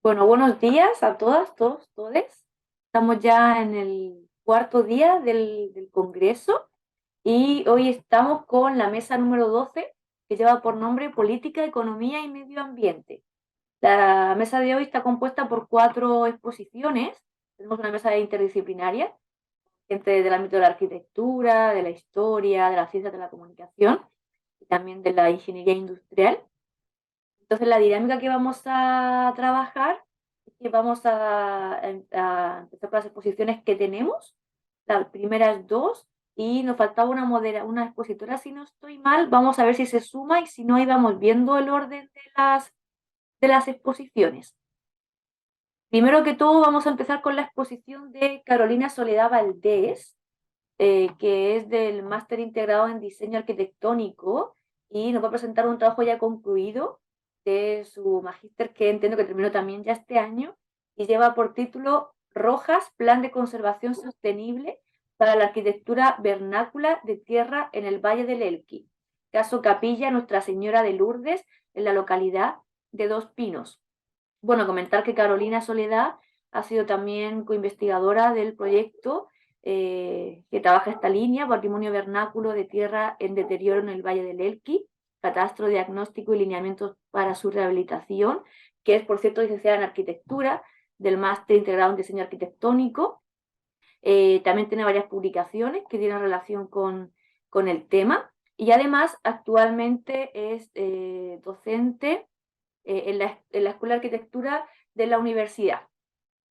Bueno, buenos días a todas, todos, todes. Estamos ya en el cuarto día del Congreso y hoy estamos con la mesa número 12 que lleva por nombre Política, Economía y Medio Ambiente. La mesa de hoy está compuesta por cuatro exposiciones. Tenemos una mesa interdisciplinaria, gente del ámbito de la arquitectura, de la historia, de las ciencias de la comunicación y también de la ingeniería industrial. Entonces, la dinámica que vamos a trabajar es que vamos a empezar con las exposiciones que tenemos, las primeras dos, y nos faltaba una expositora, si no estoy mal. Vamos a ver si se suma y si no, ahí vamos viendo el orden de las exposiciones. Primero que todo, vamos a empezar con la exposición de Carolina Soledad Valdés, que es del Máster Integrado en Diseño Arquitectónico y nos va a presentar un trabajo ya concluido de su magíster, que entiendo que terminó también ya este año, y lleva por título Rojas, Plan de Conservación Sostenible para la Arquitectura Vernácula de Tierra en el Valle del Elqui, caso Capilla Nuestra Señora de Lourdes, en la localidad de Dos Pinos. Bueno, comentar que Carolina Soledad ha sido también coinvestigadora del proyecto que trabaja esta línea, Patrimonio Vernáculo de Tierra en Deterioro en el Valle del Elqui, Catastro, Diagnóstico y Lineamientos para su Rehabilitación, que es, por cierto, licenciada en Arquitectura, del Máster Integrado en Diseño Arquitectónico. También tiene varias publicaciones que tienen relación con el tema, y además actualmente es docente en la Escuela de Arquitectura de la universidad.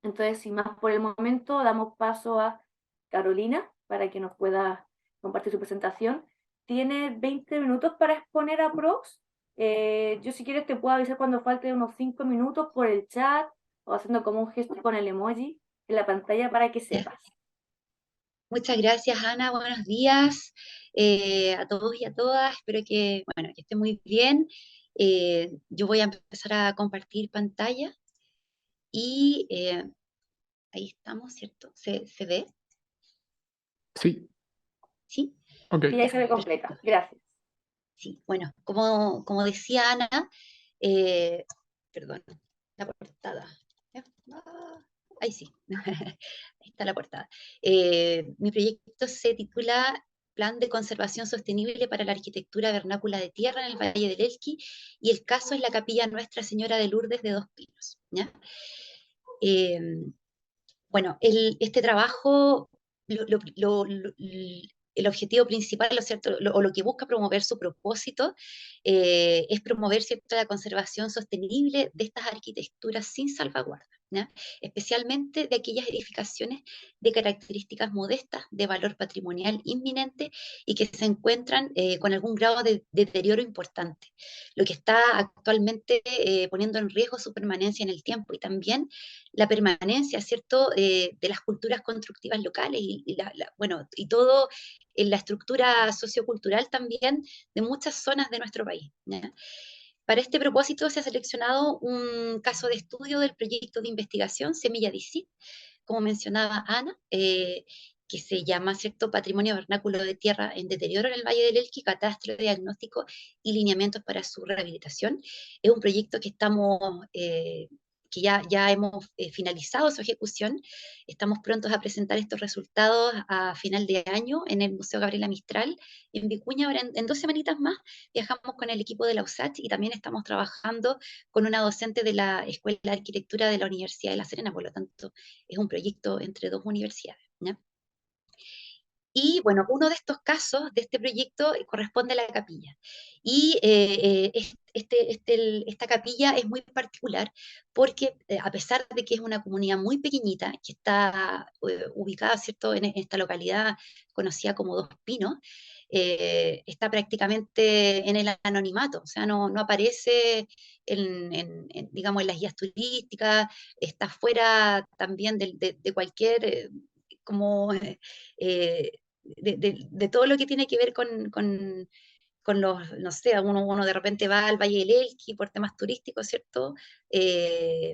Entonces, sin más por el momento, damos paso a Carolina para que nos pueda compartir su presentación. Tiene 20 minutos para exponer a Prox. Yo, si quieres, te puedo avisar cuando falte unos 5 minutos por el chat o haciendo como un gesto con el emoji en la pantalla para que Ya. sepas. Muchas gracias, Ana. Buenos días a todos y a todas. Espero que, bueno, que estén muy bien. Yo voy a empezar a compartir pantalla y ahí estamos, ¿cierto? ¿Se ve? Sí, ¿Sí? ok. Y ahí se ve completa. Perfecto. Gracias. Sí, bueno, como decía Ana, eh, perdón, la portada. ¿Ya? Ahí sí, ahí está la portada. Mi proyecto se titula Plan de Conservación Sostenible para la Arquitectura Vernácula de Tierra en el Valle del Elqui, y el caso es la Capilla Nuestra Señora de Lourdes de Dos Pinos. ¿Ya? Eh, bueno, este trabajo, el objetivo principal, ¿lo cierto? O lo que busca promover su propósito, es promover, ¿cierto?, la conservación sostenible de estas arquitecturas sin salvaguarda, ¿ya? Especialmente de aquellas edificaciones de características modestas, de valor patrimonial inminente y que se encuentran con algún grado de deterioro importante, lo que está actualmente poniendo en riesgo su permanencia en el tiempo y también la permanencia, ¿cierto?, de las culturas constructivas locales bueno, y todo en la estructura sociocultural también de muchas zonas de nuestro país, ¿ya? Para este propósito se ha seleccionado un caso de estudio del proyecto de investigación Semilla DC, como mencionaba Ana, que se llama, ¿cierto?, Patrimonio Vernáculo de Tierra en Deterioro en el Valle del Elqui, Catastro, Diagnóstico y Lineamientos para su Rehabilitación. Es un proyecto que que ya hemos finalizado su ejecución. Estamos prontos a presentar estos resultados a final de año en el Museo Gabriela Mistral en Vicuña. Ahora en 2 semanitas más viajamos con el equipo de la USACH y también estamos trabajando con una docente de la Escuela de Arquitectura de la Universidad de La Serena. Por lo tanto, es un proyecto entre dos universidades, ¿ya? Y bueno, uno de estos casos de este proyecto corresponde a la capilla. Y esta capilla es muy particular porque a pesar de que es una comunidad muy pequeñita, que está ubicada, ¿cierto?, en esta localidad conocida como Dos Pinos, está prácticamente en el anonimato, o sea, no aparece digamos, en las guías turísticas, está fuera también de cualquier como eh, de todo lo que tiene que ver con los, no sé, uno de repente va al Valle del Elqui por temas turísticos, ¿cierto?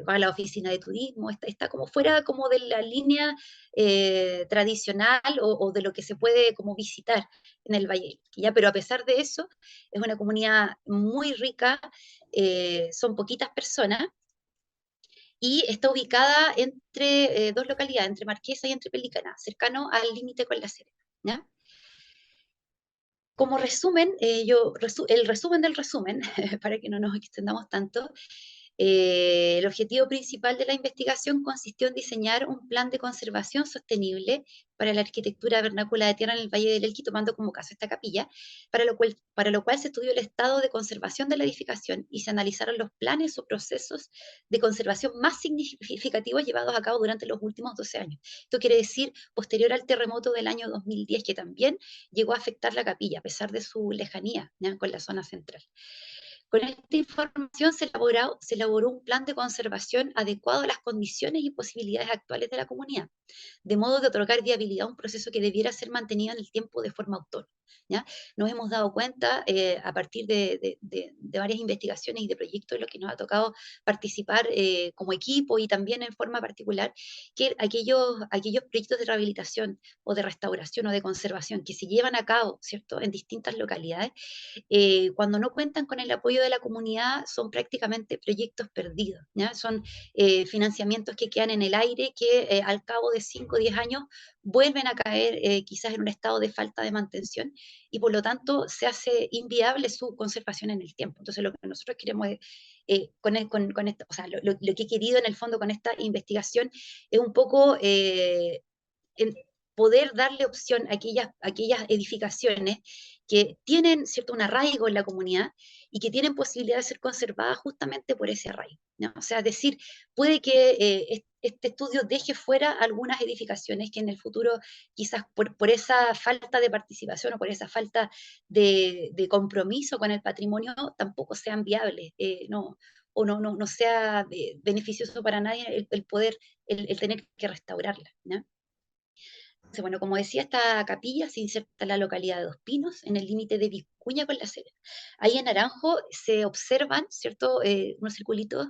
Va a la oficina de turismo, está como fuera como de la línea tradicional o de lo que se puede como visitar en el Valle del Elqui, ¿ya? Pero a pesar de eso, es una comunidad muy rica, son poquitas personas, y está ubicada entre dos localidades, entre Marquesa y entre Pelicaná, cercano al límite con La Serena, ¿ya? Como resumen, el resumen del resumen, para que no nos extendamos tanto, el objetivo principal de la investigación consistió en diseñar un plan de conservación sostenible para la arquitectura vernácula de tierra en el Valle del Elqui, tomando como caso esta capilla, para lo cual se estudió el estado de conservación de la edificación y se analizaron los planes o procesos de conservación más significativos llevados a cabo durante los últimos 12 años. Esto quiere decir, posterior al terremoto del año 2010, que también llegó a afectar la capilla, a pesar de su lejanía, ¿ya?, con la zona central. Con esta información se elaboró un plan de conservación adecuado a las condiciones y posibilidades actuales de la comunidad, de modo de otorgar viabilidad a un proceso que debiera ser mantenido en el tiempo de forma autónoma, ¿ya? Nos hemos dado cuenta, a partir de varias investigaciones y de proyectos en los que nos ha tocado participar como equipo y también en forma particular, que aquellos proyectos de rehabilitación o de restauración o de conservación que se llevan a cabo, ¿cierto?, en distintas localidades, cuando no cuentan con el apoyo de la comunidad, son prácticamente proyectos perdidos, ¿ya? Son financiamientos que quedan en el aire, que al cabo de 5 o 10 años vuelven a caer quizás en un estado de falta de mantención, y por lo tanto se hace inviable su conservación en el tiempo. Entonces lo que nosotros queremos es, con esto, o sea, lo que he querido en el fondo con esta investigación es un poco en poder darle opción a aquellas edificaciones que tienen, ¿cierto?, un arraigo en la comunidad y que tienen posibilidad de ser conservadas justamente por ese arraigo, ¿no? O sea, es decir, puede que este estudio deje fuera algunas edificaciones que en el futuro, quizás por esa falta de participación o por esa falta de compromiso con el patrimonio, tampoco sean viables, no, o no sea beneficioso para nadie el poder, el tener que restaurarla, ¿no? Entonces, bueno, como decía, esta capilla se inserta en la localidad de Dos Pinos, en el límite de Vicuña con La Serena. Ahí en naranjo se observan, ¿cierto?, unos circulitos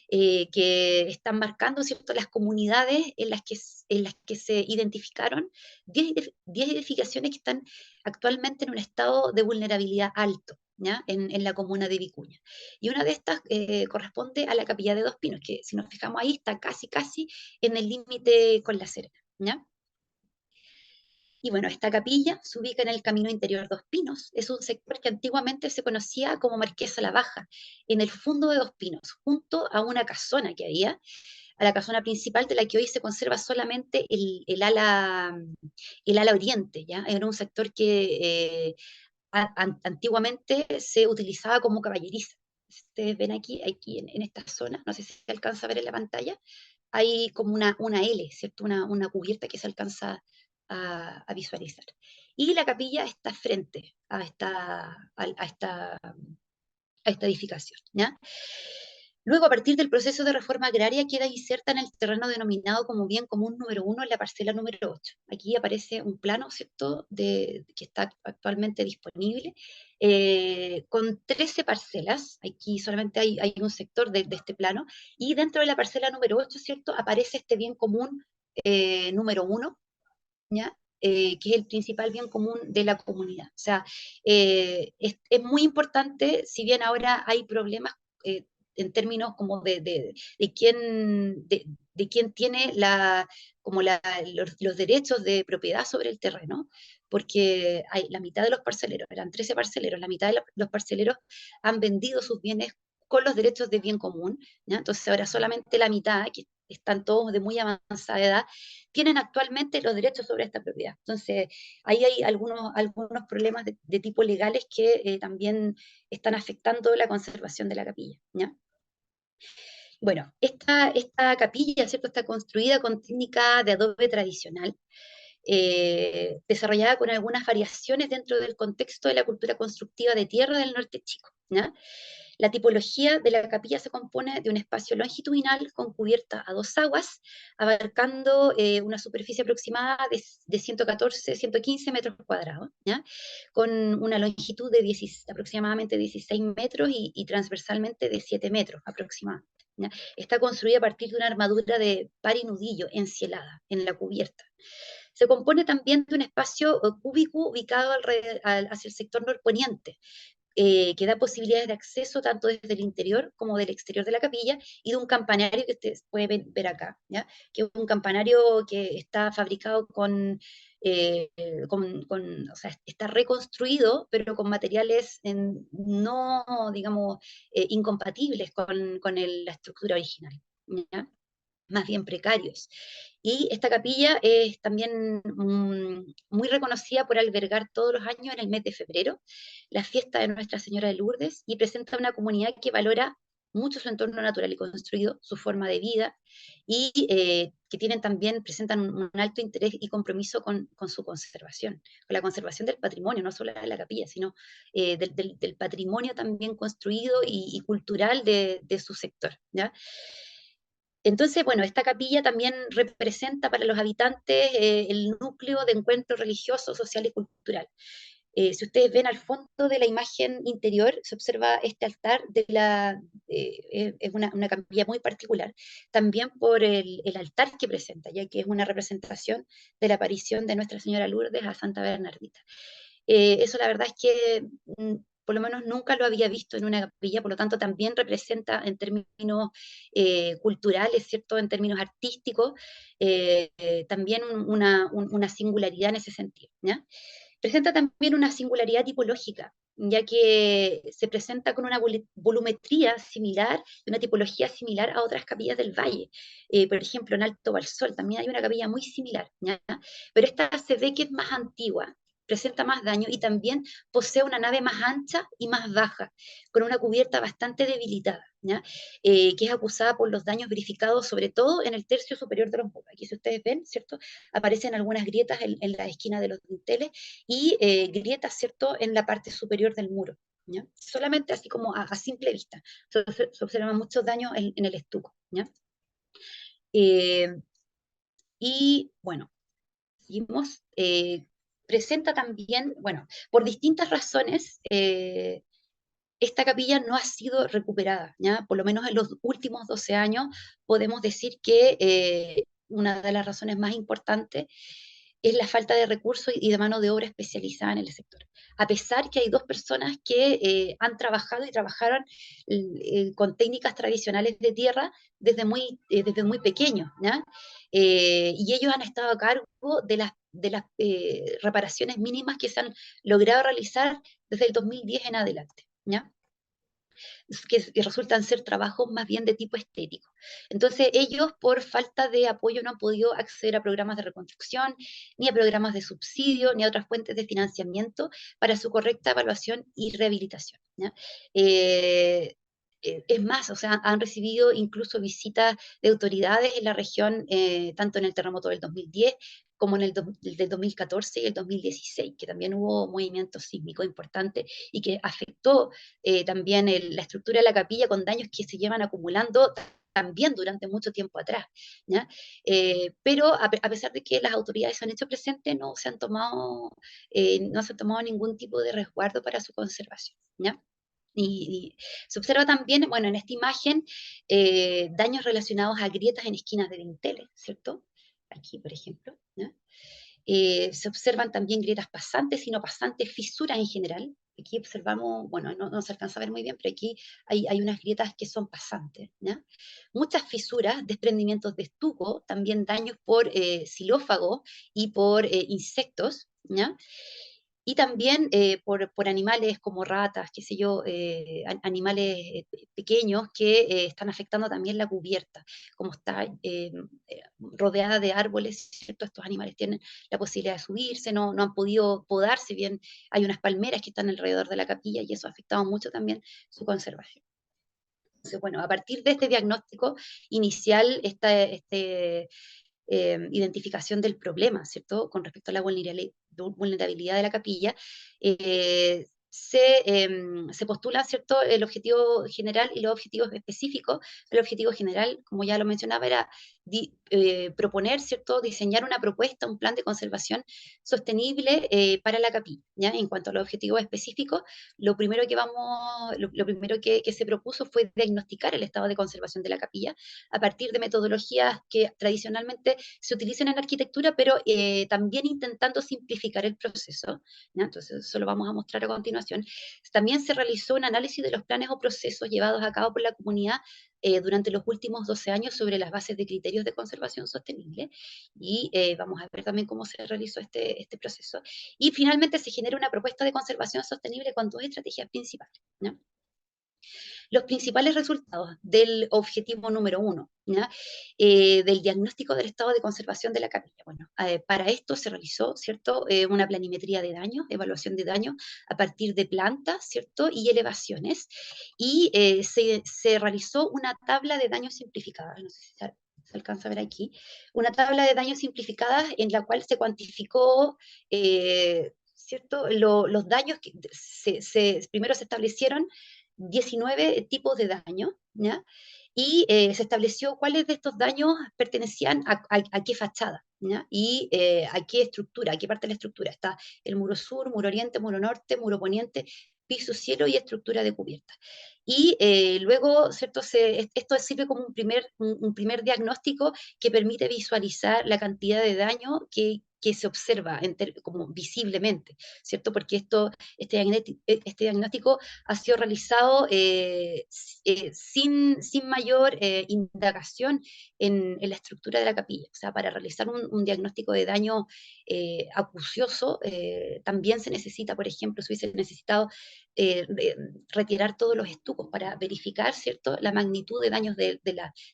que están marcando, ¿cierto?, las comunidades en las que se identificaron 10 edificaciones que están actualmente en un estado de vulnerabilidad alto, ¿ya?, en la comuna de Vicuña. Y una de estas corresponde a la capilla de Dos Pinos, que si nos fijamos ahí está casi en el límite con La Serena, ¿ya? Y bueno, esta capilla se ubica en el Camino Interior Dos Pinos. Es un sector que antiguamente se conocía como Marquesa la Baja, en el fondo de Dos Pinos, junto a una casona que había, a la casona principal de la que hoy se conserva solamente el ala oriente, ¿ya? Era un sector que antiguamente se utilizaba como caballeriza. Ustedes ven aquí en esta zona, no sé si se alcanza a ver en la pantalla, hay como una L, ¿cierto? Una cubierta que se alcanza a visualizar. Y la capilla está frente a esta edificación, ¿ya? Luego, a partir del proceso de reforma agraria, queda inserta en el terreno denominado como bien común número 1 en la parcela número 8. Aquí aparece un plano, ¿cierto?, que está actualmente disponible, con 13 parcelas. Aquí solamente hay un sector de este plano, y dentro de la parcela número 8, ¿cierto?, aparece este bien común número 1, ¿ya? Que es el principal bien común de la comunidad. O sea, es muy importante, si bien ahora hay problemas en términos como de quién tiene los derechos de propiedad sobre el terreno, porque hay la mitad de los parceleros, eran 13 parceleros, la mitad de los parceleros han vendido sus bienes con los derechos de bien común, ¿ya? Entonces ahora solamente la mitad, que están todos de muy avanzada edad, tienen actualmente los derechos sobre esta propiedad. Entonces, ahí hay algunos problemas de tipo legales que también están afectando la conservación de la capilla, ¿ya? Bueno, esta capilla, ¿cierto?, está construida con técnica de adobe tradicional, desarrollada con algunas variaciones dentro del contexto de la cultura constructiva de tierra del norte chico, ¿ya? La tipología de la capilla se compone de un espacio longitudinal con cubierta a dos aguas, abarcando una superficie aproximada de 114, 115 metros cuadrados, ¿ya?, con una longitud de aproximadamente 16 metros y transversalmente de 7 metros aproximadamente, ¿ya? Está construida a partir de una armadura de par y nudillo encielada en la cubierta. Se compone también de un espacio cúbico ubicado hacia el sector norponiente, que da posibilidades de acceso tanto desde el interior como del exterior de la capilla, y de un campanario que ustedes pueden ver acá, ¿ya? Que es un campanario que está fabricado o sea, está reconstruido, pero con materiales no, digamos, incompatibles con la estructura original, ¿ya? Más bien precarios. Y esta capilla es también muy reconocida por albergar todos los años en el mes de febrero la fiesta de Nuestra Señora de Lourdes, y presenta una comunidad que valora mucho su entorno natural y construido, su forma de vida, y que presentan un alto interés y compromiso con su conservación, con la conservación del patrimonio, no solo de la capilla, sino del patrimonio también construido y cultural de su sector, ¿ya? Entonces, bueno, esta capilla también representa para los habitantes el núcleo de encuentro religioso, social y cultural. Si ustedes ven al fondo de la imagen interior, se observa este altar es una capilla muy particular, también por el altar que presenta, ya que es una representación de la aparición de Nuestra Señora Lourdes a Santa Bernardita. Eso la verdad es que por lo menos nunca lo había visto en una capilla, por lo tanto también representa en términos culturales, ¿cierto? En términos artísticos, también una singularidad en ese sentido, ¿ya? Presenta también una singularidad tipológica, ya que se presenta con una volumetría similar, una tipología similar a otras capillas del valle. Por ejemplo, en Alto Balsol también hay una capilla muy similar, ¿ya? Pero esta se ve que es más antigua, presenta más daño, y también posee una nave más ancha y más baja, con una cubierta bastante debilitada, ¿ya? Que es acusada por los daños verificados sobre todo en el tercio superior de los muros. Aquí, si ustedes ven, ¿cierto? Aparecen algunas grietas en la esquina de los dinteles, y grietas, ¿cierto?, en la parte superior del muro, ¿ya? Solamente así como a simple vista. Se observan muchos daños en el estuco, ¿ya? Eh, y bueno, seguimos. Presenta también, bueno, por distintas razones, esta capilla no ha sido recuperada, ¿ya? Por lo menos en los últimos 12 años podemos decir que una de las razones más importantes es la falta de recursos y de mano de obra especializada en el sector. A pesar que hay dos personas que han trabajado y trabajaron con técnicas tradicionales de tierra desde muy pequeños, ¿ya? Y ellos han estado a cargo de las reparaciones mínimas que se han logrado realizar desde el 2010 en adelante, ¿ya? Que resultan ser trabajos más bien de tipo estético. Entonces ellos, por falta de apoyo, no han podido acceder a programas de reconstrucción, ni a programas de subsidio, ni a otras fuentes de financiamiento para su correcta evaluación y rehabilitación, ¿ya? Es más, o sea, han recibido incluso visitas de autoridades en la región, tanto en el terremoto del 2010 como en el del 2014 y el 2016, que también hubo movimiento sísmico importante y que afectó también la estructura de la capilla, con daños que se llevan acumulando también durante mucho tiempo atrás, ¿ya? Pero a pesar de que las autoridades se han hecho presentes, no se ha tomado ningún tipo de resguardo para su conservación, ¿ya? Y se observa también, bueno, en esta imagen, daños relacionados a grietas en esquinas de dinteles, ¿cierto? Aquí, por ejemplo, ¿ya? Se observan también grietas pasantes y no pasantes, fisuras en general. Aquí observamos, bueno, no se alcanza a ver muy bien, pero aquí hay unas grietas que son pasantes, ¿ya? Muchas fisuras, desprendimientos de estuco, también daños por xilófagos y por insectos, ¿ya? Y también por animales como ratas, qué sé yo, animales pequeños que están afectando también la cubierta. Como está rodeada de árboles, ¿cierto? Estos animales tienen la posibilidad de subirse, no han podido podarse bien. Hay unas palmeras que están alrededor de la capilla, y eso ha afectado mucho también su conservación. Entonces, bueno, a partir de este diagnóstico inicial, identificación del problema, ¿cierto? Con respecto a la vulnerabilidad de la capilla, se postula, ¿cierto?, el objetivo general y los objetivos específicos. El objetivo general, como ya lo mencionaba, era proponer, ¿cierto?, diseñar una propuesta, un plan de conservación sostenible para la capilla, ¿ya? En cuanto a los objetivos específicos, lo primero que se propuso fue diagnosticar el estado de conservación de la capilla a partir de metodologías que tradicionalmente se utilizan en arquitectura, pero también intentando simplificar el proceso, ¿ya? Entonces, eso lo vamos a mostrar a continuación. También se realizó un análisis de los planes o procesos llevados a cabo por la comunidad durante los últimos 12 años sobre las bases de criterios de conservación sostenible, y vamos a ver también cómo se realizó este proceso. Y finalmente se genera una propuesta de conservación sostenible con dos estrategias principales, ¿no? Los principales resultados del objetivo número 1, ¿ya? Del diagnóstico del estado de conservación de la capilla. Bueno, para esto se realizó, ¿cierto?, una planimetría de daños, evaluación de daños a partir de plantas, ¿cierto?, y elevaciones, y se realizó una tabla de daños simplificada, no sé si se alcanza a ver aquí, una tabla de daños simplificada en la cual se cuantificó, ¿cierto?, los daños que primero se establecieron 19 tipos de daño, ¿ya? Y se estableció cuáles de estos daños pertenecían a qué fachada, ¿ya? Y a qué estructura, a qué parte de la estructura. Está el muro sur, muro oriente, muro norte, muro poniente, piso, cielo y estructura de cubierta. Y luego, ¿cierto? Esto sirve como un primer diagnóstico que permite visualizar la cantidad de daño que se observa como visiblemente, ¿cierto? Porque este diagnóstico ha sido realizado sin mayor indagación en la estructura de la capilla. O sea, para realizar un diagnóstico de daño acucioso, también se necesita, por ejemplo, se hubiese necesitado retirar todos los estucos para verificar, ¿cierto?, la magnitud de daños de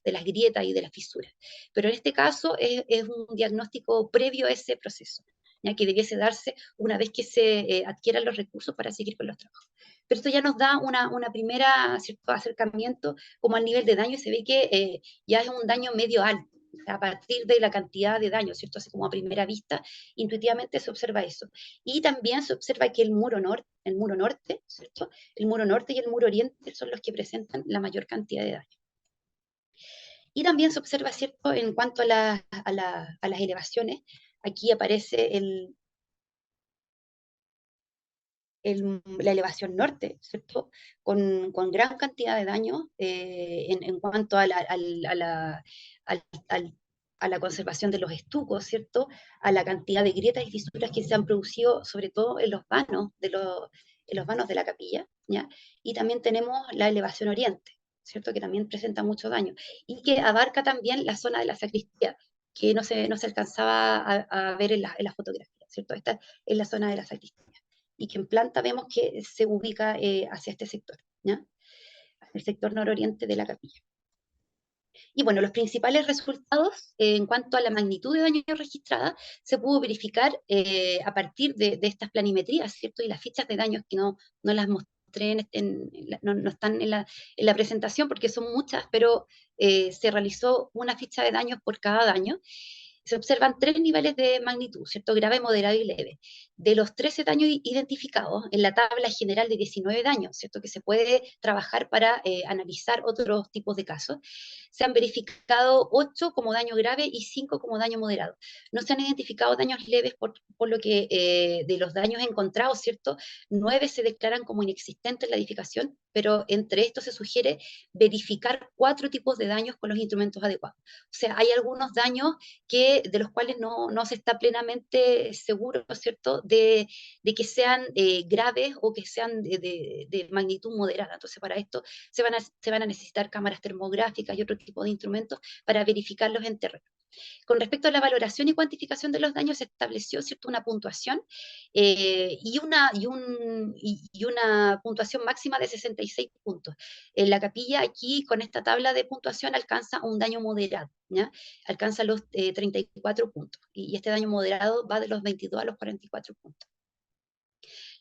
las grietas y de las fisuras. Pero en este caso es un diagnóstico previo a ese proceso, ya que debiese darse una vez que se adquieran los recursos para seguir con los trabajos. Pero esto ya nos da una primera, ¿cierto?, acercamiento como al nivel de daño, y se ve que ya es un daño medio alto. A partir de la cantidad de daño, ¿cierto? Así como a primera vista, intuitivamente se observa eso. Y también se observa que el muro norte, ¿cierto? El muro norte y el muro oriente son los que presentan la mayor cantidad de daño. Y también se observa, ¿cierto?, en cuanto a las elevaciones, aquí aparece la elevación norte, ¿cierto?, con gran cantidad de daño en cuanto a la conservación de los estucos, ¿cierto?, a la cantidad de grietas y fisuras que se han producido, sobre todo en los vanos de la capilla, ¿ya? Y también tenemos la elevación oriente, ¿cierto?, que también presenta mucho daño, y que abarca también la zona de la sacristía, que no se alcanzaba a ver en la fotografía, ¿cierto? Esta es la zona de la sacristía, y que en planta vemos que se ubica hacia este sector, ¿ya? Hacia el sector nororiente de la capilla. Y bueno, los principales resultados en cuanto a la magnitud de daño registrada se pudo verificar a partir de estas planimetrías, ¿cierto? Y las fichas de daños que no las mostré, no están en la presentación porque son muchas, pero se realizó una ficha de daños por cada daño. Se observan 3 niveles de magnitud, ¿cierto? Grave, moderado y leve. De los 13 daños identificados en la tabla general de 19 daños, ¿cierto?, que se puede trabajar para analizar otros tipos de casos, se han verificado 8 como daño grave y 5 como daño moderado. No se han identificado daños leves, por lo que de los daños encontrados, ¿cierto?, 9 se declaran como inexistentes en la edificación, pero entre estos se sugiere verificar 4 tipos de daños con los instrumentos adecuados. O sea, hay algunos daños de los cuales no se está plenamente seguro, ¿cierto?, de que sean graves o que sean de magnitud moderada. Entonces, para esto se van a necesitar cámaras termográficas y otro tipo de instrumentos para verificarlos en terreno. Con respecto a la valoración y cuantificación de los daños, se estableció, ¿cierto?, una puntuación y una puntuación máxima de 66 puntos. La capilla aquí, con esta tabla de puntuación, alcanza un daño moderado, ¿ya? Alcanza los 34 puntos, y este daño moderado va de los 22 a los 44 puntos.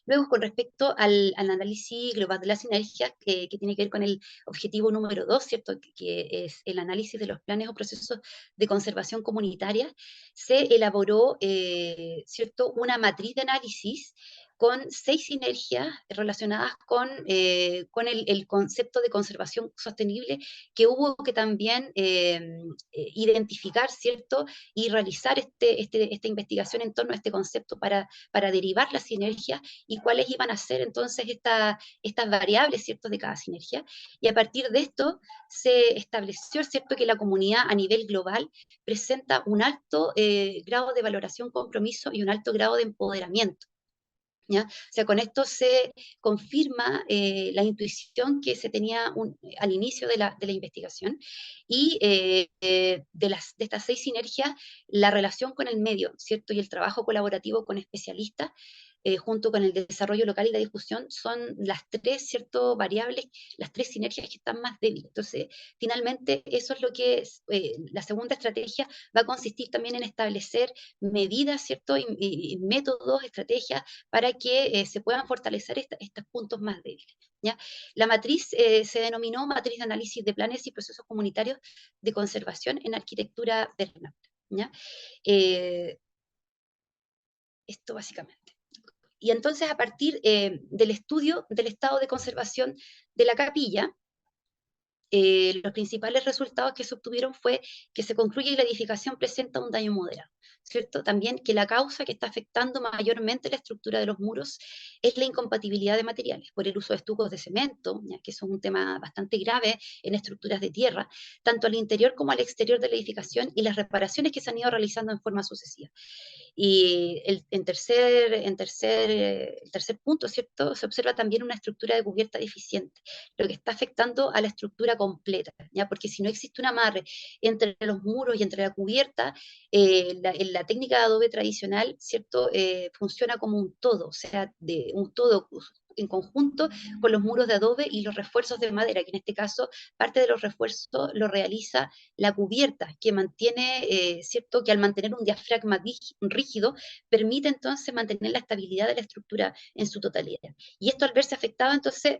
Luego, con respecto al análisis global de las sinergias, que tiene que ver con el objetivo número 2, ¿cierto?, que es el análisis de los planes o procesos de conservación comunitaria, se elaboró, ¿cierto?, una matriz de análisis con 6 sinergias relacionadas con el concepto de conservación sostenible que hubo que también identificar, ¿cierto? Y realizar esta investigación en torno a este concepto para derivar las sinergias y cuáles iban a ser entonces estas variables, ¿cierto? De cada sinergia. Y a partir de esto se estableció, ¿cierto? Que la comunidad a nivel global presenta un alto grado de valoración, compromiso y un alto grado de empoderamiento. ¿Ya? O sea, con esto se confirma la intuición que se tenía al inicio de la investigación y de estas 6 sinergias, la relación con el medio, ¿cierto? Y el trabajo colaborativo con especialistas, junto con el desarrollo local y la difusión, son las 3, ¿cierto? Variables, las 3 sinergias que están más débiles. Entonces, finalmente, eso es lo que la segunda estrategia va a consistir también en establecer medidas, ¿cierto? Y métodos, estrategias para que se puedan fortalecer estos puntos más débiles. ¿Ya? La matriz se denominó Matriz de Análisis de Planes y Procesos Comunitarios de Conservación en Arquitectura Vernal. ¿Ya? Esto básicamente. Y entonces, a partir del estudio del estado de conservación de la capilla, los principales resultados que se obtuvieron fue que se concluye que la edificación presenta un daño moderado, ¿cierto? También que la causa que está afectando mayormente la estructura de los muros es la incompatibilidad de materiales por el uso de estucos de cemento, ya que eso es un tema bastante grave en estructuras de tierra, tanto al interior como al exterior de la edificación y las reparaciones que se han ido realizando en forma sucesiva. Y el tercer punto, ¿cierto? Se observa también una estructura de cubierta deficiente, lo que está afectando a la estructura completa, ¿ya? Porque si no existe un amarre entre los muros y entre la cubierta, en la técnica de adobe tradicional, ¿cierto? Funciona como un todo, o sea, de un todo en conjunto con los muros de adobe y los refuerzos de madera, que en este caso parte de los refuerzos lo realiza la cubierta, que mantiene, ¿cierto? Que al mantener un diafragma rígido, permite entonces mantener la estabilidad de la estructura en su totalidad. Y esto al verse afectado, entonces,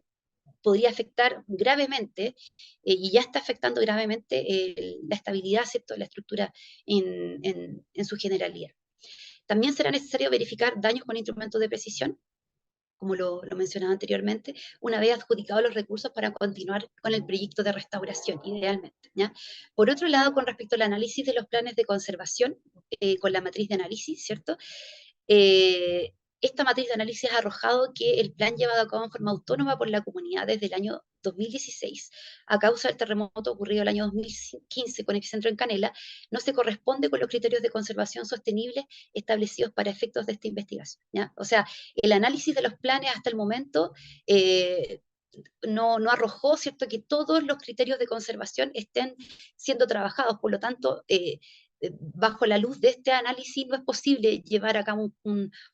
podría afectar gravemente, y ya está afectando gravemente la estabilidad, ¿cierto? De la estructura en su generalidad. También será necesario verificar daños con instrumentos de precisión, como lo mencionaba anteriormente, una vez adjudicados los recursos para continuar con el proyecto de restauración, idealmente. ¿Ya? Por otro lado, con respecto al análisis de los planes de conservación, con la matriz de análisis, ¿cierto? Esta matriz de análisis ha arrojado que el plan llevado a cabo en forma autónoma por la comunidad desde el año 2016, a causa del terremoto ocurrido el año 2015 con epicentro en Canela, no se corresponde con los criterios de conservación sostenible establecidos para efectos de esta investigación. ¿Ya? O sea, el análisis de los planes hasta el momento no arrojó, ¿cierto?, que todos los criterios de conservación estén siendo trabajados. Por lo tanto, bajo la luz de este análisis no es posible llevar a cabo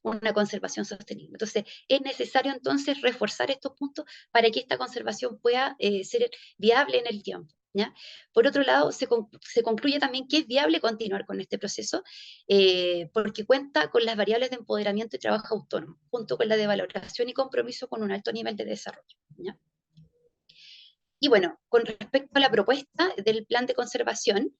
una conservación sostenible. Entonces, es necesario entonces reforzar estos puntos para que esta conservación pueda ser viable en el tiempo. ¿Ya? Por otro lado, se concluye también que es viable continuar con este proceso porque cuenta con las variables de empoderamiento y trabajo autónomo, junto con la de valoración y compromiso con un alto nivel de desarrollo. ¿Ya? Y bueno, con respecto a la propuesta del plan de conservación,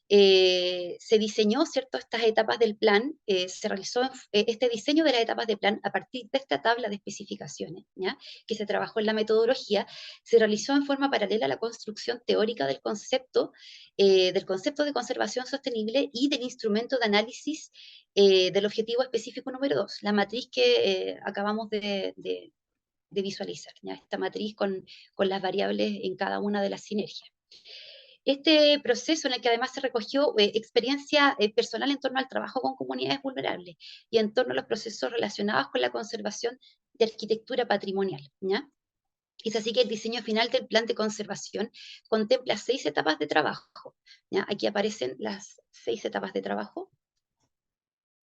se diseñó, ¿cierto?, estas etapas del plan, se realizó este diseño de las etapas del plan a partir de esta tabla de especificaciones, ¿ya?, que se trabajó en la metodología, se realizó en forma paralela a la construcción teórica del concepto de conservación sostenible y del instrumento de análisis del objetivo específico número 2, la matriz que acabamos de visualizar, ¿ya? Esta matriz con las variables en cada una de las sinergias. Este proceso en el que además se recogió experiencia personal en torno al trabajo con comunidades vulnerables y en torno a los procesos relacionados con la conservación de arquitectura patrimonial. ¿Ya? Es así que el diseño final del plan de conservación contempla 6 etapas de trabajo. ¿Ya? Aquí aparecen las 6 etapas de trabajo.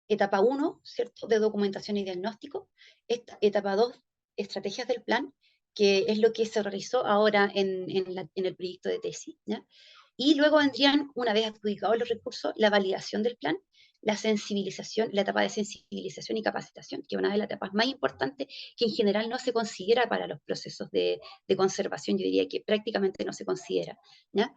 Etapa 1, ¿cierto?, de documentación y diagnóstico. Etapa 2, estrategias del plan, que es lo que se realizó ahora en el proyecto de tesis. ¿Ya? Y luego vendrían, una vez adjudicados los recursos, la validación del plan, la sensibilización, la etapa de sensibilización y capacitación, que es una de las etapas más importantes que en general no se considera para los procesos de conservación, yo diría que prácticamente no se considera. ¿Ya?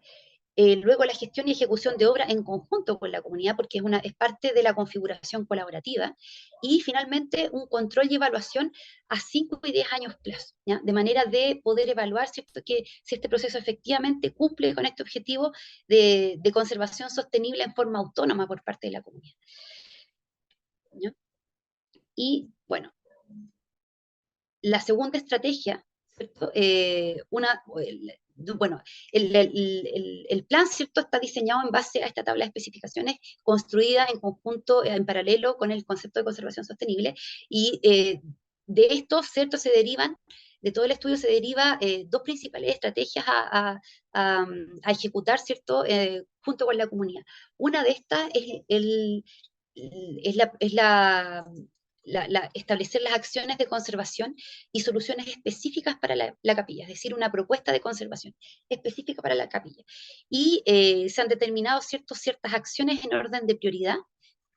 luego la gestión y ejecución de obra en conjunto con la comunidad, porque es parte de la configuración colaborativa, y finalmente un control y evaluación a 5 y 10 años plazo, ¿ya? De manera de poder evaluar, ¿cierto?, que si este proceso efectivamente cumple con este objetivo de conservación sostenible en forma autónoma por parte de la comunidad, ¿ya? Y bueno, la segunda estrategia, ¿cierto? Bueno, el plan, ¿cierto?, está diseñado en base a esta tabla de especificaciones construida en conjunto, en paralelo con el concepto de conservación sostenible, y de esto, ¿cierto?, de todo el estudio se deriva dos principales estrategias a ejecutar, ¿cierto?, junto con la comunidad. Una de estas es establecer las acciones de conservación y soluciones específicas para la capilla, es decir, una propuesta de conservación específica para la capilla. Y se han determinado ciertas acciones en orden de prioridad,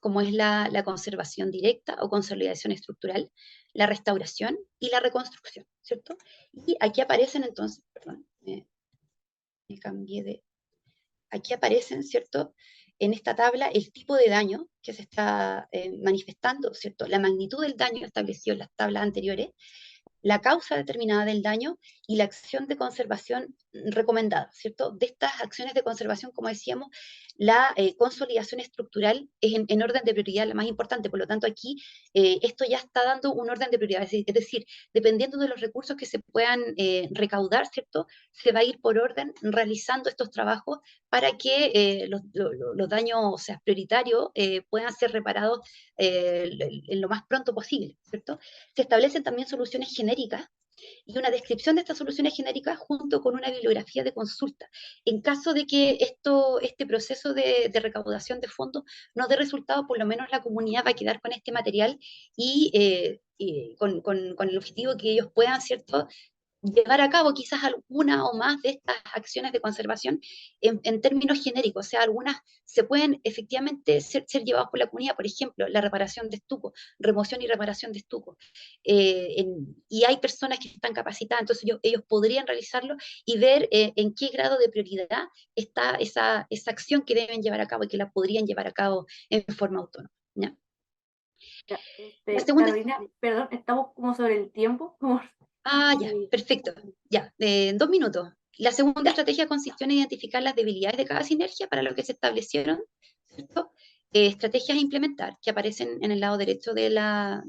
como es la conservación directa o consolidación estructural, la restauración y la reconstrucción, ¿cierto? Y aquí aparecen entonces, perdón, me cambié de... Aquí aparecen, ¿cierto?, en esta tabla el tipo de daño que se está manifestando, ¿cierto?, la magnitud del daño establecido en las tablas anteriores, la causa determinada del daño y la acción de conservación recomendada, ¿cierto? De estas acciones de conservación, como decíamos, la consolidación estructural es en orden de prioridad la más importante, por lo tanto aquí esto ya está dando un orden de prioridad, es decir, dependiendo de los recursos que se puedan recaudar, ¿cierto? Se va a ir por orden realizando estos trabajos para que los daños, o sea, prioritarios, puedan ser reparados en lo más pronto posible, ¿cierto? Se establecen también soluciones genéricas y una descripción de estas soluciones genéricas junto con una bibliografía de consulta. En caso de que este proceso de recaudación de fondos no dé resultado, por lo menos la comunidad va a quedar con este material y con el objetivo que ellos puedan, ¿cierto?, llevar a cabo quizás alguna o más de estas acciones de conservación en términos genéricos, o sea, algunas se pueden efectivamente ser llevadas por la comunidad, por ejemplo, la reparación de estuco, remoción y reparación de estuco, y hay personas que están capacitadas, entonces ellos podrían realizarlo y ver en qué grado de prioridad está esa acción que deben llevar a cabo y que la podrían llevar a cabo en forma autónoma, ¿ya? Ya, La segunda... Carolina, perdón, estamos como sobre el tiempo. Como... Ya, perfecto. Ya, en 2 minutos. La segunda estrategia consistió en identificar las debilidades de cada sinergia para lo que se establecieron, ¿cierto? Estrategias a implementar que aparecen en el lado derecho de la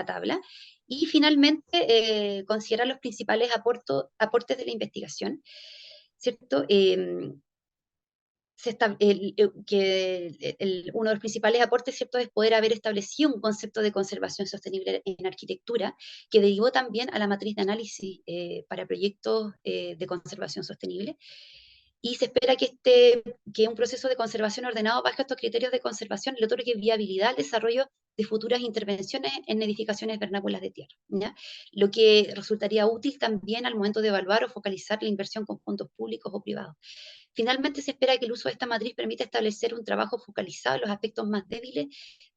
tabla. Y finalmente, considerar los principales aportes de la investigación, ¿cierto? Uno de los principales aportes, ¿cierto?, es poder haber establecido un concepto de conservación sostenible en arquitectura que derivó también a la matriz de análisis para proyectos de conservación sostenible. Y se espera que un proceso de conservación ordenado bajo estos criterios de conservación le otorgue viabilidad al desarrollo de futuras intervenciones en edificaciones vernáculas de tierra, ¿ya? Lo que resultaría útil también al momento de evaluar o focalizar la inversión con fondos públicos o privados. Finalmente, se espera que el uso de esta matriz permita establecer un trabajo focalizado en los aspectos más débiles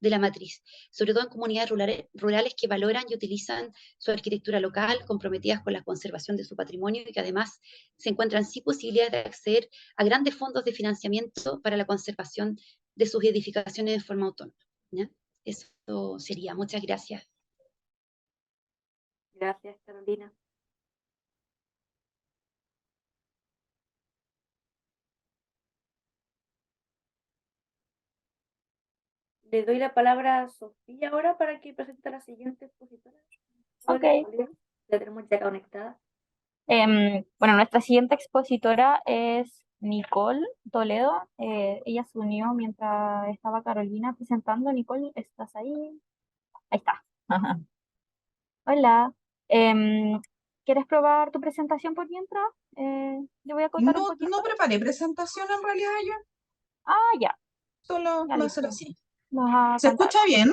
de la matriz, sobre todo en comunidades rurales que valoran y utilizan su arquitectura local, comprometidas con la conservación de su patrimonio y que además se encuentran sin posibilidades de acceder a grandes fondos de financiamiento para la conservación de sus edificaciones de forma autónoma, ¿ya? Eso sería. Muchas gracias. Gracias, Carolina. Le doy la palabra a Sofía ahora para que presente a la siguiente expositora. Ok. La tenemos ya conectada. Bueno, nuestra siguiente expositora es Nicole Toledo. Ella se unió mientras estaba Carolina presentando. Nicole, ¿estás ahí? Ahí está. Ajá. Hola. ¿Quieres probar tu presentación por mientras? Le voy a contar un poquito. No preparé presentación en realidad yo, Ah, ya. solo Ya, va a ser listo. así. Vas a ¿Se cantar. escucha bien?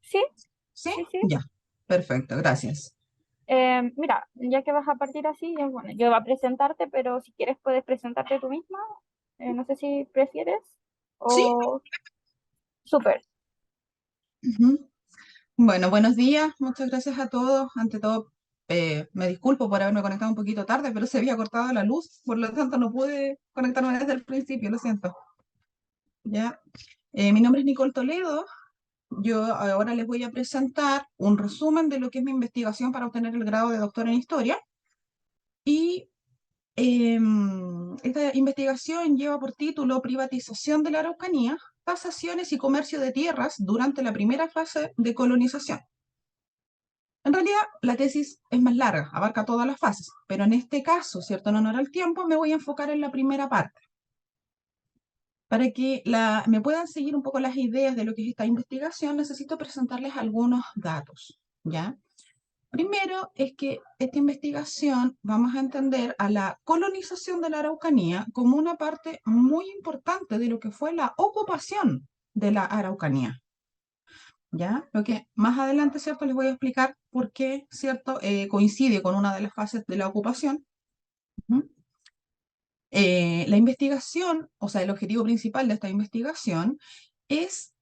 ¿Sí? ¿Sí? Sí. Ya, perfecto, gracias. Mira, ya que vas a partir así, bueno, yo voy a presentarte, pero si quieres puedes presentarte tú misma. No sé si prefieres. ¿Sí? O... Súper. Ujú. Bueno, buenos días, muchas gracias a todos. Ante todo, Me disculpo por haberme conectado un poquito tarde, pero se había cortado la luz, por lo tanto no pude conectarme desde el principio, lo siento. ¿Ya? Mi nombre es Nicole Toledo. Yo ahora les voy a presentar un resumen de lo que es mi investigación para obtener el grado de doctor en Historia. Y esta investigación lleva por título Privatización de la Araucanía, tasaciones y comercio de tierras durante la primera fase de colonización. En realidad, la tesis es más larga, abarca todas las fases, pero en este caso, ¿cierto? En honor al tiempo, me voy a enfocar en la primera parte. Para que me puedan seguir un poco las ideas de lo que es esta investigación, necesito presentarles algunos datos, ¿ya? Primero es que esta investigación vamos a entender a la colonización de la Araucanía como una parte muy importante de lo que fue la ocupación de la Araucanía, ¿ya? Lo que más adelante, ¿cierto? Les voy a explicar por qué, ¿cierto? Coincide con una de las fases de la ocupación. La investigación, o sea, el objetivo principal de esta investigación es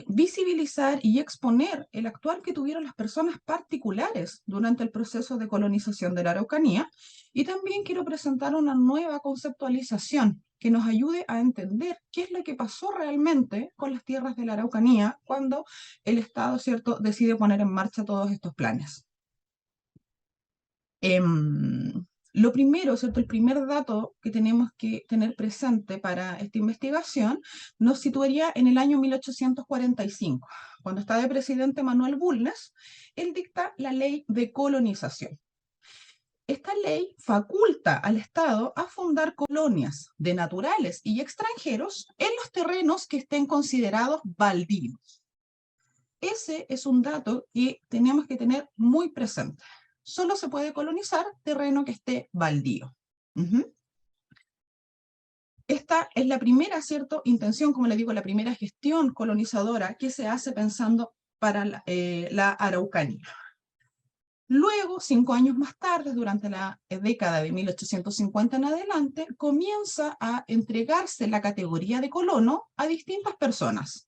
visibilizar y exponer el actuar que tuvieron las personas particulares durante el proceso de colonización de la Araucanía, y también quiero presentar una nueva conceptualización que nos ayude a entender qué es lo que pasó realmente con las tierras de la Araucanía cuando el Estado, ¿cierto?, decide poner en marcha todos estos planes. Lo primero, ¿cierto? El primer dato que tenemos que tener presente para esta investigación nos situaría en el año 1845, cuando está de presidente Manuel Bulnes. Él dicta la ley de colonización. Esta ley faculta al Estado a fundar colonias de naturales y extranjeros en los terrenos que estén considerados baldíos. Ese es un dato que tenemos que tener muy presente. Solo se puede colonizar terreno que esté baldío. Esta es la primera, ¿cierto?, intención, como le digo, la primera gestión colonizadora que se hace pensando para la Araucanía. Luego, 5 años más tarde, durante la década de 1850 en adelante, comienza a entregarse la categoría de colono a distintas personas.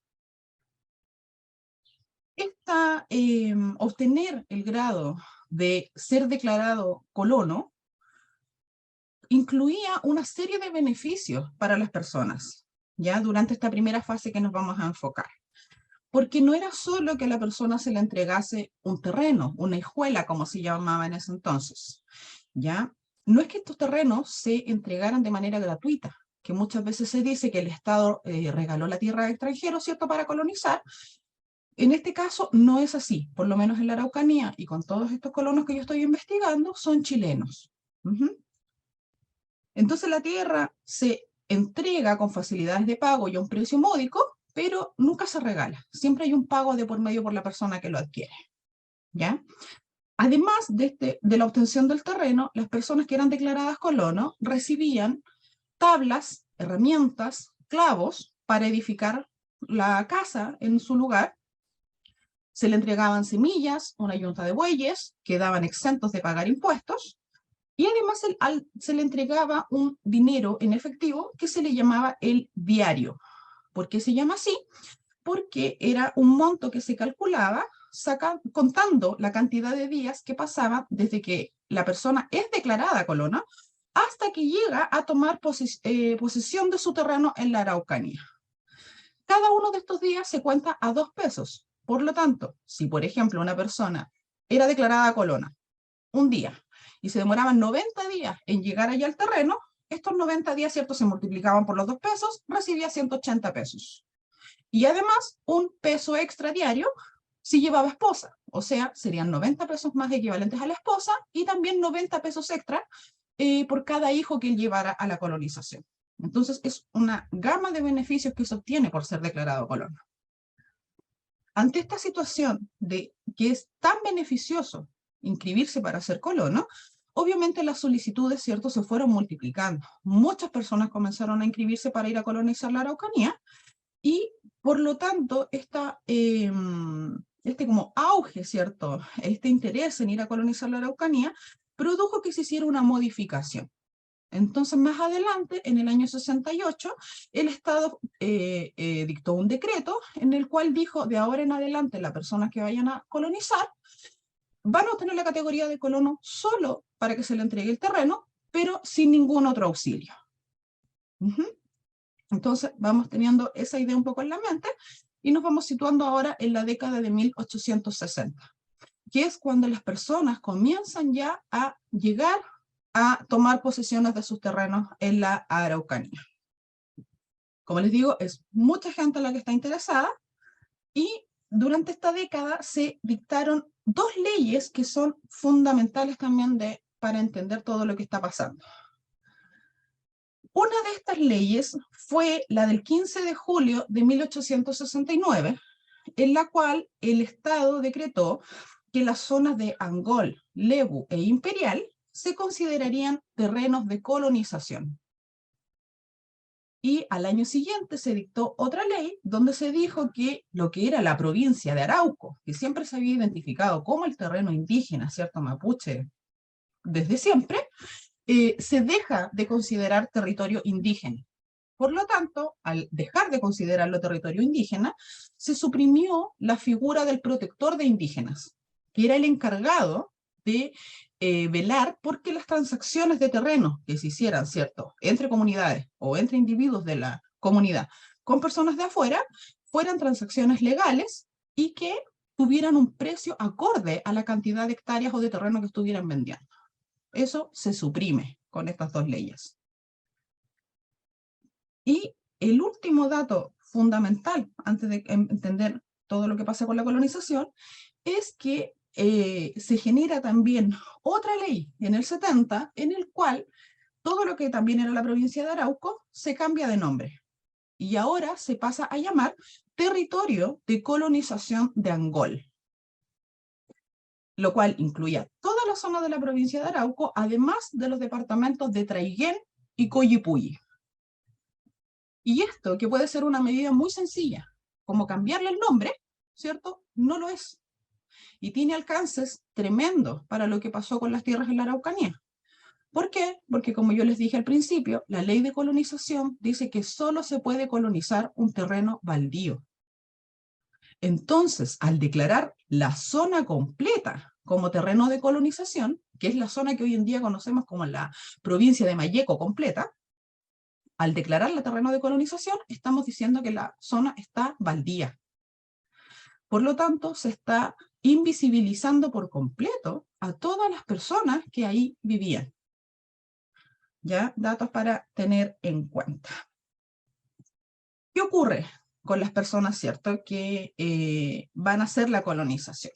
Obtener el grado de ser declarado colono incluía una serie de beneficios para las personas, ya durante esta primera fase que nos vamos a enfocar. Porque no era solo que a la persona se le entregase un terreno, una hijuela, como se llamaba en ese entonces, ¿ya? No es que estos terrenos se entregaran de manera gratuita, que muchas veces se dice que el Estado regaló la tierra a extranjeros, ¿cierto?, para colonizar. En este caso no es así, por lo menos en la Araucanía y con todos estos colonos que yo estoy investigando, son chilenos. Entonces la tierra se entrega con facilidades de pago y a un precio módico, pero nunca se regala. Siempre hay un pago de por medio por la persona que lo adquiere, ¿ya? Además de la obtención del terreno, las personas que eran declaradas colonos recibían tablas, herramientas, clavos para edificar la casa en su lugar. Se le entregaban semillas, una yunta de bueyes, quedaban exentos de pagar impuestos, y además se le entregaba un dinero en efectivo que se le llamaba el diario. ¿Por qué se llama así? Porque era un monto que se calculaba contando la cantidad de días que pasaba desde que la persona es declarada colona hasta que llega a tomar posesión de su terreno en la Araucanía. Cada uno de estos días se cuenta a 2 pesos. Por lo tanto, si por ejemplo una persona era declarada colona un día y se demoraban 90 días en llegar allá al terreno, estos 90 días, ¿cierto?, se multiplicaban por los 2 pesos, recibía 180 pesos. Y además, un peso extra diario si llevaba esposa, o sea, serían 90 pesos más equivalentes a la esposa y también 90 pesos extra por cada hijo que él llevara a la colonización. Entonces, es una gama de beneficios que se obtiene por ser declarado colono. Ante esta situación de que es tan beneficioso inscribirse para ser colono, obviamente las solicitudes, ¿cierto?, se fueron multiplicando. Muchas personas comenzaron a inscribirse para ir a colonizar la Araucanía y, por lo tanto, este como auge, ¿cierto?, este interés en ir a colonizar la Araucanía, produjo que se hiciera una modificación. Entonces, más adelante, en el año 68, el Estado dictó un decreto en el cual dijo, de ahora en adelante, las personas que vayan a colonizar van a obtener la categoría de colono solo para que se le entregue el terreno, pero sin ningún otro auxilio. Entonces vamos teniendo esa idea un poco en la mente y nos vamos situando ahora en la década de 1860, que es cuando las personas comienzan ya a llegar a tomar posesiones de sus terrenos en la Araucanía. Como les digo, es mucha gente la que está interesada, y durante esta década se dictaron dos leyes que son fundamentales también para entender todo lo que está pasando. Una de estas leyes fue la del 15 de julio de 1869, en la cual el Estado decretó que las zonas de Angol, Lebu e Imperial se considerarían terrenos de colonización. Y al año siguiente se dictó otra ley donde se dijo que lo que era la provincia de Arauco, que siempre se había identificado como el terreno indígena, ¿cierto?, mapuche, desde siempre, se deja de considerar territorio indígena. Por lo tanto, al dejar de considerarlo territorio indígena, se suprimió la figura del protector de indígenas, que era el encargado de velar porque las transacciones de terreno que se hicieran, ¿cierto?, entre comunidades o entre individuos de la comunidad con personas de afuera, fueran transacciones legales y que tuvieran un precio acorde a la cantidad de hectáreas o de terreno que estuvieran vendiendo. Eso se suprime con estas dos leyes. Y el último dato fundamental, antes de entender todo lo que pasa con la colonización, es que se genera también otra ley en el 70, en el cual todo lo que también era la provincia de Arauco se cambia de nombre. Y ahora se pasa a llamar Territorio de Colonización de Angol, lo cual incluía toda la zona de la provincia de Arauco, además de los departamentos de Traiguén y Coyipulli. Y esto, que puede ser una medida muy sencilla, como cambiarle el nombre, ¿cierto?, no lo es. Y tiene alcances tremendos para lo que pasó con las tierras en la Araucanía. ¿Por qué? Porque, como yo les dije al principio, la ley de colonización dice que solo se puede colonizar un terreno baldío. Entonces, al declarar la zona completa como terreno de colonización, que es la zona que hoy en día conocemos como la provincia de Malleco completa, al declarar el terreno de colonización, estamos diciendo que la zona está baldía. Por lo tanto, se está invisibilizando por completo a todas las personas que ahí vivían. ¿Ya? Datos para tener en cuenta. ¿Qué ocurre con las personas, cierto, que van a hacer la colonización?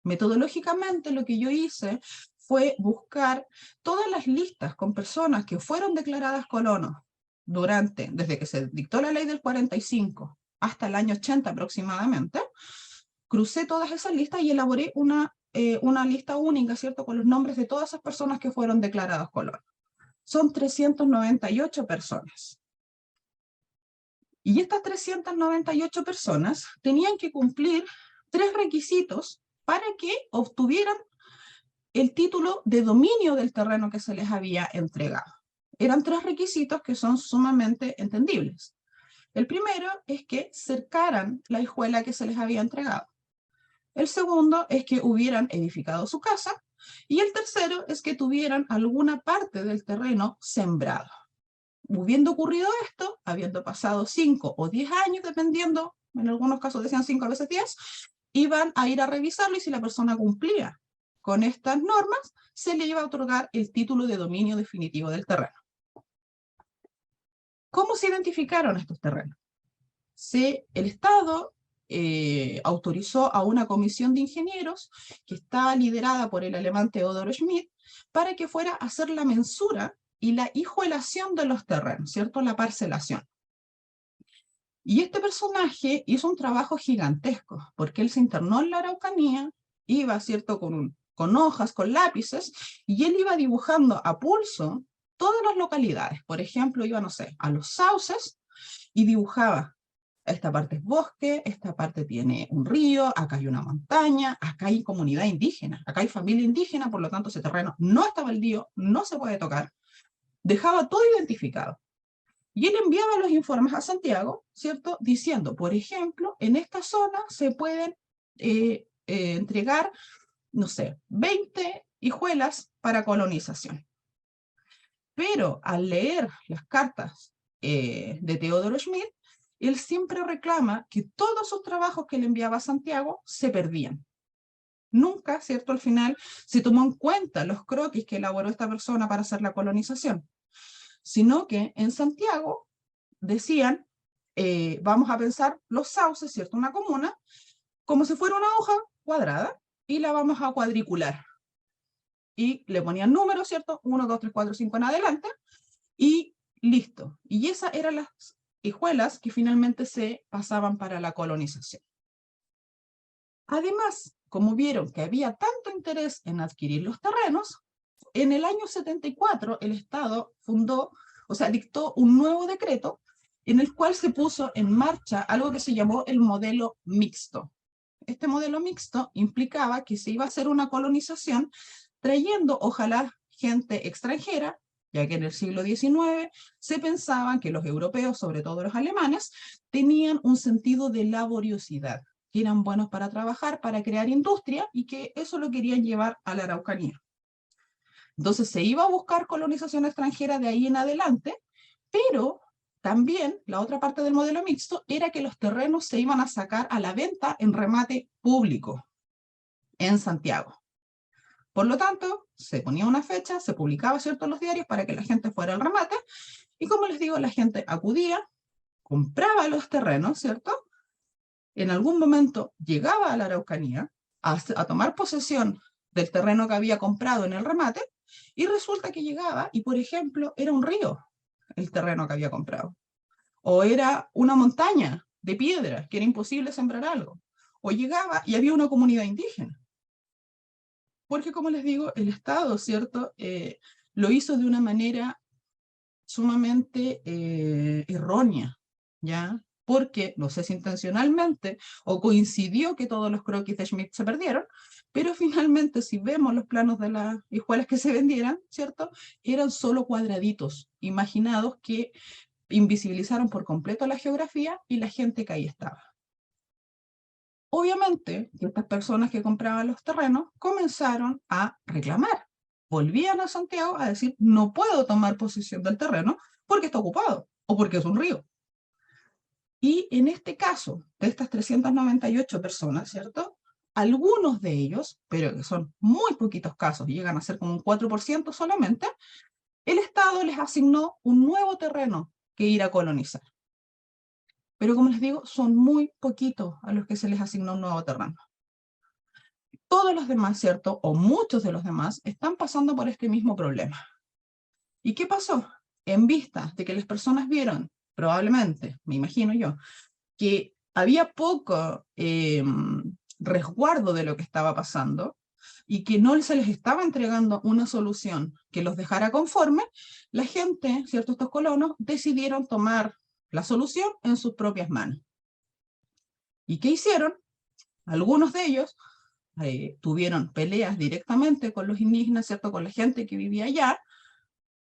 Metodológicamente, lo que yo hice fue buscar todas las listas con personas que fueron declaradas colonos desde que se dictó la ley del 45 hasta el año 80 aproximadamente. Crucé todas esas listas y elaboré una lista única, ¿cierto?, con los nombres de todas esas personas que fueron declaradas colonos. Son 398 personas. Y estas 398 personas tenían que cumplir 3 requisitos para que obtuvieran el título de dominio del terreno que se les había entregado. Eran 3 requisitos que son sumamente entendibles. El primero es que cercaran la hijuela que se les había entregado. El segundo es que hubieran edificado su casa. Y el tercero es que tuvieran alguna parte del terreno sembrado. Habiendo ocurrido esto, habiendo pasado 5 o 10 años, dependiendo, en algunos casos decían 5, a veces 10, iban a ir a revisarlo y si la persona cumplía con estas normas, se le iba a otorgar el título de dominio definitivo del terreno. ¿Cómo se identificaron estos terrenos? El Estado autorizó a una comisión de ingenieros que está liderada por el alemán Theodor Schmidt para que fuera a hacer la mensura y la hijuelación de los terrenos, ¿cierto?, la parcelación. Y este personaje hizo un trabajo gigantesco, porque él se internó en la Araucanía, iba, ¿cierto?, con hojas, con lápices, y él iba dibujando a pulso todas las localidades. Por ejemplo, iba, no sé, a los sauces y dibujaba: esta parte es bosque, esta parte tiene un río, acá hay una montaña, acá hay comunidad indígena, acá hay familia indígena, por lo tanto ese terreno no está baldío, no se puede tocar. Dejaba todo identificado. Y él enviaba los informes a Santiago, ¿cierto?, diciendo, por ejemplo, en esta zona se pueden entregar no sé, 20 hijuelas para colonización. Pero al leer las cartas de Teodoro Schmidt, él siempre reclama que todos sus trabajos que le enviaba a Santiago se perdían. Nunca, ¿cierto? Al final se tomó en cuenta los croquis que elaboró esta persona para hacer la colonización, sino que en Santiago decían, vamos a pensar los sauces, ¿cierto? Una comuna, como si fuera una hoja cuadrada, y la vamos a cuadricular. Y le ponían números, ¿cierto? 1, 2, 3, 4, 5 en adelante, y listo. Y esas eran las hijuelas que finalmente se pasaban para la colonización. Además, como vieron que había tanto interés en adquirir los terrenos, en el año 74 el Estado dictó un nuevo decreto en el cual se puso en marcha algo que se llamó el modelo mixto. Este modelo mixto implicaba que se iba a hacer una colonización trayendo, ojalá, gente extranjera, ya que en el siglo XIX se pensaban que los europeos, sobre todo los alemanes, tenían un sentido de laboriosidad, que eran buenos para trabajar, para crear industria, y que eso lo querían llevar a la Araucanía. Entonces se iba a buscar colonización extranjera de ahí en adelante, pero también la otra parte del modelo mixto era que los terrenos se iban a sacar a la venta en remate público en Santiago. Por lo tanto, se ponía una fecha, se publicaba, ¿cierto?, en los diarios para que la gente fuera al remate, y como les digo, la gente acudía, compraba los terrenos, ¿cierto? En algún momento llegaba a la Araucanía a tomar posesión del terreno que había comprado en el remate, y resulta que llegaba y, por ejemplo, era un río el terreno que había comprado, o era una montaña de piedra que era imposible sembrar algo, o llegaba y había una comunidad indígena. Porque, como les digo, el Estado, ¿cierto?, lo hizo de una manera sumamente errónea, ¿ya? Porque, no sé si intencionalmente, o coincidió que todos los croquis de Schmidt se perdieron, pero finalmente, si vemos los planos de las hijuelas que se vendieran, ¿cierto?, eran solo cuadraditos imaginados que invisibilizaron por completo la geografía y la gente que ahí estaba. Obviamente, estas personas que compraban los terrenos comenzaron a reclamar. Volvían a Santiago a decir, no puedo tomar posesión del terreno porque está ocupado o porque es un río. Y en este caso, de estas 398 personas, ¿cierto?, algunos de ellos, pero que son muy poquitos casos, llegan a ser como un 4% solamente, el Estado les asignó un nuevo terreno que ir a colonizar. Pero como les digo, son muy poquitos a los que se les asignó un nuevo terreno. Todos los demás, ¿cierto?, o muchos de los demás, están pasando por este mismo problema. ¿Y qué pasó? En vista de que las personas vieron, probablemente, me imagino yo, que había poco resguardo de lo que estaba pasando, y que no se les estaba entregando una solución que los dejara conforme, la gente, ¿cierto?, estos colonos, decidieron tomar la solución en sus propias manos. ¿Y qué hicieron? Algunos de ellos tuvieron peleas directamente con los indígenas, ¿cierto?, con la gente que vivía allá,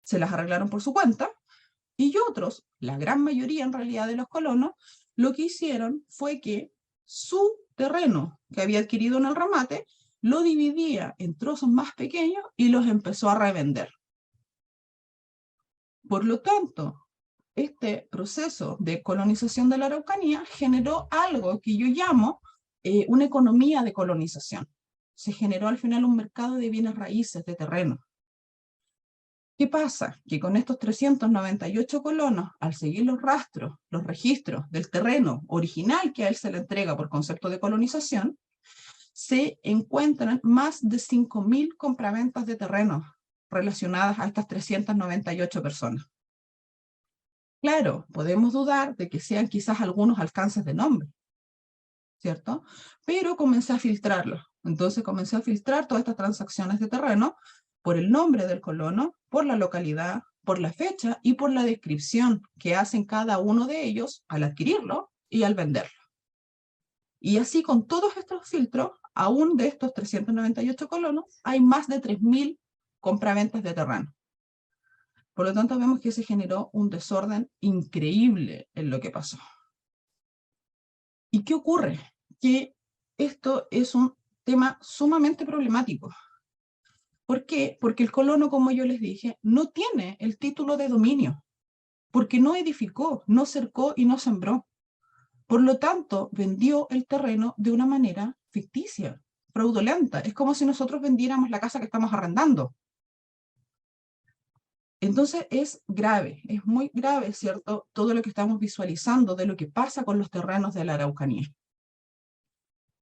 se las arreglaron por su cuenta, y otros, la gran mayoría en realidad de los colonos, lo que hicieron fue que su terreno que había adquirido en el remate, lo dividía en trozos más pequeños y los empezó a revender. Por lo tanto, este proceso de colonización de la Araucanía generó algo que yo llamo una economía de colonización. Se generó al final un mercado de bienes raíces, de terreno. ¿Qué pasa? Que con estos 398 colonos, al seguir los rastros, los registros del terreno original que a él se le entrega por concepto de colonización, se encuentran más de 5.000 compraventas de terrenos relacionadas a estas 398 personas. Claro, podemos dudar de que sean quizás algunos alcances de nombre, ¿cierto? Pero comencé a filtrarlos. Entonces comencé a filtrar todas estas transacciones de terreno por el nombre del colono, por la localidad, por la fecha y por la descripción que hacen cada uno de ellos al adquirirlo y al venderlo. Y así, con todos estos filtros, aún de estos 398 colonos, hay más de 3.000 compraventas de terreno. Por lo tanto, vemos que se generó un desorden increíble en lo que pasó. ¿Y qué ocurre? Que esto es un tema sumamente problemático. ¿Por qué? Porque el colono, como yo les dije, no tiene el título de dominio, porque no edificó, no cercó y no sembró. Por lo tanto, vendió el terreno de una manera ficticia, fraudulenta. Es como si nosotros vendiéramos la casa que estamos arrendando. Entonces es grave, es muy grave, ¿cierto? Todo lo que estamos visualizando de lo que pasa con los terrenos de la Araucanía.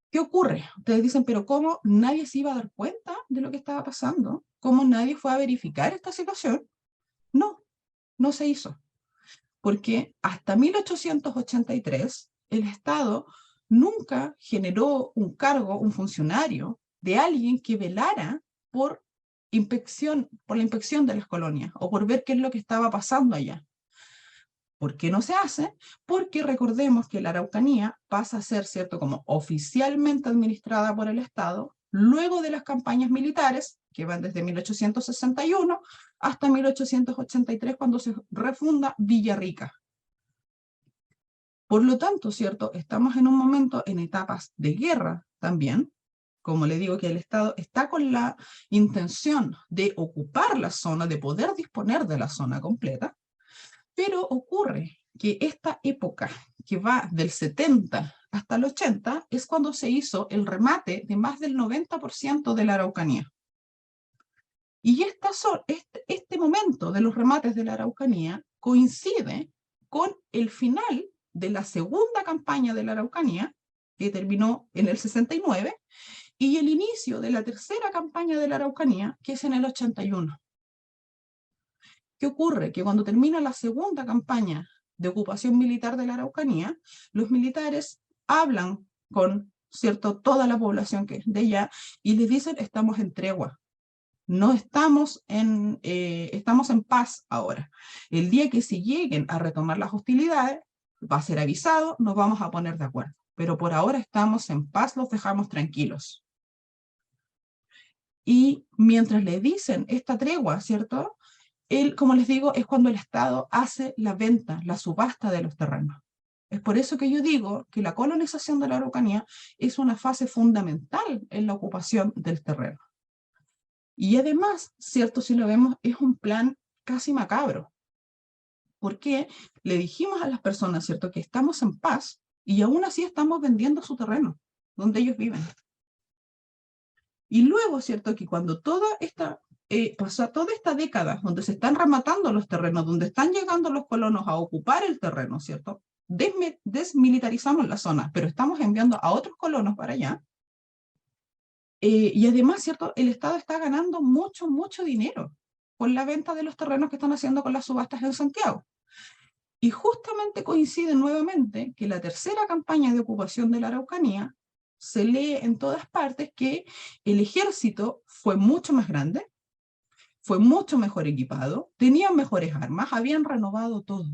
¿Qué ocurre? Ustedes dicen, pero ¿cómo nadie se iba a dar cuenta de lo que estaba pasando? ¿Cómo nadie fue a verificar esta situación? No, no se hizo. Porque hasta 1883 el Estado nunca generó un cargo, un funcionario, de alguien que velara por la inspección de las colonias, o por ver qué es lo que estaba pasando allá. ¿Por qué no se hace? Porque recordemos que la Araucanía pasa a ser, ¿cierto?, como oficialmente administrada por el Estado, luego de las campañas militares, que van desde 1861 hasta 1883, cuando se refunda Villarrica. Por lo tanto, ¿cierto?, estamos en un momento en etapas de guerra también. Como le digo, que el Estado está con la intención de ocupar la zona, de poder disponer de la zona completa, pero ocurre que esta época, que va del 70 hasta el 80, es cuando se hizo el remate de más del 90% de la Araucanía. Y este momento de los remates de la Araucanía coincide con el final de la segunda campaña de la Araucanía, que terminó en el 69, y el inicio de la tercera campaña de la Araucanía, que es en el 81. ¿Qué ocurre? Que cuando termina la segunda campaña de ocupación militar de la Araucanía, los militares hablan con, ¿cierto?, toda la población que es de allá, y les dicen, estamos en tregua. No estamos estamos en paz ahora. El día que se lleguen a retomar las hostilidades, va a ser avisado, nos vamos a poner de acuerdo. Pero por ahora estamos en paz, los dejamos tranquilos. Y mientras le dicen esta tregua, ¿cierto?, como les digo, es cuando el Estado hace la venta, la subasta de los terrenos. Es por eso que yo digo que la colonización de la Araucanía es una fase fundamental en la ocupación del terreno. Y además, ¿cierto?, si lo vemos, es un plan casi macabro. Porque le dijimos a las personas, ¿cierto?, que estamos en paz y aún así estamos vendiendo su terreno, donde ellos viven. Y luego, ¿cierto?, que cuando pasó toda esta década, donde se están rematando los terrenos, donde están llegando los colonos a ocupar el terreno, ¿cierto?, desmilitarizamos la zona, pero estamos enviando a otros colonos para allá. Y además, ¿cierto?, el Estado está ganando mucho, mucho dinero con la venta de los terrenos que están haciendo con las subastas en Santiago. Y justamente coincide nuevamente que la tercera campaña de ocupación de la Araucanía se lee en todas partes que el ejército fue mucho más grande, fue mucho mejor equipado, tenían mejores armas, habían renovado todo.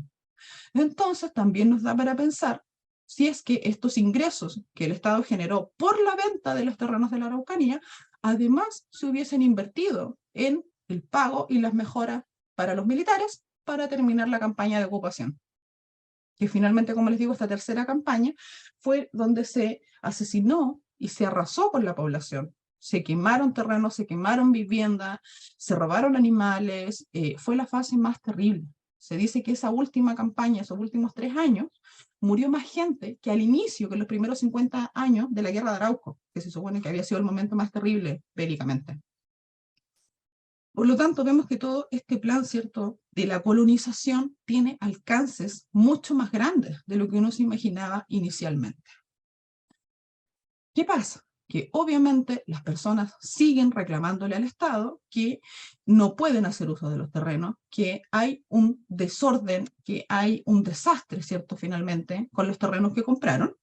Entonces también nos da para pensar si es que estos ingresos que el Estado generó por la venta de los terrenos de la Araucanía, además se hubiesen invertido en el pago y las mejoras para los militares para terminar la campaña de ocupación. Que finalmente, como les digo, esta tercera campaña fue donde se asesinó y se arrasó con la población. Se quemaron terrenos, se quemaron viviendas, se robaron animales, fue la fase más terrible. Se dice que esa última campaña, esos últimos 3 años, murió más gente que al inicio, que en los primeros 50 años de la Guerra de Arauco, que se supone que había sido el momento más terrible bélicamente. Por lo tanto, vemos que todo este plan, ¿cierto?, de la colonización tiene alcances mucho más grandes de lo que uno se imaginaba inicialmente. ¿Qué pasa? Que obviamente las personas siguen reclamándole al Estado que no pueden hacer uso de los terrenos, que hay un desorden, que hay un desastre, ¿cierto?, finalmente, con los terrenos que compraron.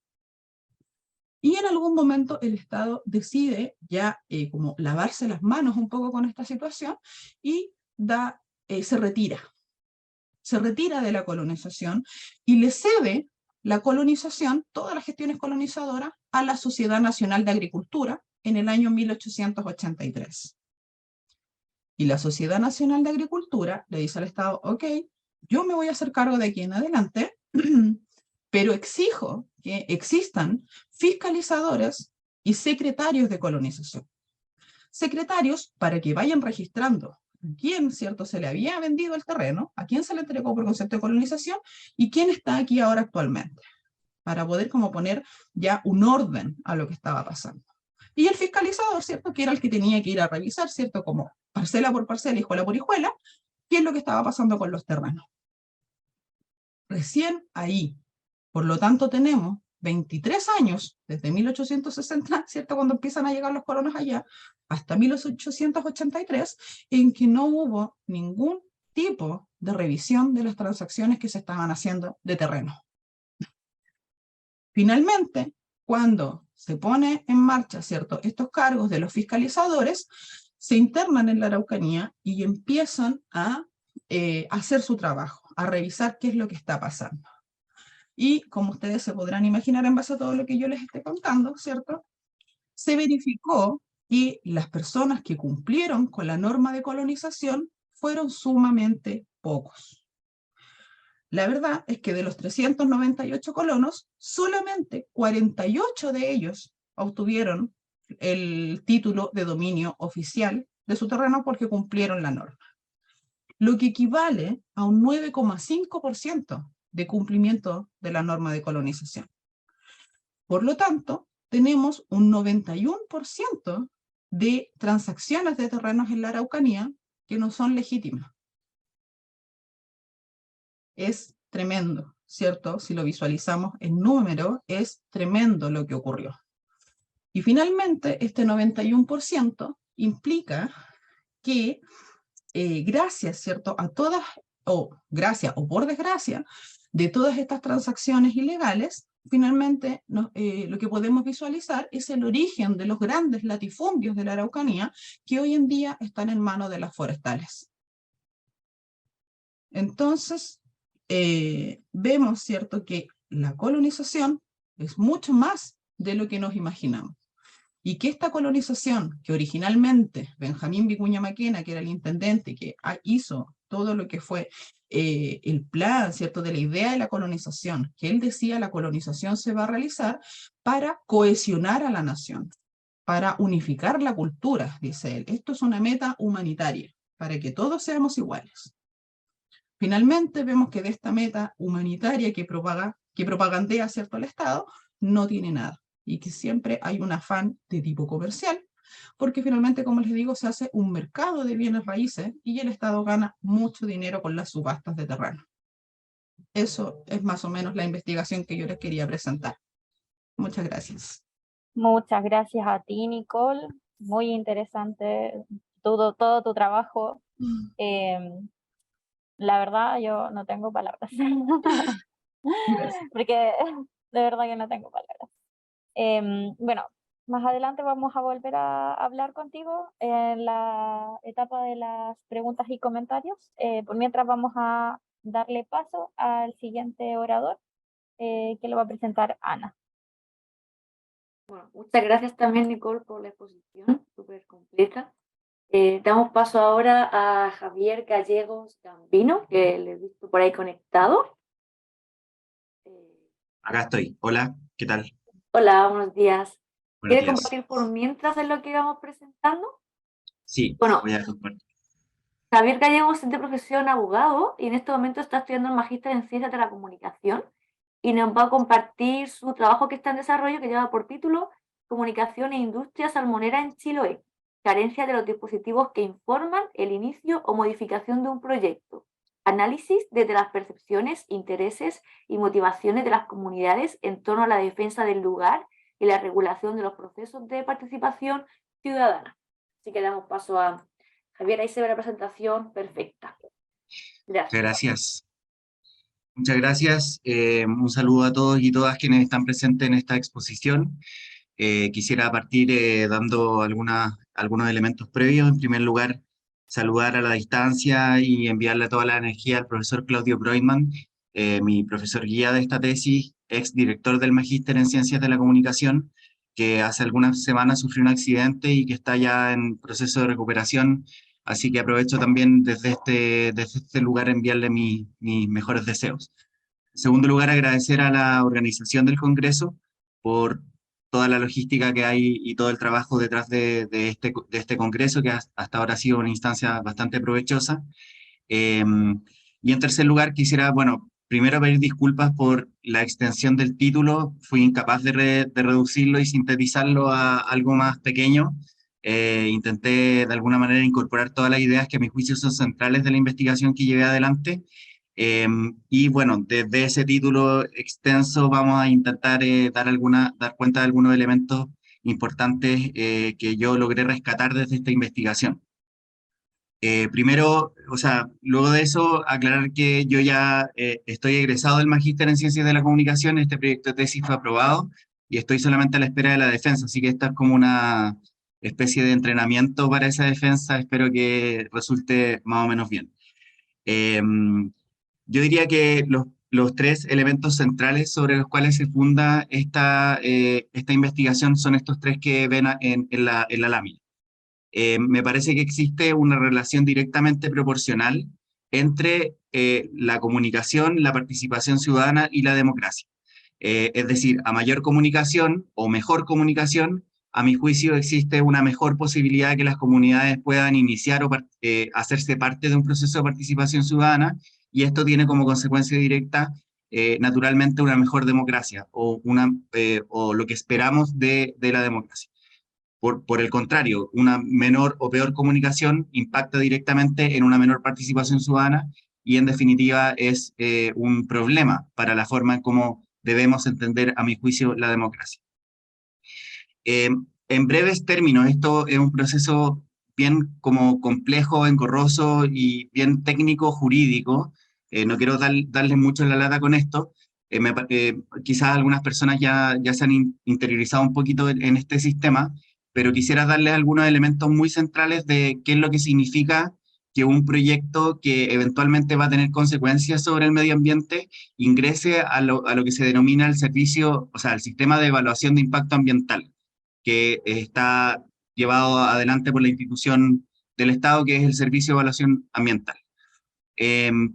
Y en algún momento el Estado decide ya como lavarse las manos un poco con esta situación y se retira. Se retira de la colonización y le cede la colonización, todas las gestiones colonizadoras, a la Sociedad Nacional de Agricultura en el año 1883. Y la Sociedad Nacional de Agricultura le dice al Estado, ok, yo me voy a hacer cargo de aquí en adelante, pero exijo que existan fiscalizadores y secretarios de colonización. Secretarios para que vayan registrando a quién, ¿cierto?, se le había vendido el terreno, a quién se le entregó por concepto de colonización y quién está aquí ahora actualmente, para poder como poner ya un orden a lo que estaba pasando. Y el fiscalizador, ¿cierto?, que era el que tenía que ir a revisar, ¿cierto?, como parcela por parcela, hijuela por hijuela, qué es lo que estaba pasando con los terrenos. Recién ahí, por lo tanto, tenemos 23 años, desde 1860, ¿cierto?, cuando empiezan a llegar los colonos allá, hasta 1883, en que no hubo ningún tipo de revisión de las transacciones que se estaban haciendo de terreno. Finalmente, cuando se pone en marcha, ¿cierto?, estos cargos de los fiscalizadores, se internan en la Araucanía y empiezan a hacer su trabajo, a revisar qué es lo que está pasando. Y como ustedes se podrán imaginar en base a todo lo que yo les esté contando, ¿cierto?, se verificó que las personas que cumplieron con la norma de colonización fueron sumamente pocos. La verdad es que de los 398 colonos, solamente 48 de ellos obtuvieron el título de dominio oficial de su terreno porque cumplieron la norma, lo que equivale a un 9,5% de cumplimiento de la norma de colonización. Por lo tanto, tenemos un 91% de transacciones de terrenos en la Araucanía que no son legítimas. Es tremendo, ¿cierto? Si lo visualizamos en número, es tremendo lo que ocurrió. Y finalmente, este 91% implica que gracias, ¿cierto?, a todas, o gracias o por desgracia, de todas estas transacciones ilegales, finalmente lo que podemos visualizar es el origen de los grandes latifundios de la Araucanía que hoy en día están en manos de las forestales. Entonces, vemos, ¿cierto?, que la colonización es mucho más de lo que nos imaginamos. Y que esta colonización, que originalmente Benjamín Vicuña Maquena, que era el intendente, que hizo todo lo que fue el plan, ¿cierto?, de la idea de la colonización, que él decía la colonización se va a realizar para cohesionar a la nación, para unificar la cultura, dice él. Esto es una meta humanitaria, para que todos seamos iguales. Finalmente vemos que de esta meta humanitaria que propagandea, ¿cierto?, el Estado, no tiene nada. Y que siempre hay un afán de tipo comercial, porque finalmente, como les digo, se hace un mercado de bienes raíces y el Estado gana mucho dinero con las subastas de terreno. Eso es más o menos la investigación que yo les quería presentar. Muchas gracias. Muchas gracias a ti, Nicole. Muy interesante todo tu trabajo. La verdad, yo no tengo palabras. Gracias. Porque de verdad que no tengo palabras. Bueno, más adelante vamos a volver a hablar contigo en la etapa de las preguntas y comentarios. Por mientras vamos a darle paso al siguiente orador, que lo va a presentar Ana. Bueno, muchas gracias también, Nicole, por la exposición, súper completa. Damos paso ahora a Javier Gallegos Gambino, que le he visto por ahí conectado. Acá estoy. Hola, ¿qué tal? Hola, buenos días. Buenos ¿Quiere días. compartir por mientras en lo que vamos presentando? Sí, Bueno, voy a compartir. Javier Gallegos es de profesión abogado y en este momento está estudiando el magíster en Ciencias de la Comunicación y nos va a compartir su trabajo que está en desarrollo, que lleva por título Comunicación e Industria Salmonera en Chiloé, carencia de los dispositivos que informan el inicio o modificación de un proyecto, análisis desde las percepciones, intereses y motivaciones de las comunidades en torno a la defensa del lugar y la regulación de los procesos de participación ciudadana. Así que damos paso a Javier, ahí se ve la presentación perfecta. Gracias. Gracias. Muchas gracias. Un saludo a todos y todas quienes están presentes en esta exposición. Quisiera partir dando algunos elementos previos. En primer lugar, saludar a la distancia y enviarle toda la energía al profesor Claudio Broidman, mi profesor guía de esta tesis, ex director del Magíster en Ciencias de la Comunicación, que hace algunas semanas sufrió un accidente y que está ya en proceso de recuperación. Así que aprovecho también desde este lugar enviarle mis mejores deseos. En segundo lugar, agradecer a la organización del Congreso por toda la logística que hay y todo el trabajo detrás de este congreso, que hasta ahora ha sido una instancia bastante provechosa. Y en tercer lugar, quisiera, bueno, primero pedir disculpas por la extensión del título. Fui incapaz de reducirlo y sintetizarlo a algo más pequeño. Intenté de alguna manera incorporar todas las ideas que a mi juicio son centrales de la investigación que llevé adelante. Y bueno, desde ese título extenso vamos a intentar dar cuenta de algunos elementos importantes que yo logré rescatar desde esta investigación. Primero, o sea, luego de eso, aclarar que yo ya estoy egresado del Magíster en Ciencias de la Comunicación, este proyecto de tesis fue aprobado y estoy solamente a la espera de la defensa, así que esta es como una especie de entrenamiento para esa defensa, espero que resulte más o menos bien. Yo diría que los tres elementos centrales sobre los cuales se funda esta investigación son estos tres que ven en la lámina. Me parece que existe una relación directamente proporcional entre la comunicación, la participación ciudadana y la democracia. Es decir, a mayor comunicación o mejor comunicación, a mi juicio existe una mejor posibilidad de que las comunidades puedan iniciar o hacerse parte de un proceso de participación ciudadana, y esto tiene como consecuencia directa, naturalmente, una mejor democracia o lo que esperamos de la democracia. Por el contrario, una menor o peor comunicación impacta directamente en una menor participación ciudadana y en definitiva es un problema para la forma en cómo debemos entender, a mi juicio, la democracia. En breves términos, esto es un proceso bien como complejo, engorroso y bien técnico jurídico. No quiero darles mucho la lata con esto. Quizás algunas personas ya se han interiorizado un poquito en este sistema, pero quisiera darles algunos elementos muy centrales de qué es lo que significa que un proyecto que eventualmente va a tener consecuencias sobre el medio ambiente ingrese a lo que se denomina el servicio, o sea, el sistema de evaluación de impacto ambiental, que está llevado adelante por la institución del Estado, que es el Servicio de Evaluación Ambiental.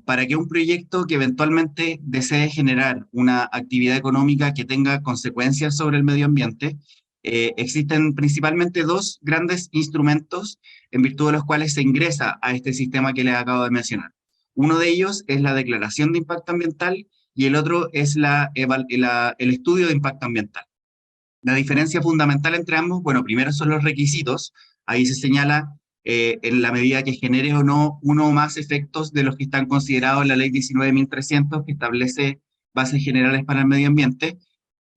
Para que un proyecto que eventualmente desee generar una actividad económica que tenga consecuencias sobre el medio ambiente, existen principalmente dos grandes instrumentos en virtud de los cuales se ingresa a este sistema que les acabo de mencionar. Uno de ellos es la declaración de impacto ambiental y el otro es el estudio de impacto ambiental. La diferencia fundamental entre ambos, bueno, primero son los requisitos. Ahí se señala en la medida que genere o no uno o más efectos de los que están considerados en la ley 19.300, que establece bases generales para el medio ambiente.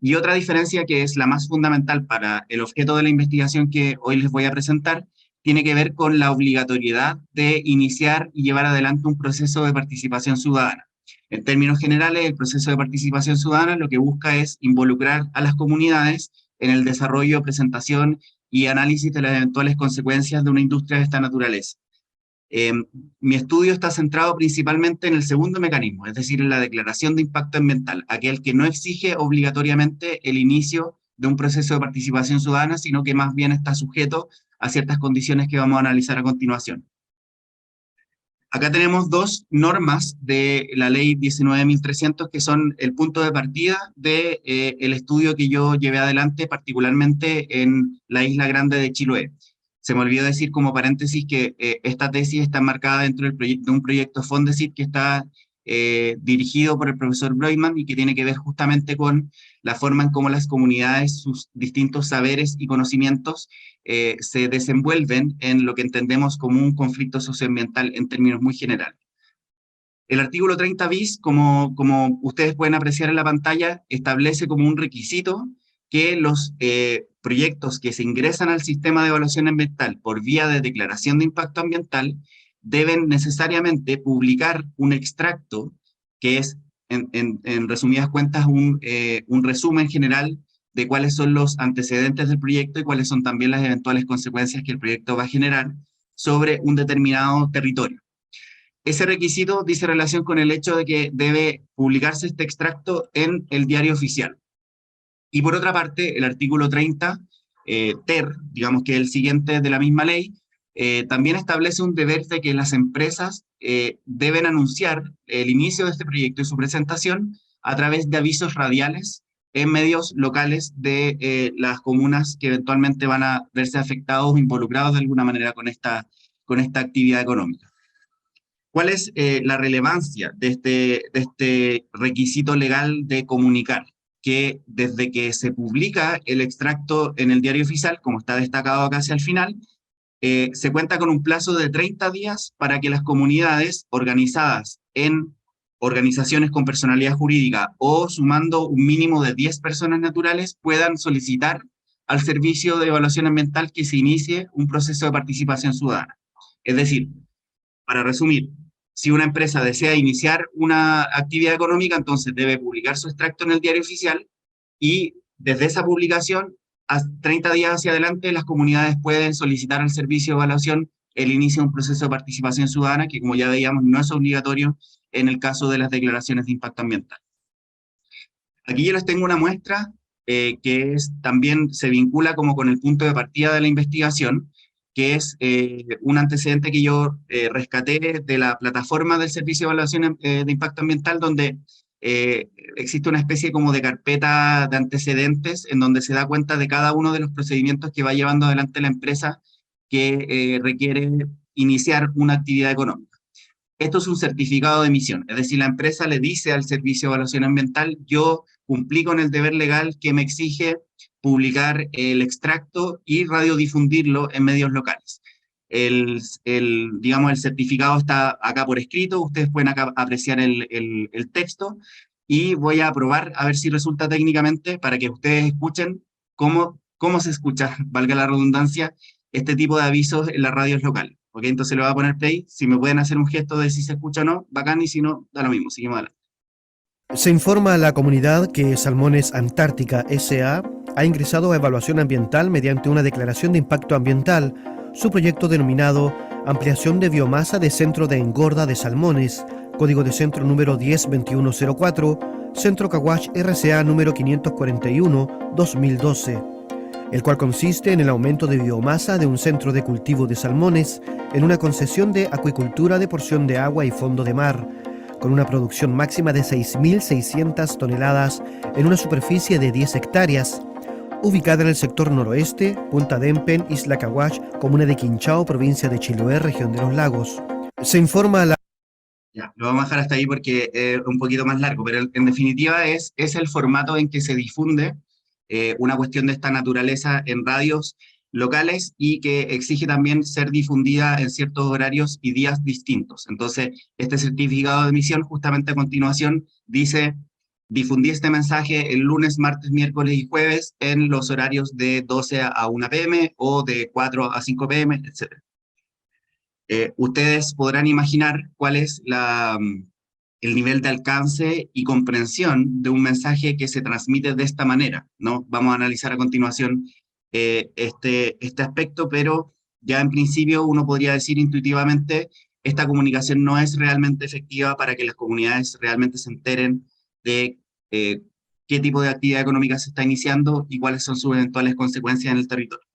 Y otra diferencia, que es la más fundamental para el objeto de la investigación que hoy les voy a presentar, tiene que ver con la obligatoriedad de iniciar y llevar adelante un proceso de participación ciudadana. En términos generales, el proceso de participación ciudadana lo que busca es involucrar a las comunidades en el desarrollo, presentación y análisis de las eventuales consecuencias de una industria de esta naturaleza. Mi estudio está centrado principalmente en el segundo mecanismo, es decir, en la declaración de impacto ambiental, aquel que no exige obligatoriamente el inicio de un proceso de participación ciudadana, sino que más bien está sujeto a ciertas condiciones que vamos a analizar a continuación. Acá tenemos dos normas de la ley 19.300 que son el punto de partida del estudio que yo llevé adelante, particularmente en la Isla Grande de Chiloé. Se me olvidó decir como paréntesis que esta tesis está enmarcada dentro de un proyecto Fondesit que está dirigido por el profesor Broyman y que tiene que ver justamente con la forma en cómo las comunidades, sus distintos saberes y conocimientos se desenvuelven en lo que entendemos como un conflicto socioambiental en términos muy generales. El artículo 30 bis, como ustedes pueden apreciar en la pantalla, establece como un requisito que los proyectos que se ingresan al sistema de evaluación ambiental por vía de declaración de impacto ambiental deben necesariamente publicar un extracto que es, en resumidas cuentas, un resumen general de cuáles son los antecedentes del proyecto y cuáles son también las eventuales consecuencias que el proyecto va a generar sobre un determinado territorio. Ese requisito dice relación con el hecho de que debe publicarse este extracto en el diario oficial. Y por otra parte, el artículo 30, ter, digamos que es el siguiente de la misma ley, también establece un deber de que las empresas deben anunciar el inicio de este proyecto y su presentación a través de avisos radiales en medios locales de las comunas que eventualmente van a verse afectados o involucrados de alguna manera con esta actividad económica. ¿Cuál es la relevancia de este requisito legal de comunicar? Que desde que se publica el extracto en el diario oficial, como está destacado acá hacia el final, se cuenta con un plazo de 30 días para que las comunidades organizadas en organizaciones con personalidad jurídica o sumando un mínimo de 10 personas naturales puedan solicitar al Servicio de Evaluación Ambiental que se inicie un proceso de participación ciudadana. Es decir, para resumir, si una empresa desea iniciar una actividad económica, entonces debe publicar su extracto en el diario oficial y desde esa publicación, a 30 días hacia adelante, las comunidades pueden solicitar al Servicio de Evaluación el inicio de un proceso de participación ciudadana que, como ya veíamos, no es obligatorio en el caso de las declaraciones de impacto ambiental. Aquí yo les tengo una muestra que también se vincula como con el punto de partida de la investigación, que es un antecedente que yo rescaté de la plataforma del Servicio de Evaluación de Impacto Ambiental, donde existe una especie como de carpeta de antecedentes en donde se da cuenta de cada uno de los procedimientos que va llevando adelante la empresa que requiere iniciar una actividad económica. Esto es un certificado de emisión, es decir, la empresa le dice al Servicio de Evaluación Ambiental: yo cumplí con el deber legal que me exige publicar el extracto y radiodifundirlo en medios locales. Digamos, el certificado está acá por escrito, ustedes pueden acá apreciar el texto, y voy a probar a ver si resulta técnicamente para que ustedes escuchen cómo se escucha, valga la redundancia, este tipo de avisos en las radios locales. ¿Ok? Entonces le voy a poner play, si me pueden hacer un gesto de si se escucha o no, bacán, y si no, da lo mismo, seguimos adelante. Se informa a la comunidad que Salmones Antártica S.A. ha ingresado a evaluación ambiental mediante una declaración de impacto ambiental su proyecto denominado Ampliación de biomasa de centro de engorda de salmones, código de centro número 102104, Centro Caguache RCA número 541-2012, el cual consiste en el aumento de biomasa de un centro de cultivo de salmones en una concesión de acuicultura de porción de agua y fondo de mar, con una producción máxima de 6.600 toneladas en una superficie de 10 hectáreas, ubicada en el sector noroeste, Punta Dempen, Isla Caguache, comuna de Quinchao, provincia de Chiloé, región de los lagos. Se informa a la... Ya, lo vamos a dejar hasta ahí porque es un poquito más largo, pero en definitiva es el formato en que se difunde una cuestión de esta naturaleza en radios locales y que exige también ser difundida en ciertos horarios y días distintos. Entonces, este certificado de emisión justamente a continuación dice: difundí este mensaje el lunes, martes, miércoles y jueves en los horarios de 12 a 1 p.m. o de 4 a 5 p.m., etc. Ustedes podrán imaginar cuál es el nivel de alcance y comprensión de un mensaje que se transmite de esta manera, ¿no? Vamos a analizar a continuación este aspecto, pero ya en principio uno podría decir intuitivamente: esta comunicación no es realmente efectiva para que las comunidades realmente se enteren de qué tipo de actividad económica se está iniciando y cuáles son sus eventuales consecuencias en el territorio.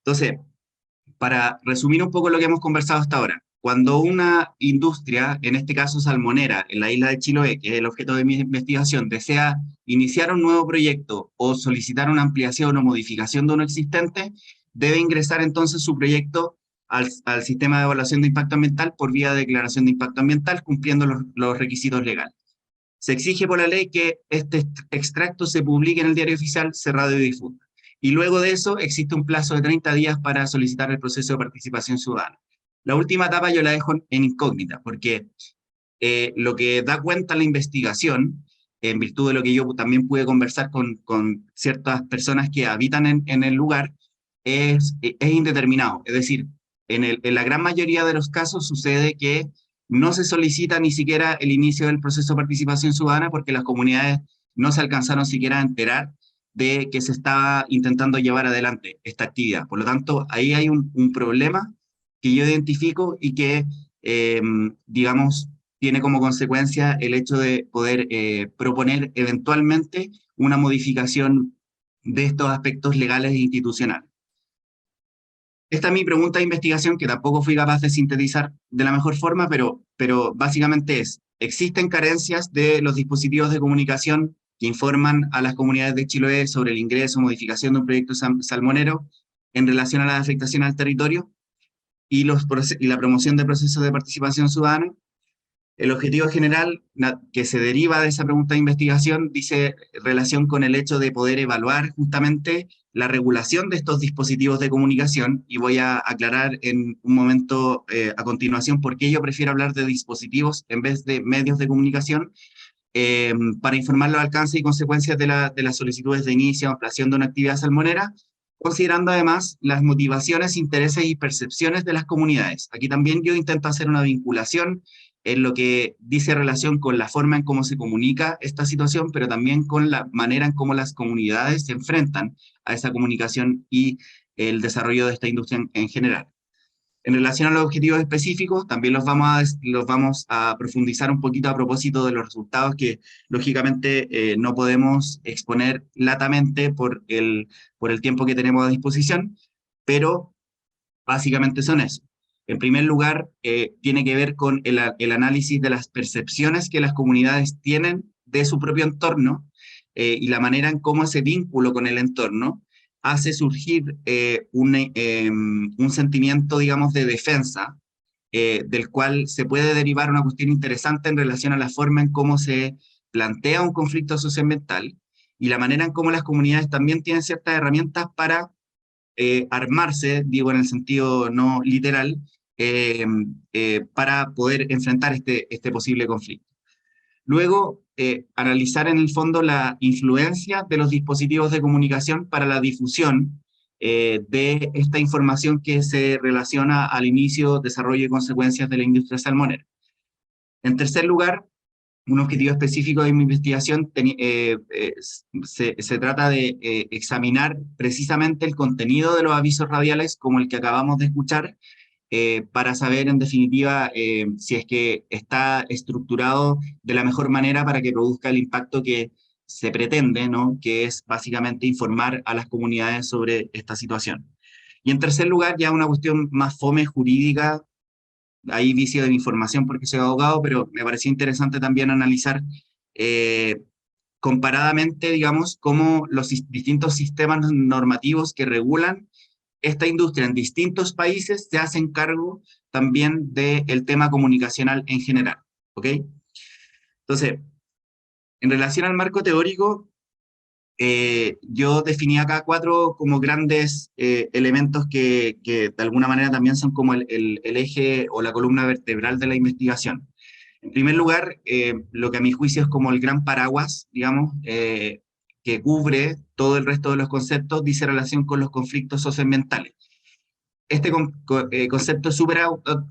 Entonces, para resumir un poco lo que hemos conversado hasta ahora, cuando una industria, en este caso salmonera, en la isla de Chiloé, que es el objeto de mi investigación, desea iniciar un nuevo proyecto o solicitar una ampliación o modificación de uno existente, debe ingresar entonces su proyecto al sistema de evaluación de impacto ambiental por vía de declaración de impacto ambiental, cumpliendo los requisitos legales. Se exige por la ley que este extracto se publique en el diario oficial, se radiodifunda. Y luego de eso existe un plazo de 30 días para solicitar el proceso de participación ciudadana. La última etapa yo la dejo en incógnita, porque lo que da cuenta la investigación, en virtud de lo que yo también pude conversar con ciertas personas que habitan en el lugar, es indeterminado. Es decir, en la gran mayoría de los casos sucede que no se solicita ni siquiera el inicio del proceso de participación ciudadana porque las comunidades no se alcanzaron siquiera a enterar de que se estaba intentando llevar adelante esta actividad. Por lo tanto, ahí hay un problema que yo identifico y que, digamos, tiene como consecuencia el hecho de poder proponer eventualmente una modificación de estos aspectos legales e institucionales. Esta es mi pregunta de investigación, que tampoco fui capaz de sintetizar de la mejor forma, pero básicamente es: ¿existen carencias de los dispositivos de comunicación que informan a las comunidades de Chiloé sobre el ingreso o modificación de un proyecto salmonero en relación a la afectación al territorio y la promoción de procesos de participación ciudadana. El objetivo general que se deriva de esa pregunta de investigación dice relación con el hecho de poder evaluar justamente la regulación de estos dispositivos de comunicación, y voy a aclarar en un momento a continuación por qué yo prefiero hablar de dispositivos en vez de medios de comunicación, para informar los alcances y consecuencias de las solicitudes de inicio o ampliación de una actividad salmonera, considerando además las motivaciones, intereses y percepciones de las comunidades. Aquí también yo intento hacer una vinculación en lo que dice relación con la forma en cómo se comunica esta situación, pero también con la manera en cómo las comunidades se enfrentan a esa comunicación y el desarrollo de esta industria en general. En relación a los objetivos específicos, también los vamos a profundizar un poquito a propósito de los resultados que, lógicamente, no podemos exponer latamente por el tiempo que tenemos a disposición, pero básicamente son eso. En primer lugar, tiene que ver con el análisis de las percepciones que las comunidades tienen de su propio entorno y la manera en cómo ese vínculo con el entorno hace surgir un sentimiento, digamos, de defensa, del cual se puede derivar una cuestión interesante en relación a la forma en cómo se plantea un conflicto socioambiental y la manera en cómo las comunidades también tienen ciertas herramientas para armarse, digo en el sentido no literal, para poder enfrentar este posible conflicto. Luego, analizar en el fondo la influencia de los dispositivos de comunicación para la difusión de esta información que se relaciona al inicio, desarrollo y consecuencias de la industria salmonera. En tercer lugar, un objetivo específico de mi investigación se trata de examinar precisamente el contenido de los avisos radiales como el que acabamos de escuchar, para saber en definitiva si es que está estructurado de la mejor manera para que produzca el impacto que se pretende, ¿no? Que es básicamente informar a las comunidades sobre esta situación. Y en tercer lugar, ya una cuestión más fome jurídica, ahí vicio de mi formación porque soy abogado, pero me pareció interesante también analizar comparadamente, digamos, cómo los distintos sistemas normativos que regulan esta industria en distintos países se hacen cargo también del tema comunicacional en general, ¿ok? Entonces, en relación al marco teórico, yo definí acá 4 como grandes elementos que de alguna manera también son como el eje o la columna vertebral de la investigación. En primer lugar, lo que a mi juicio es como el gran paraguas, digamos, que cubre todo el resto de los conceptos, dice relación con los conflictos socioambientales. Este concepto es súper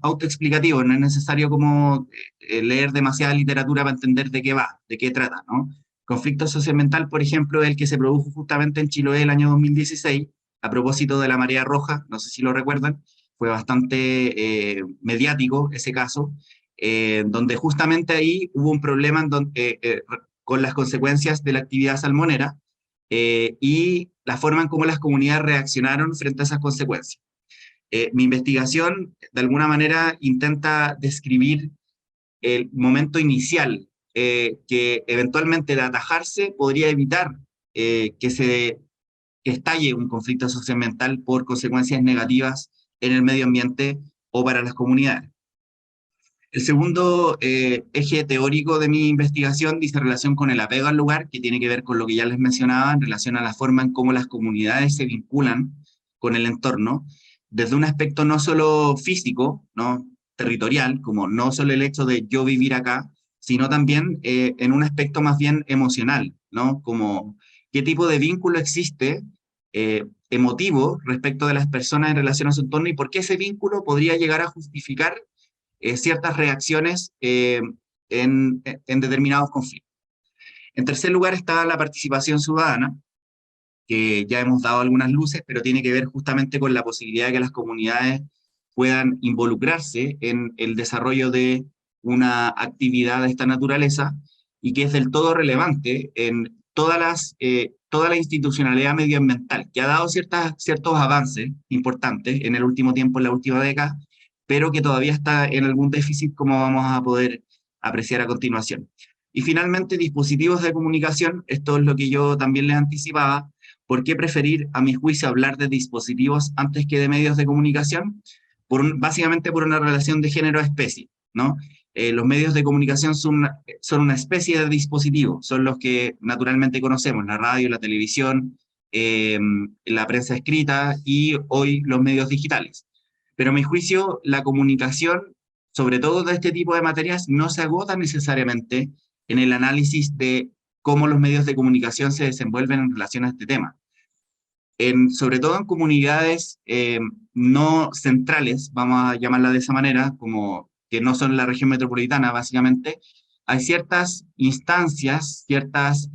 autoexplicativo, no es necesario como leer demasiada literatura para entender de qué va, de qué trata, ¿no? Conflicto socioambiental, por ejemplo, es el que se produjo justamente en Chiloé el año 2016, a propósito de la marea roja, no sé si lo recuerdan, fue bastante mediático ese caso, donde justamente ahí hubo un problema con las consecuencias de la actividad salmonera y la forma en cómo las comunidades reaccionaron frente a esas consecuencias. Mi investigación, de alguna manera, intenta describir el momento inicial que eventualmente de atajarse podría evitar que estalle un conflicto socioambiental por consecuencias negativas en el medio ambiente o para las comunidades. El segundo eje teórico de mi investigación dice relación con el apego al lugar, que tiene que ver con lo que ya les mencionaba en relación a la forma en cómo las comunidades se vinculan con el entorno, desde un aspecto no solo físico, ¿no? Territorial, como no solo el hecho de yo vivir acá, sino también en un aspecto más bien emocional, ¿no? Como qué tipo de vínculo existe emotivo respecto de las personas en relación a su entorno y por qué ese vínculo podría llegar a justificar ciertas reacciones en determinados conflictos. En tercer lugar está la participación ciudadana, que ya hemos dado algunas luces, pero tiene que ver justamente con la posibilidad de que las comunidades puedan involucrarse en el desarrollo de una actividad de esta naturaleza y que es del todo relevante en toda la institucionalidad medioambiental, que ha dado ciertos avances importantes en el último tiempo, en la última década, pero que todavía está en algún déficit, como vamos a poder apreciar a continuación. Y finalmente, dispositivos de comunicación, esto es lo que yo también les anticipaba. ¿Por qué preferir, a mi juicio, hablar de dispositivos antes que de medios de comunicación? Básicamente por una relación de género-especie, ¿no? Los medios de comunicación son una especie de dispositivo, son los que naturalmente conocemos, la radio, la televisión, la prensa escrita y hoy los medios digitales. Pero a mi juicio, la comunicación, sobre todo de este tipo de materias, no se agota necesariamente en el análisis de cómo los medios de comunicación se desenvuelven en relación a este tema. Sobre todo en comunidades no centrales, vamos a llamarla de esa manera, como que no son la región metropolitana, básicamente, hay ciertas instancias, ciertas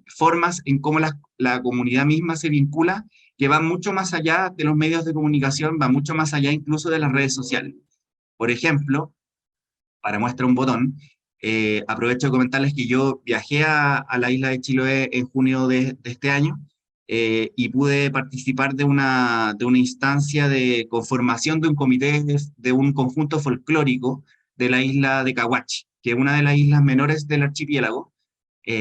formas en cómo la comunidad misma se vincula, que van mucho más allá de los medios de comunicación, van mucho más allá incluso de las redes sociales. Por ejemplo, para muestra un botón, aprovecho de comentarles que yo viajé a la isla de Chiloé en junio de este año, y pude participar de una instancia de conformación de un comité de un conjunto folclórico de la isla de Cahuachi, que es una de las islas menores del archipiélago,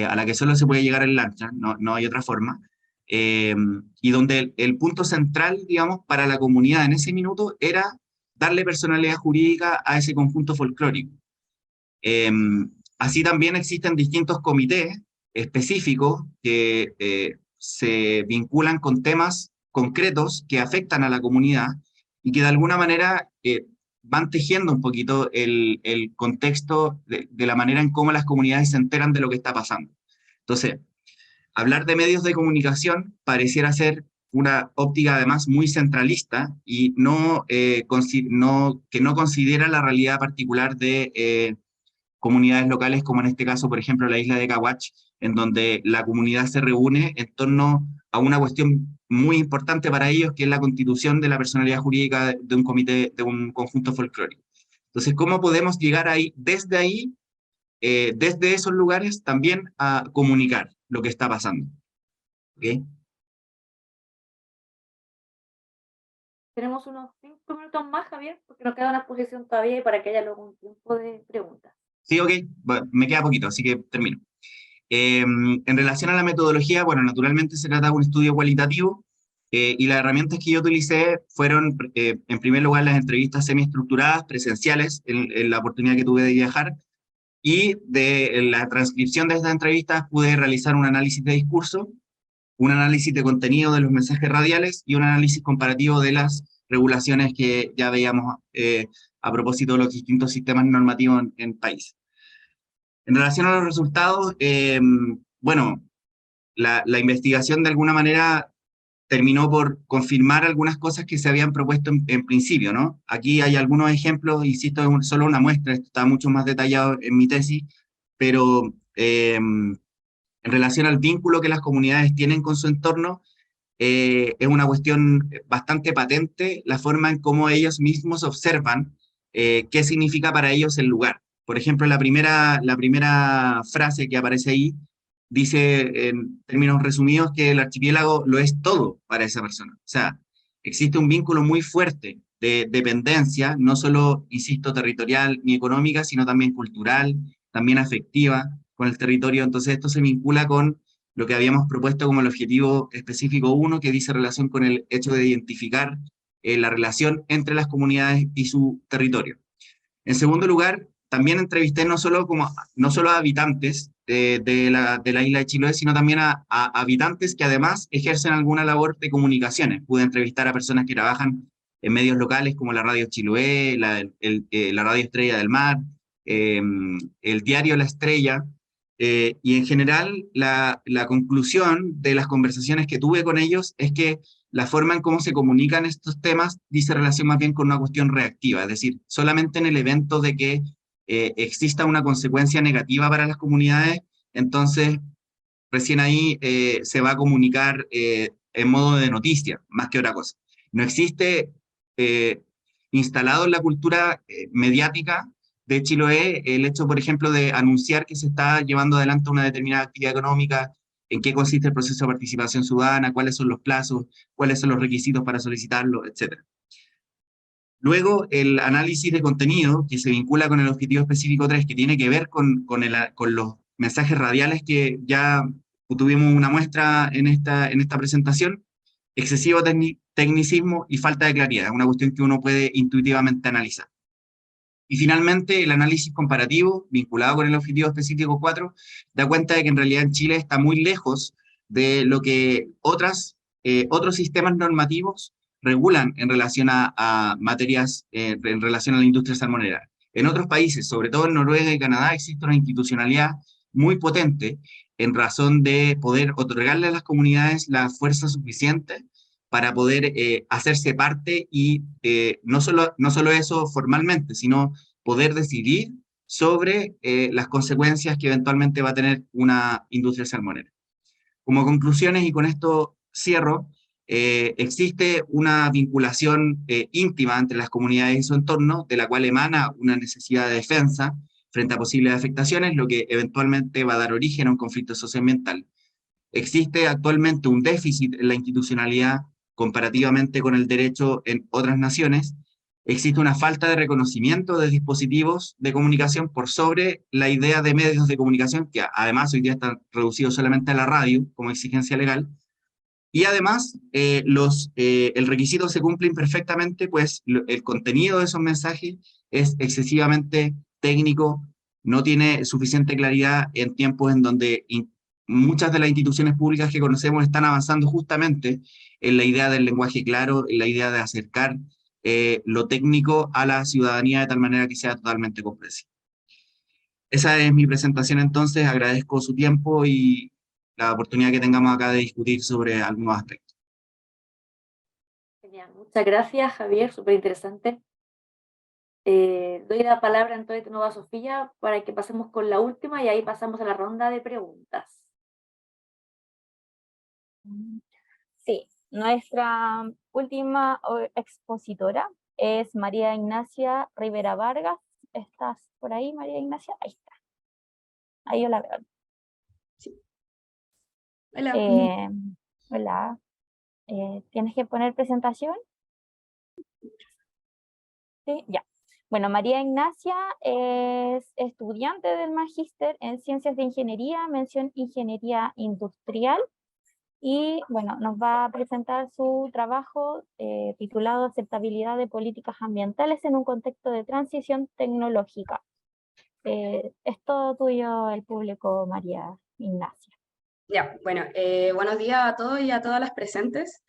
a la que solo se puede llegar en lancha, no hay otra forma, y donde el punto central, digamos, para la comunidad en ese minuto era darle personalidad jurídica a ese conjunto folclórico. Así también existen distintos comités específicos que se vinculan con temas concretos que afectan a la comunidad y que de alguna manera van tejiendo un poquito el contexto de la manera en cómo las comunidades se enteran de lo que está pasando. Entonces, hablar de medios de comunicación pareciera ser una óptica además muy centralista y que no considera la realidad particular de comunidades locales, como en este caso, por ejemplo, la isla de Cahuachi, en donde la comunidad se reúne en torno a una cuestión muy importante para ellos, que es la constitución de la personalidad jurídica de un comité, de un conjunto folclórico. Entonces, ¿cómo podemos llegar ahí, desde esos lugares, también a comunicar lo que está pasando? ¿Okay? Tenemos unos 5 minutos más, Javier, porque nos queda una exposición todavía y para que haya luego un tiempo de preguntas. Sí, ok, bueno, me queda poquito, así que termino. En relación a la metodología, bueno, naturalmente se trata de un estudio cualitativo, y las herramientas que yo utilicé fueron, en primer lugar, las entrevistas semiestructuradas, presenciales, en la oportunidad que tuve de viajar, y de la transcripción de estas entrevistas pude realizar un análisis de discurso, un análisis de contenido de los mensajes radiales y un análisis comparativo de las regulaciones que ya veíamos a propósito de los distintos sistemas normativos en país. En relación a los resultados, bueno, la investigación de alguna manera terminó por confirmar algunas cosas que se habían propuesto en principio, ¿no? Aquí hay algunos ejemplos, insisto, es solo una muestra, esto está mucho más detallado en mi tesis, pero en relación al vínculo que las comunidades tienen con su entorno, es una cuestión bastante patente la forma en cómo ellos mismos observan qué significa para ellos el lugar. Por ejemplo, la primera frase que aparece ahí dice, en términos resumidos, que el archipiélago lo es todo para esa persona. O sea, existe un vínculo muy fuerte de dependencia, no solo, insisto, territorial ni económica, sino también cultural, también afectiva con el territorio. Entonces esto se vincula con lo que habíamos propuesto como el objetivo específico 1, que dice relación con el hecho de identificar la relación entre las comunidades y su territorio. En segundo lugar, también entrevisté no solo a habitantes de la isla de Chiloé, sino también a habitantes que además ejercen alguna labor de comunicaciones. Pude entrevistar a personas que trabajan en medios locales como la Radio Chiloé, la Radio Estrella del Mar, el diario La Estrella, y en general la conclusión de las conversaciones que tuve con ellos es que la forma en cómo se comunican estos temas dice relación más bien con una cuestión reactiva, es decir, solamente en el evento de que exista una consecuencia negativa para las comunidades, entonces recién ahí se va a comunicar en modo de noticia, más que otra cosa. No existe instalado en la cultura mediática de Chiloé el hecho, por ejemplo, de anunciar que se está llevando adelante una determinada actividad económica, en qué consiste el proceso de participación ciudadana, cuáles son los plazos, cuáles son los requisitos para solicitarlo, etc. Luego, el análisis de contenido, que se vincula con el objetivo específico 3, que tiene que ver con mensajes radiales que ya tuvimos una muestra en esta presentación, excesivo tecnicismo y falta de claridad, es una cuestión que uno puede intuitivamente analizar. Y finalmente, el análisis comparativo, vinculado con el objetivo específico 4, da cuenta de que en realidad en Chile está muy lejos de lo que otros sistemas normativos regulan en relación a materias, en relación a la industria salmonera. En otros países, sobre todo en Noruega y Canadá, existe una institucionalidad muy potente en razón de poder otorgarle a las comunidades la fuerza suficiente para poder hacerse parte y no solo eso formalmente, sino poder decidir sobre las consecuencias que eventualmente va a tener una industria salmonera. Como conclusiones, y con esto cierro, existe una vinculación íntima entre las comunidades y su entorno, de la cual emana una necesidad de defensa frente a posibles afectaciones, lo que eventualmente va a dar origen a un conflicto socioambiental. Existe actualmente un déficit en la institucionalidad comparativamente con el derecho en otras naciones. Existe una falta de reconocimiento de dispositivos de comunicación por sobre la idea de medios de comunicación, que además hoy día están reducidos solamente a la radio como exigencia legal. Y además, el requisito se cumple imperfectamente, pues el contenido de esos mensajes es excesivamente técnico, no tiene suficiente claridad en tiempos en donde muchas de las instituciones públicas que conocemos están avanzando justamente en la idea del lenguaje claro, en la idea de acercar lo técnico a la ciudadanía de tal manera que sea totalmente comprensible. Esa es mi presentación entonces, agradezco su tiempo y la oportunidad que tengamos acá de discutir sobre algunos aspectos. Genial. Muchas gracias, Javier, súper interesante. Doy la palabra entonces de nuevo a Sofía para que pasemos con la última y ahí pasamos a la ronda de preguntas. Sí, nuestra última expositora es María Ignacia Rivera Vargas. ¿Estás por ahí, María Ignacia? Ahí está. Ahí yo la veo. Sí. Hola. Hola. ¿Tienes que poner presentación? Sí, ya. Bueno, María Ignacia es estudiante del Magíster en Ciencias de Ingeniería, mención Ingeniería Industrial. Y bueno, nos va a presentar su trabajo titulado Aceptabilidad de Políticas Ambientales en un contexto de transición tecnológica. Es todo tuyo el público, María Ignacia. Ya, bueno, buenos días a todos y a todas las presentes.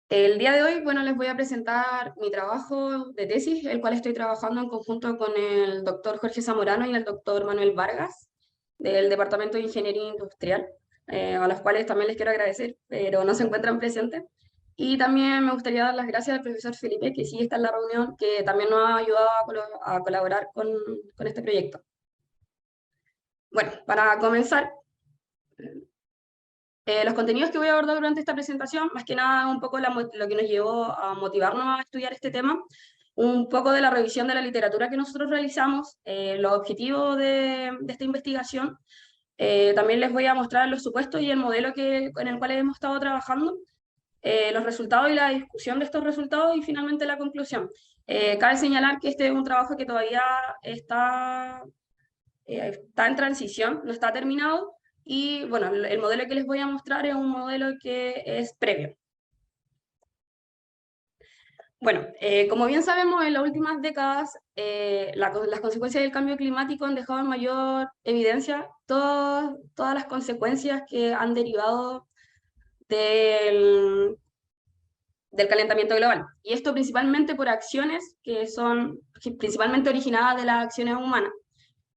El día de hoy, bueno, les voy a presentar mi trabajo de tesis, el cual estoy trabajando en conjunto con el doctor Jorge Zamorano y el doctor Manuel Vargas, del Departamento de Ingeniería Industrial, a los cuales también les quiero agradecer, pero no se encuentran presentes. Y también me gustaría dar las gracias al profesor Felipe, que sí está en la reunión, que también nos ha ayudado a colaborar con este proyecto. Bueno, para comenzar, los contenidos que voy a abordar durante esta presentación, más que nada un poco lo que nos llevó a motivarnos a estudiar este tema, un poco de la revisión de la literatura que nosotros realizamos, los objetivos de esta investigación. También les voy a mostrar los supuestos y el modelo en el cual hemos estado trabajando, los resultados y la discusión de estos resultados y finalmente la conclusión. Cabe señalar que este es un trabajo que todavía está en transición, no está terminado, y bueno, el modelo que les voy a mostrar es un modelo que es previo. Bueno, como bien sabemos, en las últimas décadas las consecuencias del cambio climático han dejado en mayor evidencia todas las consecuencias que han derivado del calentamiento global. Y esto principalmente por acciones que son principalmente originadas de las acciones humanas.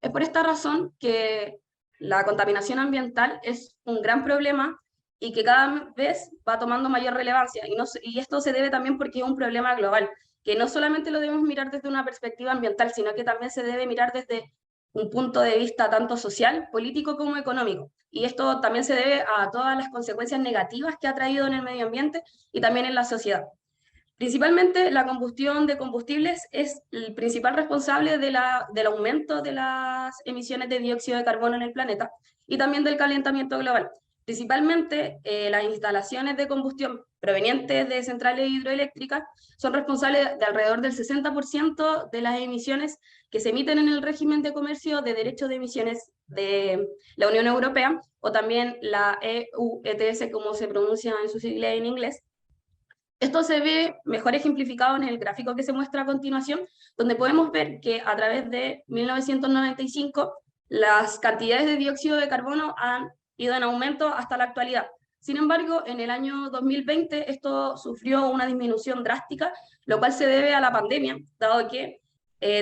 Es por esta razón que la contaminación ambiental es un gran problema y que cada vez va tomando mayor relevancia. Y esto se debe también porque es un problema global, que no solamente lo debemos mirar desde una perspectiva ambiental, sino que también se debe mirar desde un punto de vista tanto social, político como económico. Y esto también se debe a todas las consecuencias negativas que ha traído en el medio ambiente y también en la sociedad. Principalmente la combustión de combustibles es el principal responsable del aumento de las emisiones de dióxido de carbono en el planeta y también del calentamiento global. Principalmente las instalaciones de combustión provenientes de centrales hidroeléctricas son responsables de alrededor del 60% de las emisiones que se emiten en el régimen de comercio de derechos de emisiones de la Unión Europea, o también la EU ETS, como se pronuncia en su sigla en inglés. Esto se ve mejor ejemplificado en el gráfico que se muestra a continuación, donde podemos ver que a través de 1995 las cantidades de dióxido de carbono han ido en aumento hasta la actualidad. Sin embargo, en el año 2020 esto sufrió una disminución drástica, lo cual se debe a la pandemia, dado que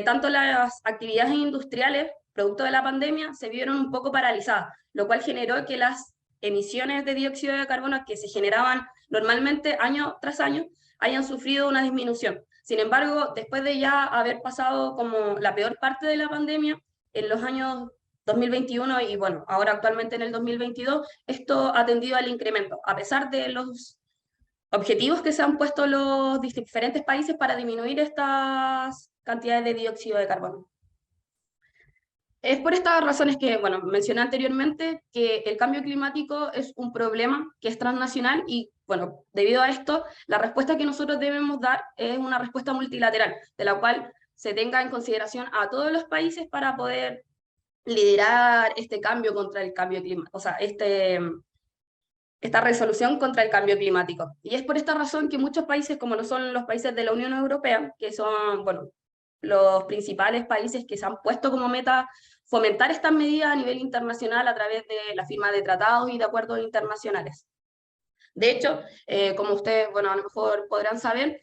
tanto las actividades industriales, producto de la pandemia, se vieron un poco paralizadas, lo cual generó que las emisiones de dióxido de carbono que se generaban normalmente año tras año hayan sufrido una disminución. Sin embargo, después de ya haber pasado como la peor parte de la pandemia, en los años 2021 y bueno, ahora actualmente en el 2022, esto ha tendido al incremento, a pesar de los objetivos que se han puesto los diferentes países para disminuir estas cantidades de dióxido de carbono. Es por estas razones que, bueno, mencioné anteriormente que el cambio climático es un problema que es transnacional y, bueno, debido a esto, la respuesta que nosotros debemos dar es una respuesta multilateral, de la cual se tenga en consideración a todos los países para poder liderar este cambio contra el cambio climático, o sea, esta resolución contra el cambio climático. Y es por esta razón que muchos países, como lo son los países de la Unión Europea, que son, bueno, los principales países que se han puesto como meta fomentar estas medidas a nivel internacional a través de la firma de tratados y de acuerdos internacionales. De hecho, como ustedes, bueno, a lo mejor podrán saber,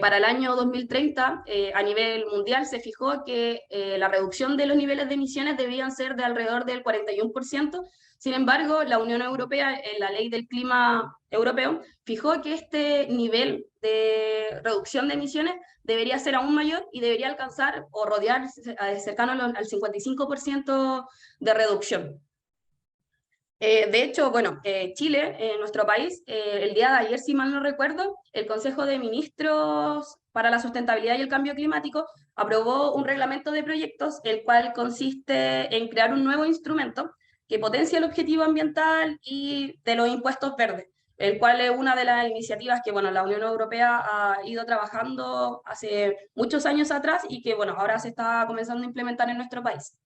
para el año 2030, a nivel mundial, se fijó que la reducción de los niveles de emisiones debían ser de alrededor del 41%. Sin embargo, la Unión Europea, en la Ley del Clima Europeo, fijó que este nivel de reducción de emisiones debería ser aún mayor y debería alcanzar o rodear cercano al 55% de reducción. De hecho, bueno, Chile, nuestro país, el día de ayer, si mal no recuerdo, el Consejo de Ministros para la Sustentabilidad y el Cambio Climático aprobó un reglamento de proyectos, el cual consiste en crear un nuevo instrumento que potencia el objetivo ambiental y de los impuestos verdes, el cual es una de las iniciativas que, bueno, la Unión Europea ha ido trabajando hace muchos años atrás y que, bueno, ahora se está comenzando a implementar en nuestro país.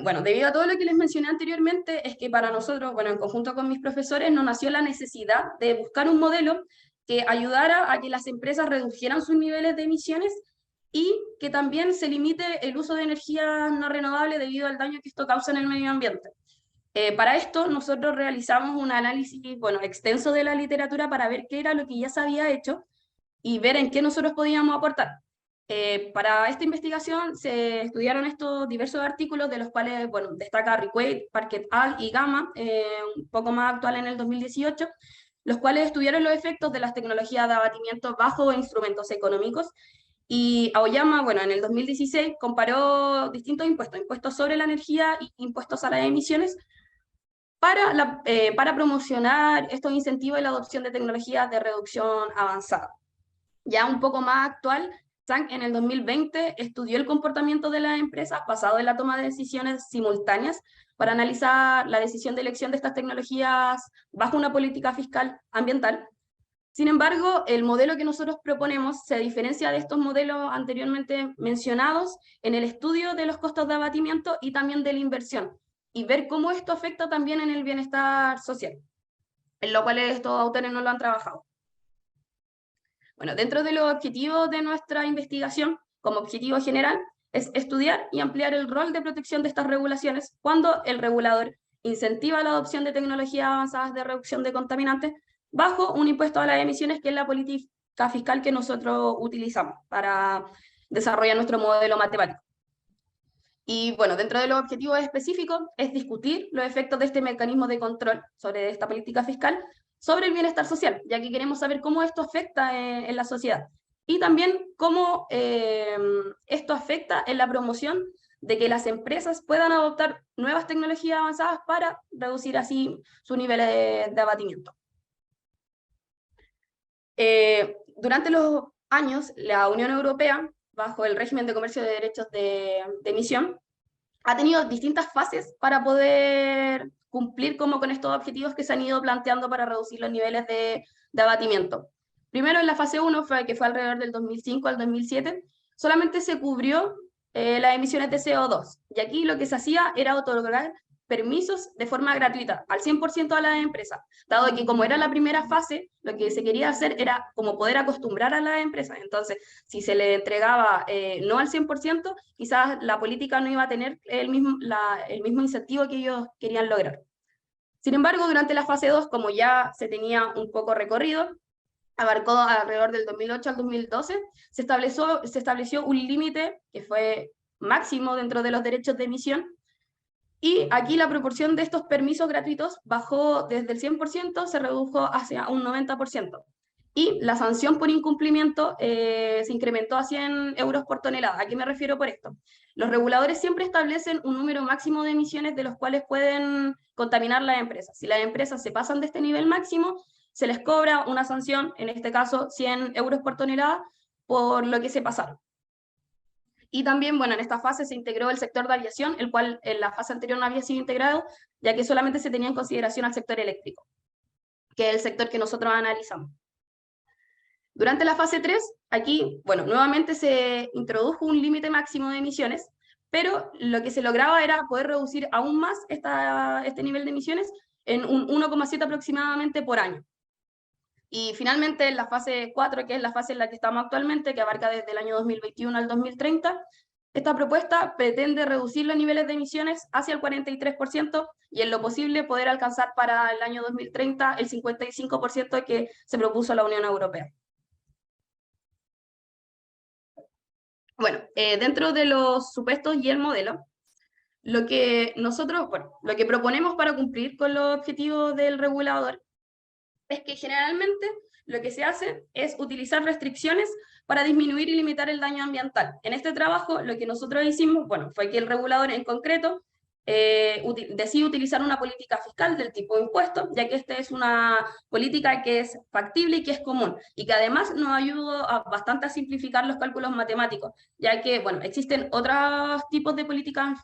Bueno, debido a todo lo que les mencioné anteriormente, es que para nosotros, bueno, en conjunto con mis profesores, nos nació la necesidad de buscar un modelo que ayudara a que las empresas redujeran sus niveles de emisiones y que también se limite el uso de energía no renovable debido al daño que esto causa en el medio ambiente. Para esto, nosotros realizamos un análisis, bueno, extenso de la literatura para ver qué era lo que ya se había hecho y ver en qué nosotros podíamos aportar. Para esta investigación se estudiaron estos diversos artículos, de los cuales, bueno, destaca Riquet, Parquet al y Gama, un poco más actual en el 2018, los cuales estudiaron los efectos de las tecnologías de abatimiento bajo instrumentos económicos. Y Aoyama, bueno, en el 2016 comparó distintos impuestos, impuestos sobre la energía y impuestos a las emisiones, para promocionar estos incentivos y la adopción de tecnologías de reducción avanzada. Ya un poco más actual, Zhang en el 2020 estudió el comportamiento de las empresas basado en la toma de decisiones simultáneas para analizar la decisión de elección de estas tecnologías bajo una política fiscal ambiental. Sin embargo, el modelo que nosotros proponemos se diferencia de estos modelos anteriormente mencionados en el estudio de los costos de abatimiento y también de la inversión, y ver cómo esto afecta también en el bienestar social, en lo cual estos autores no lo han trabajado. Bueno, dentro de los objetivos de nuestra investigación, como objetivo general, es estudiar y ampliar el rol de protección de estas regulaciones cuando el regulador incentiva la adopción de tecnologías avanzadas de reducción de contaminantes bajo un impuesto a las emisiones, que es la política fiscal que nosotros utilizamos para desarrollar nuestro modelo matemático. Y bueno, dentro de los objetivos específicos es discutir los efectos de este mecanismo de control sobre esta política fiscal sobre el bienestar social, ya que queremos saber cómo esto afecta en la sociedad. Y también cómo esto afecta en la promoción de que las empresas puedan adoptar nuevas tecnologías avanzadas para reducir así su nivel de abatimiento. Durante los años, la Unión Europea, bajo el régimen de comercio de derechos de emisión, ha tenido distintas fases para poder cumplir como con estos objetivos que se han ido planteando para reducir los niveles de abatimiento. Primero en la fase 1, que fue alrededor del 2005 al 2007, solamente se cubrió las emisiones de CO2, y aquí lo que se hacía era otorgar permisos de forma gratuita, al 100% a las empresas, dado que como era la primera fase, lo que se quería hacer era como poder acostumbrar a las empresas. Entonces, si se le entregaba no al 100%, quizás la política no iba a tener el mismo incentivo que ellos querían lograr. Sin embargo, durante la fase 2, como ya se tenía un poco recorrido, abarcó alrededor del 2008 al 2012, se estableció un límite que fue máximo dentro de los derechos de emisión, y aquí la proporción de estos permisos gratuitos bajó desde el 100%, se redujo hacia un 90%. Y la sanción por incumplimiento se incrementó a 100 euros por tonelada. ¿A qué me refiero por esto? Los reguladores siempre establecen un número máximo de emisiones de los cuales pueden contaminar las empresas. Si las empresas se pasan de este nivel máximo, se les cobra una sanción, en este caso 100 euros por tonelada, por lo que se pasaron. Y también, bueno, en esta fase se integró el sector de aviación, el cual en la fase anterior no había sido integrado, ya que solamente se tenía en consideración al sector eléctrico, que es el sector que nosotros analizamos. Durante la fase 3, aquí, bueno, nuevamente se introdujo un límite máximo de emisiones, pero lo que se lograba era poder reducir aún más este nivel de emisiones en un 1,7 aproximadamente por año. Y finalmente en la fase 4, que es la fase en la que estamos actualmente, que abarca desde el año 2021 al 2030, esta propuesta pretende reducir los niveles de emisiones hacia el 43% y en lo posible poder alcanzar para el año 2030 el 55% que se propuso la Unión Europea. Bueno, dentro de los supuestos y el modelo, lo que proponemos para cumplir con los objetivos del regulador es que generalmente lo que se hace es utilizar restricciones para disminuir y limitar el daño ambiental. En este trabajo lo que nosotros hicimos, bueno, fue que el regulador en concreto decide utilizar una política fiscal del tipo impuesto, ya que esta es una política que es factible y que es común, y que además nos ayuda bastante a simplificar los cálculos matemáticos, ya que, bueno, existen otros tipos de políticas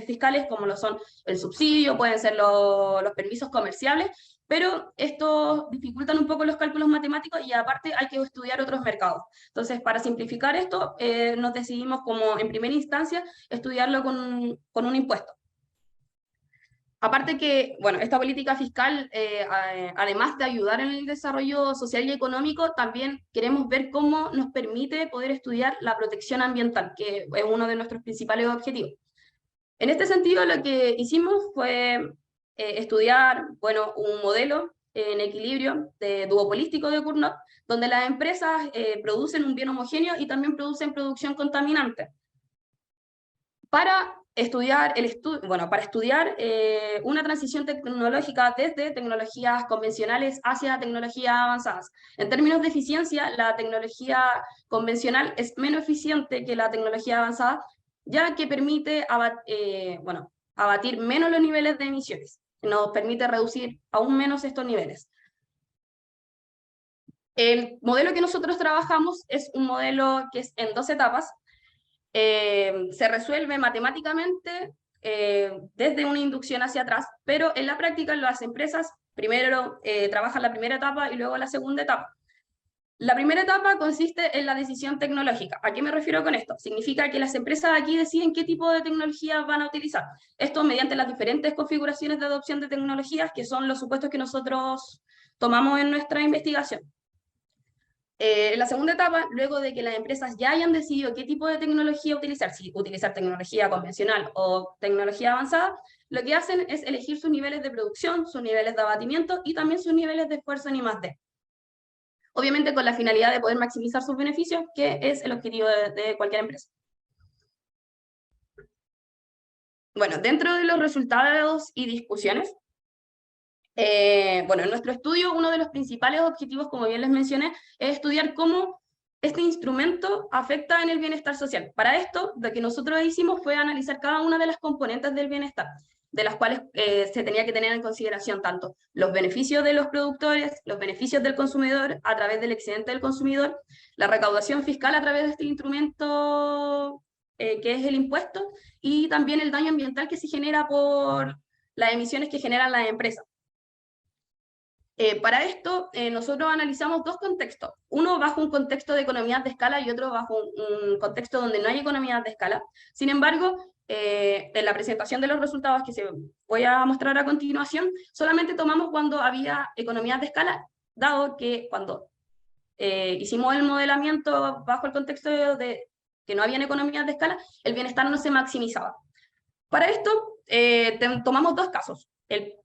fiscales, como lo son el subsidio, pueden ser los permisos comerciales, pero estos dificultan un poco los cálculos matemáticos y aparte hay que estudiar otros mercados. Entonces, para simplificar esto, nos decidimos como en primera instancia estudiarlo con un impuesto. Aparte que, bueno, esta política fiscal, además de ayudar en el desarrollo social y económico, también queremos ver cómo nos permite poder estudiar la protección ambiental, que es uno de nuestros principales objetivos. En este sentido, lo que hicimos fue estudiar, bueno, un modelo en equilibrio duopolístico de Cournot, donde las empresas producen un bien homogéneo y también producen producción contaminante. Para estudiar una transición tecnológica desde tecnologías convencionales hacia tecnologías avanzadas. En términos de eficiencia, la tecnología convencional es menos eficiente que la tecnología avanzada, ya que permite abatir menos los niveles de emisiones. Nos permite reducir aún menos estos niveles. El modelo que nosotros trabajamos es un modelo que es en 2 etapas. Se resuelve matemáticamente desde una inducción hacia atrás, pero en la práctica las empresas primero trabajan la primera etapa y luego la segunda etapa. La primera etapa consiste en la decisión tecnológica. ¿A qué me refiero con esto? Significa que las empresas aquí deciden qué tipo de tecnología van a utilizar. Esto mediante las diferentes configuraciones de adopción de tecnologías, que son los supuestos que nosotros tomamos en nuestra investigación. En la segunda etapa, luego de que las empresas ya hayan decidido qué tipo de tecnología utilizar, si utilizar tecnología convencional o tecnología avanzada, lo que hacen es elegir sus niveles de producción, sus niveles de abatimiento y también sus niveles de esfuerzo en I+D. Obviamente con la finalidad de poder maximizar sus beneficios, que es el objetivo de cualquier empresa. Bueno, dentro de los resultados y discusiones, en nuestro estudio uno de los principales objetivos, como bien les mencioné, es estudiar cómo este instrumento afecta en el bienestar social. Para esto, lo que nosotros hicimos fue analizar cada una de las componentes del bienestar, de las cuales se tenía que tener en consideración tanto los beneficios de los productores, los beneficios del consumidor a través del excedente del consumidor, la recaudación fiscal a través de este instrumento que es el impuesto, y también el daño ambiental que se genera por las emisiones que generan las empresas. Para esto, nosotros analizamos dos contextos, uno bajo un contexto de economías de escala y otro bajo un contexto donde no hay economías de escala. Sin embargo, en la presentación de los resultados que voy a mostrar a continuación, solamente tomamos cuando había economías de escala, dado que cuando hicimos el modelamiento bajo el contexto de que no habían economías de escala, el bienestar no se maximizaba. Para esto, tomamos dos casos.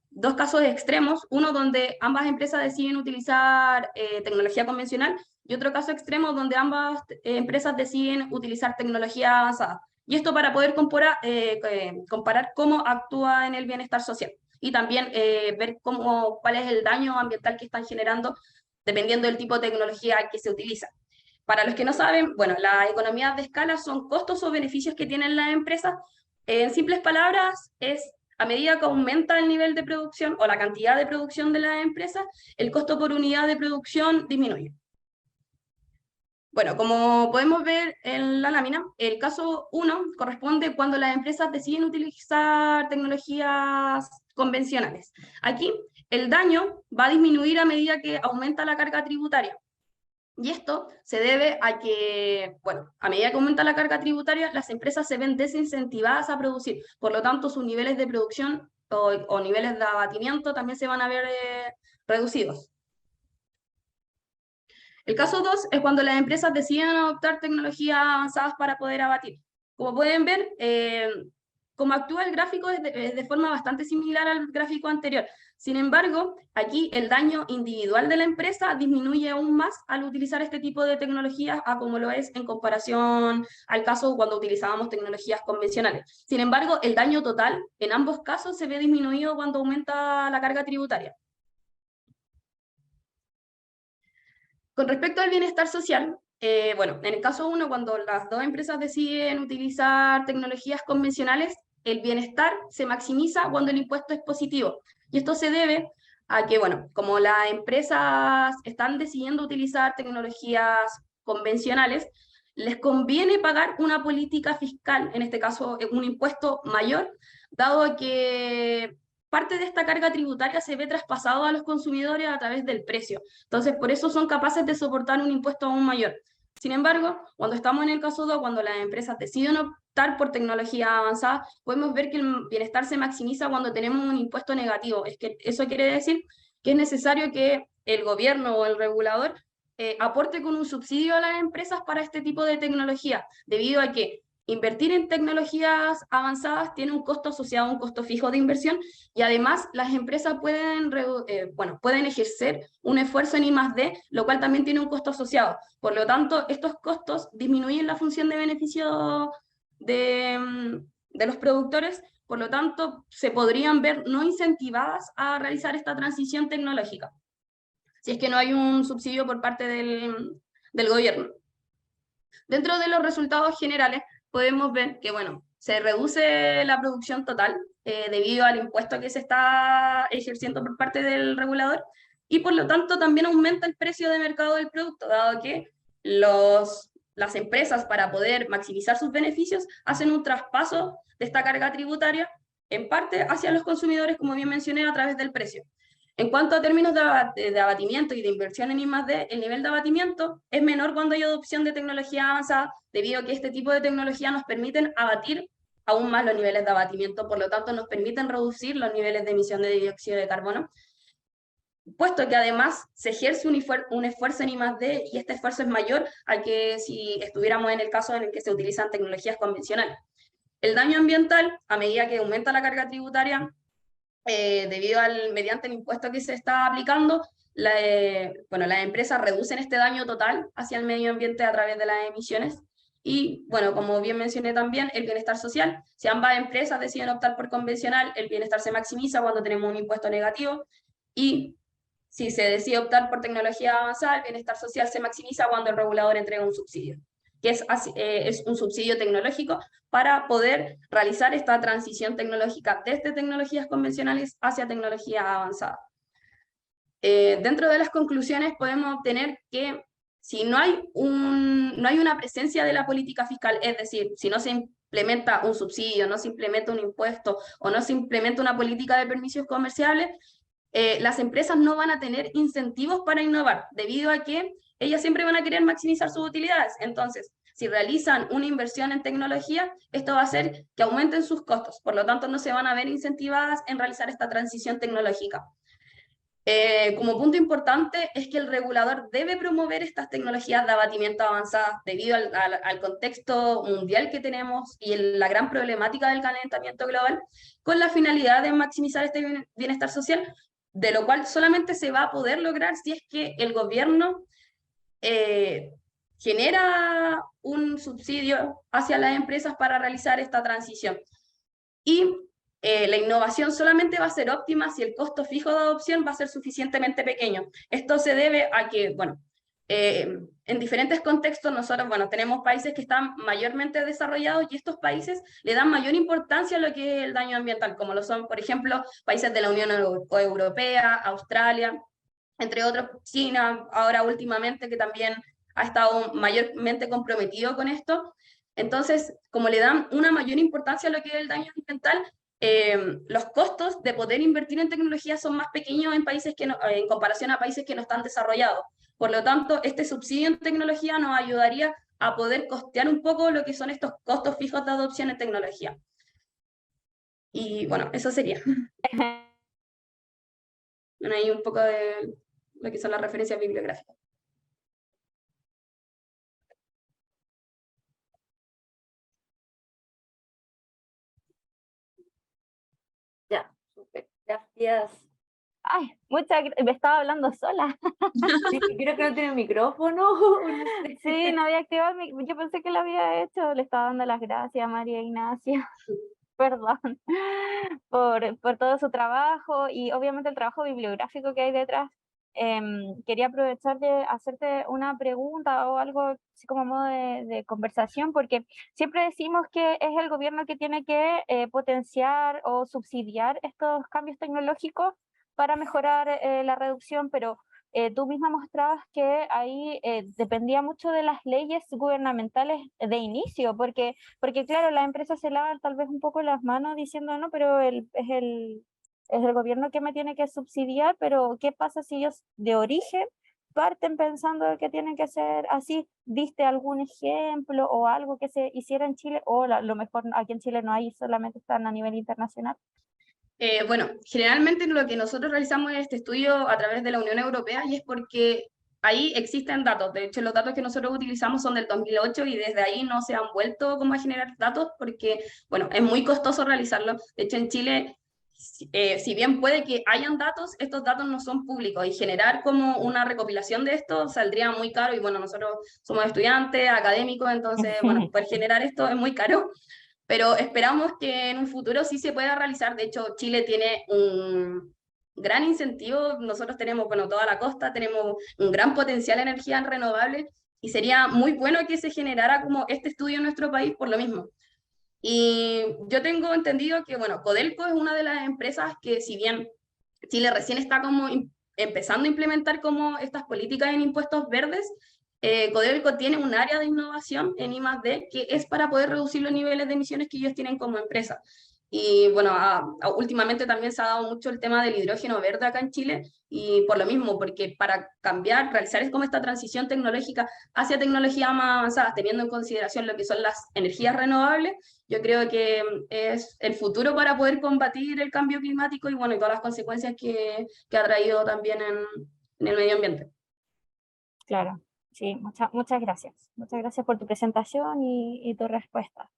Dos casos extremos, uno donde ambas empresas deciden utilizar tecnología convencional y otro caso extremo donde ambas empresas deciden utilizar tecnología avanzada. Y esto para poder comparar cómo actúa en el bienestar social y también ver cuál es el daño ambiental que están generando dependiendo del tipo de tecnología que se utiliza. Para los que no saben, bueno, las economías de escala son costos o beneficios que tienen las empresas. En simples palabras, es a medida que aumenta el nivel de producción o la cantidad de producción de las empresas, el costo por unidad de producción disminuye. Bueno, como podemos ver en la lámina, el caso 1 corresponde cuando las empresas deciden utilizar tecnologías convencionales. Aquí, el daño va a disminuir a medida que aumenta la carga tributaria. Y esto se debe a que, bueno, a medida que aumenta la carga tributaria, las empresas se ven desincentivadas a producir. Por lo tanto, sus niveles de producción o niveles de abatimiento también se van a ver reducidos. El caso 2 es cuando las empresas deciden adoptar tecnologías avanzadas para poder abatir. Como pueden ver, como actúa el gráfico es de forma bastante similar al gráfico anterior. Sin embargo, aquí el daño individual de la empresa disminuye aún más al utilizar este tipo de tecnologías a como lo es en comparación al caso cuando utilizábamos tecnologías convencionales. Sin embargo, el daño total en ambos casos se ve disminuido cuando aumenta la carga tributaria. Con respecto al bienestar social, bueno, en el caso 1, cuando las dos empresas deciden utilizar tecnologías convencionales, el bienestar se maximiza cuando el impuesto es positivo. Y esto se debe a que, bueno, como las empresas están decidiendo utilizar tecnologías convencionales, les conviene pagar una política fiscal, en este caso un impuesto mayor, dado que parte de esta carga tributaria se ve traspasado a los consumidores a través del precio. Entonces, por eso son capaces de soportar un impuesto aún mayor. Sin embargo, cuando estamos en el caso 2, cuando las empresas deciden optar por tecnología avanzada, podemos ver que el bienestar se maximiza cuando tenemos un impuesto negativo. Es que eso quiere decir que es necesario que el gobierno o el regulador aporte con un subsidio a las empresas para este tipo de tecnología, debido a que invertir en tecnologías avanzadas tiene un costo asociado a un costo fijo de inversión y además las empresas pueden ejercer un esfuerzo en I+D, lo cual también tiene un costo asociado. Por lo tanto, estos costos disminuyen la función de beneficio de los productores, por lo tanto, se podrían ver no incentivadas a realizar esta transición tecnológica, si es que no hay un subsidio por parte del gobierno. Dentro de los resultados generales, podemos ver que, bueno, se reduce la producción total debido al impuesto que se está ejerciendo por parte del regulador y por lo tanto también aumenta el precio de mercado del producto, dado que las empresas para poder maximizar sus beneficios hacen un traspaso de esta carga tributaria en parte hacia los consumidores, como bien mencioné, a través del precio. En cuanto a términos de abatimiento y de inversión en I+D, el nivel de abatimiento es menor cuando hay adopción de tecnología avanzada, debido a que este tipo de tecnología nos permiten abatir aún más los niveles de abatimiento, por lo tanto nos permiten reducir los niveles de emisión de dióxido de carbono, puesto que además se ejerce un esfuerzo en I+D y este esfuerzo es mayor al que si estuviéramos en el caso en el que se utilizan tecnologías convencionales. El daño ambiental, a medida que aumenta la carga tributaria, mediante el impuesto que se está aplicando, las empresas reducen este daño total hacia el medio ambiente a través de las emisiones. Y, bueno, como bien mencioné también, el bienestar social. Si ambas empresas deciden optar por convencional, el bienestar se maximiza cuando tenemos un impuesto negativo. Y si se decide optar por tecnología avanzada, el bienestar social se maximiza cuando el regulador entrega un subsidio, que es un subsidio tecnológico para poder realizar esta transición tecnológica desde tecnologías convencionales hacia tecnología avanzada. Dentro de las conclusiones podemos obtener que si no hay una presencia de la política fiscal, es decir, si no se implementa un subsidio, no se implementa un impuesto o no se implementa una política de permisos comerciales, las empresas no van a tener incentivos para innovar, debido a que ellas siempre van a querer maximizar sus utilidades. Entonces, si realizan una inversión en tecnología, esto va a hacer que aumenten sus costos, por lo tanto no se van a ver incentivadas en realizar esta transición tecnológica. Como punto importante es que el regulador debe promover estas tecnologías de abatimiento avanzadas debido al contexto mundial que tenemos y la gran problemática del calentamiento global, con la finalidad de maximizar este bienestar social, de lo cual solamente se va a poder lograr si es que el gobierno genera un subsidio hacia las empresas para realizar esta transición. Y la innovación solamente va a ser óptima si el costo fijo de adopción va a ser suficientemente pequeño. Esto se debe a que, bueno, en diferentes contextos nosotros, bueno, tenemos países que están mayormente desarrollados y estos países le dan mayor importancia a lo que es el daño ambiental, como lo son, por ejemplo, países de la Unión Europea, Australia, entre otros, China, ahora últimamente, que también ha estado mayormente comprometido con esto. Entonces, como le dan una mayor importancia a lo que es el daño ambiental, los costos de poder invertir en tecnología son más pequeños en países que no, en comparación a países que no están desarrollados. Por lo tanto, este subsidio en tecnología nos ayudaría a poder costear un poco lo que son estos costos fijos de adopción en tecnología. Y bueno, eso sería. Bueno, ahí un poco de lo que son las referencias bibliográficas. Ya, súper. Gracias. Ay, me estaba hablando sola. Sí, creo que no tiene micrófono. No sé. Sí, no había activado yo pensé que lo había hecho. Le estaba dando las gracias a María Ignacia. Perdón, por todo su trabajo y obviamente el trabajo bibliográfico que hay detrás. Quería aprovechar de hacerte una pregunta o algo así como modo de conversación, porque siempre decimos que es el gobierno que tiene que potenciar o subsidiar estos cambios tecnológicos para mejorar la reducción, pero tú misma mostrabas que ahí dependía mucho de las leyes gubernamentales de inicio, porque claro, las empresas se lavan tal vez un poco las manos diciendo, no, pero es el gobierno que me tiene que subsidiar, pero ¿qué pasa si ellos de origen parten pensando que tienen que ser así? ¿Viste algún ejemplo o algo que se hiciera en Chile? O lo mejor aquí en Chile no hay, solamente están a nivel internacional. Bueno, generalmente lo que nosotros realizamos es este estudio a través de la Unión Europea y es porque ahí existen datos. De hecho, los datos que nosotros utilizamos son del 2008 y desde ahí no se han vuelto como a generar datos porque, bueno, es muy costoso realizarlo. De hecho, en Chile, si bien puede que hayan datos, estos datos no son públicos y generar como una recopilación de esto saldría muy caro y, bueno, nosotros somos estudiantes, académicos, entonces, bueno, poder generar esto es muy caro. Pero esperamos que en un futuro sí se pueda realizar. De hecho, Chile tiene un gran incentivo. Nosotros tenemos, bueno, toda la costa, tenemos un gran potencial de energía renovable y sería muy bueno que se generara como este estudio en nuestro país por lo mismo. Y yo tengo entendido que, bueno, Codelco es una de las empresas que, si bien Chile recién está como empezando a implementar como estas políticas en impuestos verdes, Codelco tiene un área de innovación en I+D que es para poder reducir los niveles de emisiones que ellos tienen como empresa. Y bueno, últimamente también se ha dado mucho el tema del hidrógeno verde acá en Chile, y por lo mismo, porque para cambiar, realizar como esta transición tecnológica hacia tecnologías más avanzadas, teniendo en consideración lo que son las energías renovables, yo creo que es el futuro para poder combatir el cambio climático y, bueno, y todas las consecuencias que ha traído también en el medio ambiente. Claro, sí, muchas gracias. Muchas gracias por tu presentación y tu respuesta.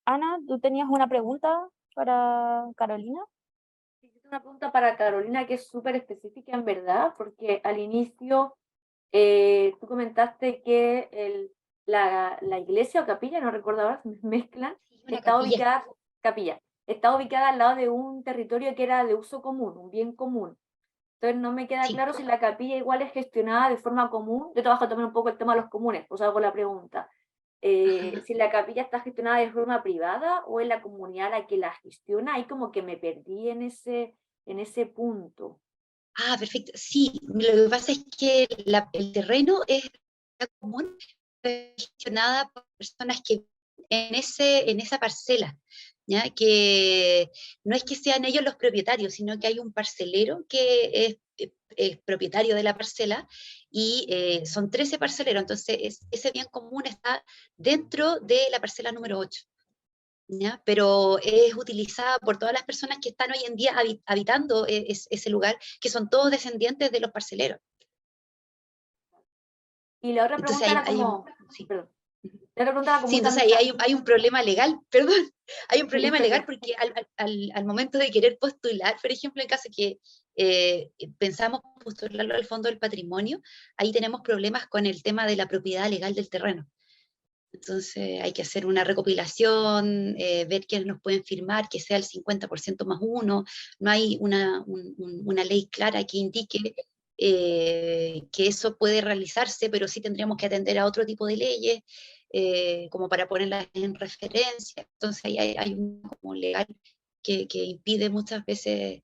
Ana, ¿tú tenías una pregunta para Carolina? Una pregunta para Carolina que es súper específica en verdad, porque al inicio tú comentaste que la iglesia o capilla, no recuerdo ahora, se me mezclan, está ubicada al lado de un territorio que era de uso común, un bien común. Entonces no me queda claro si la capilla igual es gestionada de forma común. Yo trabajo también un poco el tema de los comunes, pues hago la pregunta. Si la capilla está gestionada de forma privada o es la comunidad la que la gestiona, ahí como que me perdí en ese punto. Ah, perfecto. Sí, lo que pasa es que el terreno es común, gestionada por personas que en esa parcela, ¿ya? Que no es que sean ellos los propietarios, sino que hay un parcelero que es propietario de la parcela y son 13 parceleros, entonces ese bien común está dentro de la parcela número 8. ¿Ya? Pero es utilizada por todas las personas que están hoy en día habitando ese lugar, que son todos descendientes de los parceleros. Y la otra Entonces pregunta era hay como, sí. perdón, la otra pregunta era como Sí, entonces ahí también, hay un problema legal, perdón, hay un problema legal perdón. porque al momento de querer postular, por ejemplo, en caso que pensamos postularlo al Fondo del Patrimonio, ahí tenemos problemas con el tema de la propiedad legal del terreno. Entonces hay que hacer una recopilación, ver quiénes nos pueden firmar, que sea el 50% más uno. No hay una ley clara que indique que eso puede realizarse, pero sí tendríamos que atender a otro tipo de leyes, como para ponerlas en referencia. Entonces ahí hay un como legal que impide muchas veces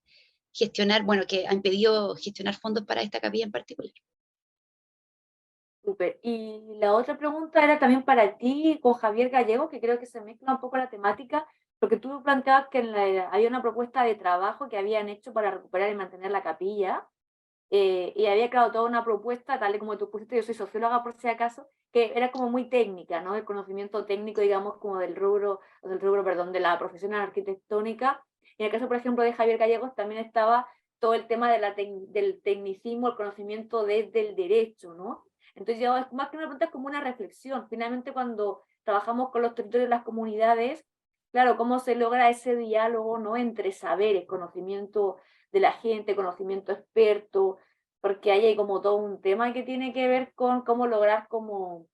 gestionar, bueno, que ha impedido gestionar fondos para esta capilla en particular. Súper. Y la otra pregunta era también para ti con Javier Gallego, que creo que se mezcla un poco la temática, porque tú planteabas que había una propuesta de trabajo que habían hecho para recuperar y mantener la capilla, y había creado toda una propuesta, tal y como tú pusiste, yo soy socióloga por si acaso, que era como muy técnica, ¿no? El conocimiento técnico, digamos, como perdón, de la profesión arquitectónica. Y en el caso, por ejemplo, de Javier Gallegos también estaba todo el tema del tecnicismo, el conocimiento desde el derecho, ¿no? Entonces, yo, es más que una pregunta, es como una reflexión. Finalmente, cuando trabajamos con los territorios de las comunidades, claro, cómo se logra ese diálogo, ¿no? Entre saberes, conocimiento de la gente, conocimiento experto, porque ahí hay como todo un tema que tiene que ver con cómo lograr como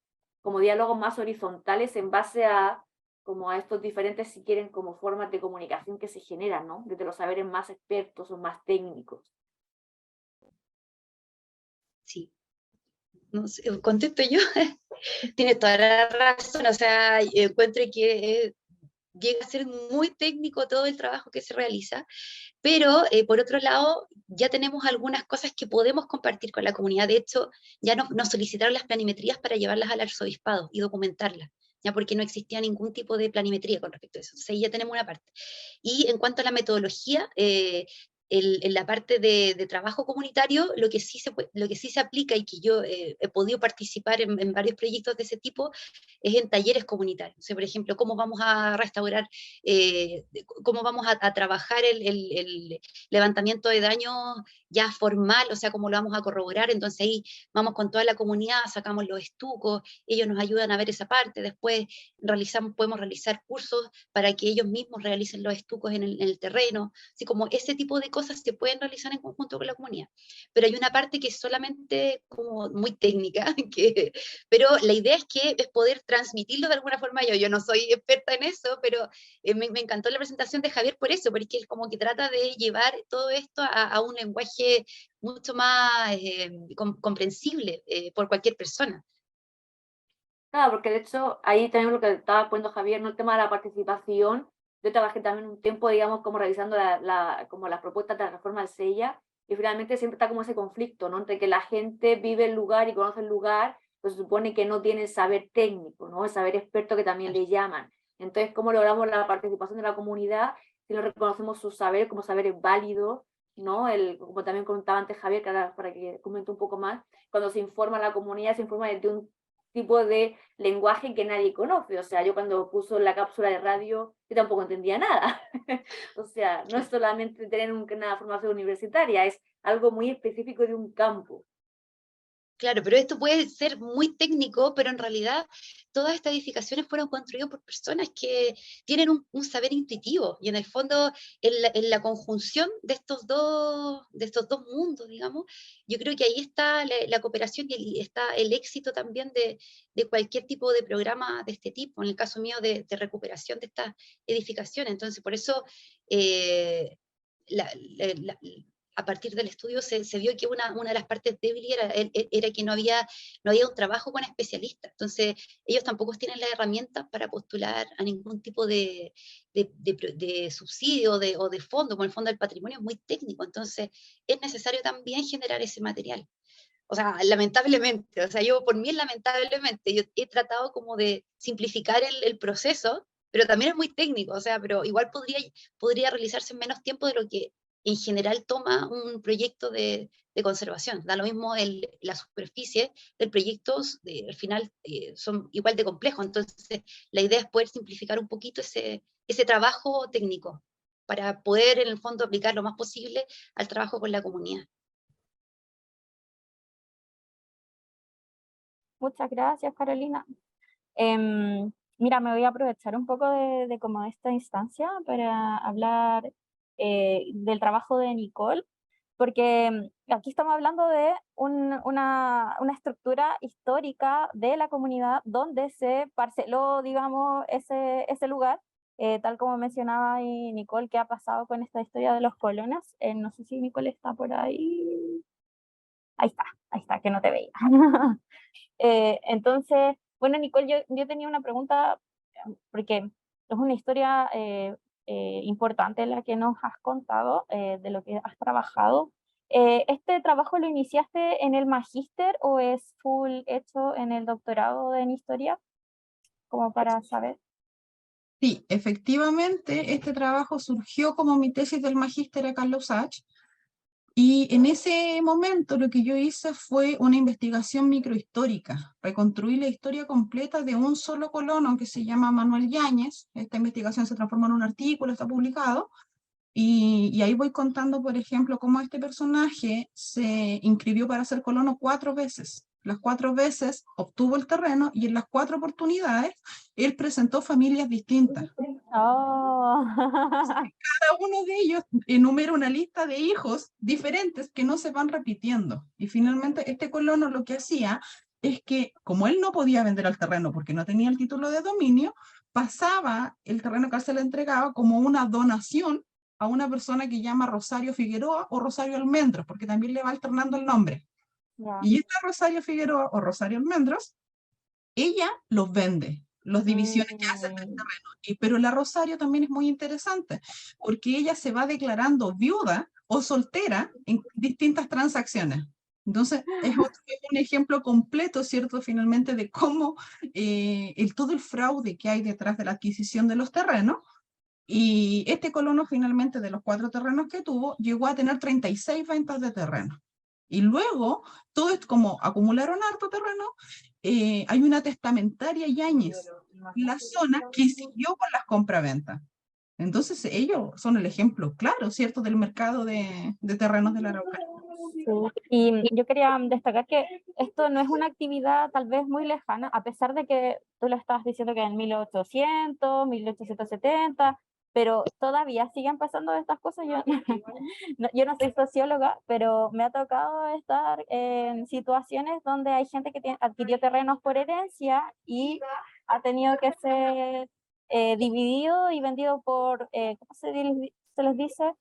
diálogos más horizontales en base a como a estos diferentes, si quieren, como formas de comunicación que se generan, ¿no? Desde los saberes más expertos o más técnicos. Sí. No sé, contesto yo. Tiene toda la razón, o sea, encuentro que llega a ser muy técnico todo el trabajo que se realiza, pero por otro lado, ya tenemos algunas cosas que podemos compartir con la comunidad. De hecho, ya nos solicitaron las planimetrías para llevarlas al arzobispado y documentarlas, ya porque no existía ningún tipo de planimetría con respecto a eso. Entonces, ahí ya tenemos una parte. Y en cuanto a la metodología, en la parte de trabajo comunitario, lo que sí se aplica y que yo he podido participar en varios proyectos de ese tipo es en talleres comunitarios. O sea, por ejemplo, cómo vamos a restaurar, cómo vamos a trabajar el levantamiento de daños ya formal, o sea, cómo lo vamos a corroborar. Entonces ahí vamos con toda la comunidad, sacamos los estucos, ellos nos ayudan a ver esa parte, después podemos realizar cursos para que ellos mismos realicen los estucos en el terreno, así como ese tipo de cosas se pueden realizar en conjunto con la comunidad. Pero hay una parte que es solamente como muy técnica, pero la idea es poder transmitirlo de alguna forma. Yo no soy experta en eso, pero me encantó la presentación de Javier por eso, porque él como que trata de llevar todo esto a un lenguaje mucho más comprensible por cualquier persona. Claro, porque de hecho ahí también lo que estaba poniendo Javier, ¿no? El tema de la participación. Yo trabajé también un tiempo, digamos, como revisando como las propuestas de la reforma del SEIA, y finalmente siempre está como ese conflicto, ¿no? Entre que la gente vive el lugar y conoce el lugar, pues se supone que no tiene el saber técnico, ¿no? El saber experto que también le llaman. Entonces, ¿cómo logramos la participación de la comunidad si no reconocemos sus saberes como saberes válidos, ¿no? Como también comentaba antes Javier, que ahora para que comente un poco más, cuando se informa a la comunidad, se informa desde un tipo de lenguaje que nadie conoce. O sea, yo cuando puso la cápsula de radio, yo tampoco entendía nada. O sea, no es solamente tener una formación universitaria, es algo muy específico de un campo. Claro, pero esto puede ser muy técnico, pero en realidad todas estas edificaciones fueron construidas por personas que tienen un saber intuitivo y en el fondo en la conjunción de estos dos mundos, digamos, yo creo que ahí está la cooperación y está el éxito también de cualquier tipo de programa de este tipo, en el caso mío de recuperación de estas edificaciones. Entonces, por eso la, a partir del estudio se vio que una de las partes débiles era que no había un trabajo con especialistas. Entonces, ellos tampoco tienen las herramientas para postular a ningún tipo de subsidio o de fondo, como el Fondo del Patrimonio es muy técnico. Entonces, es necesario también generar ese material. O sea, lamentablemente, o sea, por mí lamentablemente, yo he tratado como de simplificar el proceso, pero también es muy técnico, o sea, pero igual podría realizarse en menos tiempo de lo que en general toma un proyecto de conservación. Da lo mismo la superficie del proyecto, al final son igual de complejos, entonces la idea es poder simplificar un poquito ese trabajo técnico para poder en el fondo aplicar lo más posible al trabajo con la comunidad. Muchas gracias, Carolina. Mira, me voy a aprovechar un poco de como esta instancia para hablar del trabajo de Nicole, porque aquí estamos hablando de una estructura histórica de la comunidad donde se parceló, digamos, ese lugar, tal como mencionaba ahí Nicole, ¿qué ha pasado con esta historia de los colonos? No sé si Nicole está por ahí. Ahí está, que no te veía. Entonces, bueno, Nicole, yo tenía una pregunta, porque es una historia importante la que nos has contado, de lo que has trabajado. ¿Este trabajo lo iniciaste en el magíster o es full hecho en el doctorado en historia? Como para saber. Sí, efectivamente, este trabajo surgió como mi tesis del magíster acá en la USACH, y en ese momento lo que yo hice fue una investigación microhistórica, reconstruir la historia completa de un solo colono que se llama Manuel Yáñez. Esta investigación se transformó en un artículo, está publicado, y ahí voy contando, por ejemplo, cómo este personaje se inscribió para ser colono 4 veces. Las 4 veces obtuvo el terreno y en las 4 oportunidades él presentó familias distintas. Oh. Cada uno de ellos enumera una lista de hijos diferentes que no se van repitiendo. Y finalmente este colono lo que hacía es que, como él no podía vender el terreno porque no tenía el título de dominio, pasaba el terreno que se le entregaba como una donación a una persona que llama Rosario Figueroa o Rosario Almendros, porque también le va alternando el nombre. Yeah. Y esta Rosario Figueroa o Rosario Almendros, ella los vende, las divisiones que hace del terreno. Pero la Rosario también es muy interesante, porque ella se va declarando viuda o soltera en distintas transacciones. Entonces, es un ejemplo completo, ¿cierto? Finalmente, de cómo todo el fraude que hay detrás de la adquisición de los terrenos. Y este colono, finalmente, de los 4 terrenos que tuvo, llegó a tener 36 ventas de terreno. Y luego, todo esto, como acumularon harto terreno, hay una testamentaria Yáñez en la zona que siguió con las compraventas. Entonces, ellos son el ejemplo claro, ¿cierto?, del mercado de terrenos de la Araucanía. Sí. Y yo quería destacar que esto no es una actividad tal vez muy lejana, a pesar de que tú lo estabas diciendo que en 1800, 1870, pero todavía siguen pasando estas cosas. Yo no soy socióloga, pero me ha tocado estar en situaciones donde hay gente que adquirió terrenos por herencia y ha tenido que ser dividido y vendido por, ¿cómo se les dice?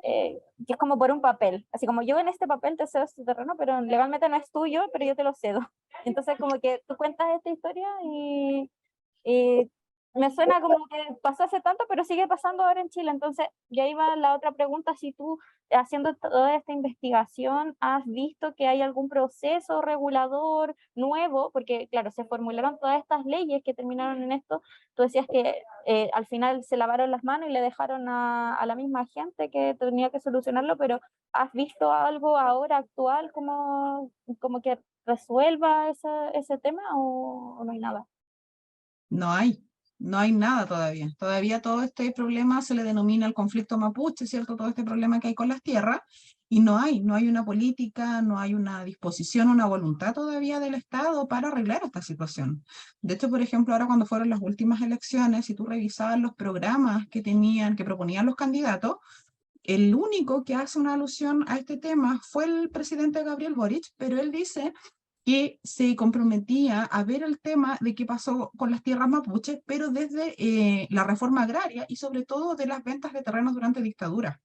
Que es como por un papel, así como yo en este papel te cedo este terreno, pero legalmente no es tuyo, pero yo te lo cedo. Entonces como que tú cuentas esta historia y me suena como que pasó hace tanto, pero sigue pasando ahora en Chile. Entonces ya iba la otra pregunta, si tú haciendo toda esta investigación has visto que hay algún proceso regulador nuevo, porque claro, se formularon todas estas leyes que terminaron en esto. Tú decías que al final se lavaron las manos y le dejaron a la misma gente que tenía que solucionarlo, pero ¿has visto algo ahora actual como que resuelva ese tema o no hay nada? No hay nada todavía. Todavía todo este problema se le denomina el conflicto mapuche, ¿cierto? Todo este problema que hay con las tierras, y no hay una política, no hay una disposición, una voluntad todavía del Estado para arreglar esta situación. De hecho, por ejemplo, ahora cuando fueron las últimas elecciones, si tú revisabas los programas que proponían los candidatos, el único que hace una alusión a este tema fue el presidente Gabriel Boric, pero él dice que se comprometía a ver el tema de qué pasó con las tierras mapuches, pero desde la reforma agraria y sobre todo de las ventas de terrenos durante dictadura.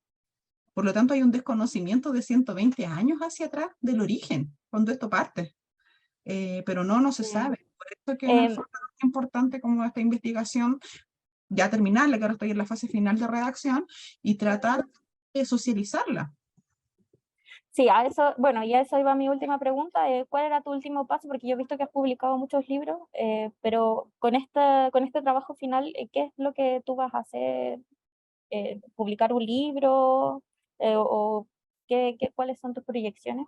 Por lo tanto, hay un desconocimiento de 120 años hacia atrás del origen, cuando esto parte. Pero no se sabe. Por eso que en el fondo es importante como esta investigación, ya terminarla, que ahora estoy en la fase final de redacción, y tratar de socializarla. Sí, a eso, bueno, y a eso iba mi última pregunta. ¿Cuál era tu último paso? Porque yo he visto que has publicado muchos libros, pero con este trabajo final, ¿qué es lo que tú vas a hacer? ¿Publicar un libro? ¿O cuáles son tus proyecciones?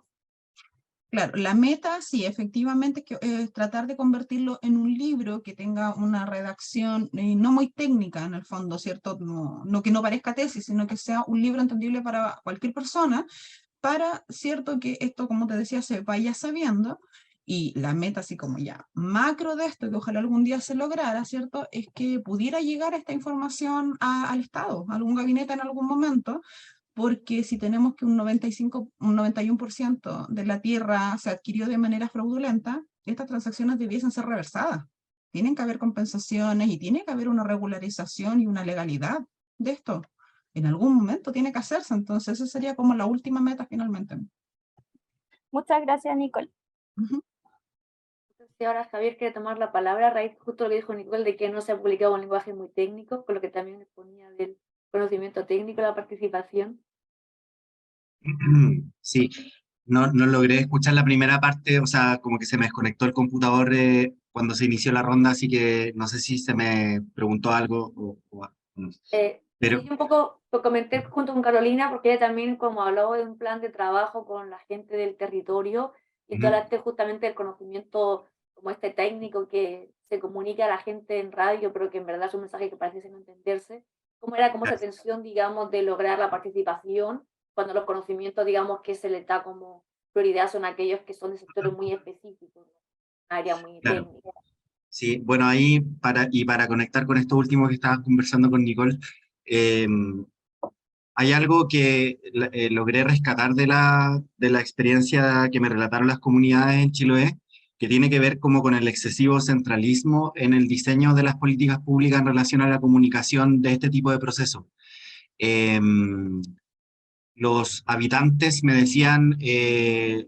Claro, la meta, sí, efectivamente, es tratar de convertirlo en un libro que tenga una redacción no muy técnica en el fondo, ¿cierto? No que no parezca tesis, sino que sea un libro entendible para cualquier persona, para, ¿cierto? Que esto, como te decía, se vaya sabiendo. Y la meta, así como ya macro de esto, que ojalá algún día se lograra, ¿cierto? Es que pudiera llegar esta información al Estado, a algún gabinete en algún momento, porque si tenemos que un 91% de la tierra se adquirió de manera fraudulenta, estas transacciones debiesen ser reversadas. Tienen que haber compensaciones y tiene que haber una regularización y una legalidad de esto. En algún momento tiene que hacerse, entonces esa sería como la última meta finalmente. Muchas gracias, Nicole. Si ahora Javier quiere tomar la palabra, a raíz justo lo que dijo Nicole de que no se ha publicado un lenguaje muy técnico, con lo que también exponía del conocimiento técnico, la participación. Sí, no logré escuchar la primera parte, o sea, como que se me desconectó el computador cuando se inició la ronda, así que no sé si se me preguntó algo no. Pero, Sí, un poco lo comenté junto con Carolina, porque ella también como habló de un plan de trabajo con la gente del territorio, y tú hablaste justamente del conocimiento como este técnico que se comunica a la gente en radio, pero que en verdad es un mensaje que parece no entenderse. ¿Cómo era como esa tensión, digamos, de lograr la participación, cuando los conocimientos, digamos, que se les da como prioridad son aquellos que son de sectores muy específicos, un área muy claro, técnica? sí, bueno, ahí para conectar con esto último que estabas conversando con Nicole, hay algo que logré rescatar de la experiencia que me relataron las comunidades en Chiloé, que tiene que ver como con el excesivo centralismo en el diseño de las políticas públicas en relación a la comunicación de este tipo de procesos. Los habitantes me decían que,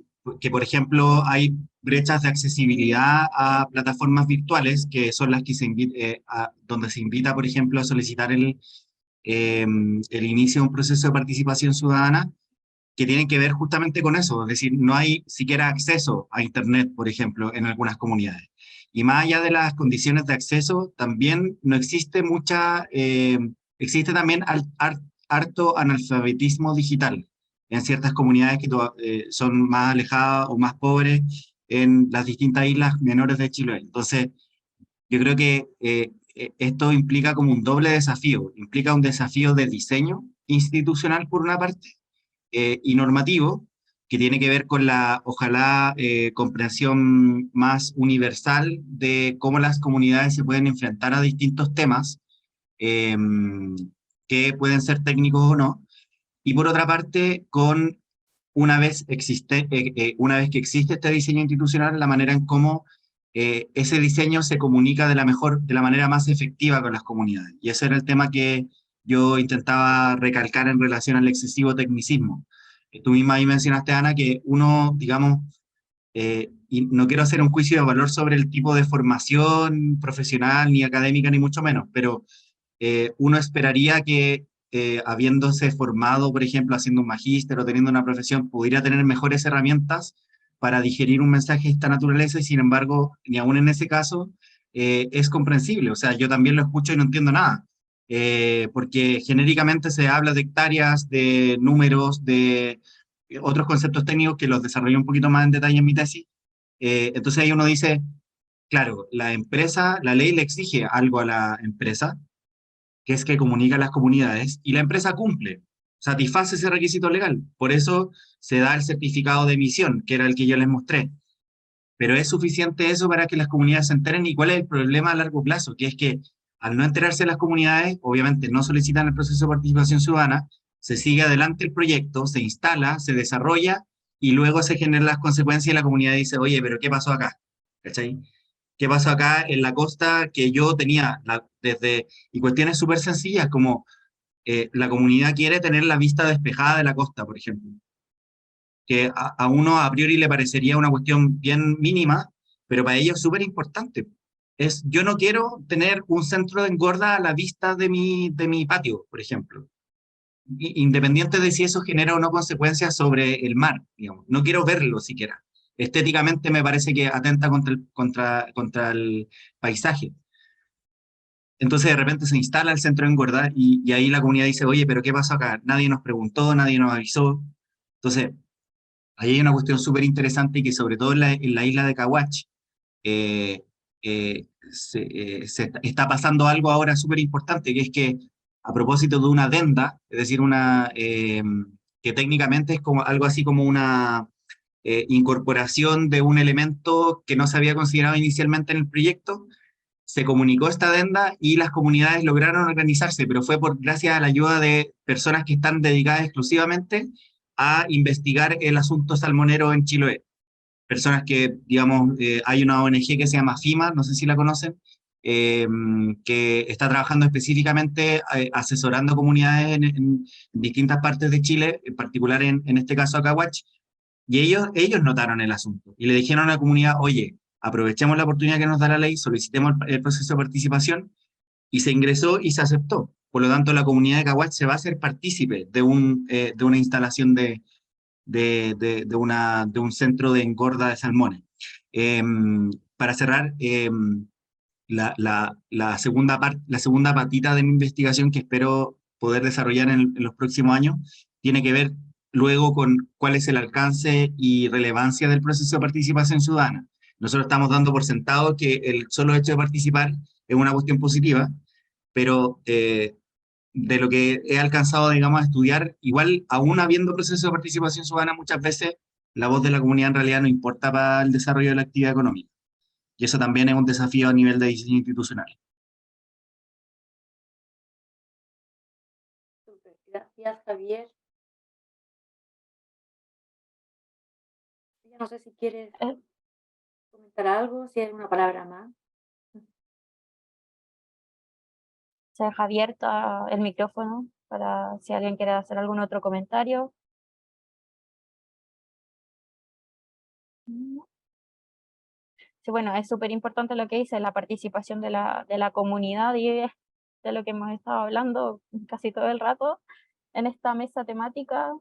por ejemplo, hay brechas de accesibilidad a plataformas virtuales, que son las que donde se invita, por ejemplo, a solicitar el inicio de un proceso de participación ciudadana, que tienen que ver justamente con eso, es decir, no hay siquiera acceso a Internet, por ejemplo, en algunas comunidades. Y más allá de las condiciones de acceso, también no existe existe también harto analfabetismo digital en ciertas comunidades que son más alejadas o más pobres en las distintas islas menores de Chile. Entonces, yo creo que esto implica como un doble desafío, implica un desafío de diseño institucional por una parte, y normativo, que tiene que ver con la, ojalá, comprensión más universal de cómo las comunidades se pueden enfrentar a distintos temas, eh, que pueden ser técnicos o no, y por otra parte, con una vez que existe este diseño institucional, la manera en cómo ese diseño se comunica de la manera más efectiva con las comunidades. Y ese era el tema que yo intentaba recalcar en relación al excesivo tecnicismo. Tú misma ahí mencionaste, Ana, que uno, digamos, y no quiero hacer un juicio de valor sobre el tipo de formación profesional, ni académica, ni mucho menos, pero uno esperaría que habiéndose formado, por ejemplo, haciendo un magíster o teniendo una profesión, pudiera tener mejores herramientas para digerir un mensaje de esta naturaleza, y sin embargo, ni aún en ese caso, es comprensible. O sea, yo también lo escucho y no entiendo nada, porque genéricamente se habla de hectáreas, de números, de otros conceptos técnicos que los desarrollé un poquito más en detalle en mi tesis. Entonces ahí uno dice, claro, la ley le exige algo a la empresa, que es que comunica a las comunidades, y la empresa cumple, satisface ese requisito legal. Por eso se da el certificado de emisión, que era el que yo les mostré. Pero ¿es suficiente eso para que las comunidades se enteren? ¿Y cuál es el problema a largo plazo? Que es que al no enterarse las comunidades, obviamente no solicitan el proceso de participación ciudadana, se sigue adelante el proyecto, se instala, se desarrolla, y luego se generan las consecuencias y la comunidad dice, oye, pero ¿qué pasó acá? ¿Cachai? ¿Qué pasó acá en la costa que yo tenía y cuestiones súper sencillas como la comunidad quiere tener la vista despejada de la costa, por ejemplo, que a uno a priori le parecería una cuestión bien mínima, pero para ellos es súper importante. Yo no quiero tener un centro de engorda a la vista de mi patio, por ejemplo, independiente de si eso genera o no consecuencias sobre el mar, digamos. No quiero verlo siquiera. Estéticamente me parece que atenta contra el paisaje. Entonces de repente se instala el centro de engorda y ahí la comunidad dice, oye, pero ¿qué pasó acá? Nadie nos preguntó, nadie nos avisó. Entonces, ahí hay una cuestión súper interesante y que sobre todo en la isla de Cahuach se está pasando algo ahora súper importante, que es que a propósito de una adenda, es decir, que técnicamente es como, algo así como una incorporación de un elemento que no se había considerado inicialmente en el proyecto, se comunicó esta adenda y las comunidades lograron organizarse, pero fue gracias a la ayuda de personas que están dedicadas exclusivamente a investigar el asunto salmonero en Chiloé. Personas que, digamos, hay una ONG que se llama FIMA, no sé si la conocen, que está trabajando específicamente asesorando comunidades en distintas partes de Chile, en particular en este caso a Cahuach, y ellos notaron el asunto y le dijeron a la comunidad, oye, aprovechemos la oportunidad que nos da la ley, solicitemos el proceso de participación, y se ingresó y se aceptó. Por lo tanto, la comunidad de Cahuach se va a hacer partícipe de una instalación de un centro de engorda de salmones. Para cerrar, la segunda patita de mi investigación que espero poder desarrollar en los próximos años tiene que ver luego con cuál es el alcance y relevancia del proceso de participación ciudadana. Nosotros estamos dando por sentado que el solo hecho de participar es una cuestión positiva, pero de lo que he alcanzado, digamos, a estudiar, igual, aún habiendo procesos de participación ciudadana, muchas veces la voz de la comunidad en realidad no importa para el desarrollo de la actividad económica. Y eso también es un desafío a nivel de diseño institucional. Súper. Gracias, Javier. No sé si quieres comentar algo, si hay una palabra más. Se deja abierto el micrófono para si alguien quiere hacer algún otro comentario. Sí, bueno, es súper importante lo que dice, la participación de la comunidad, y es de lo que hemos estado hablando casi todo el rato en esta mesa temática,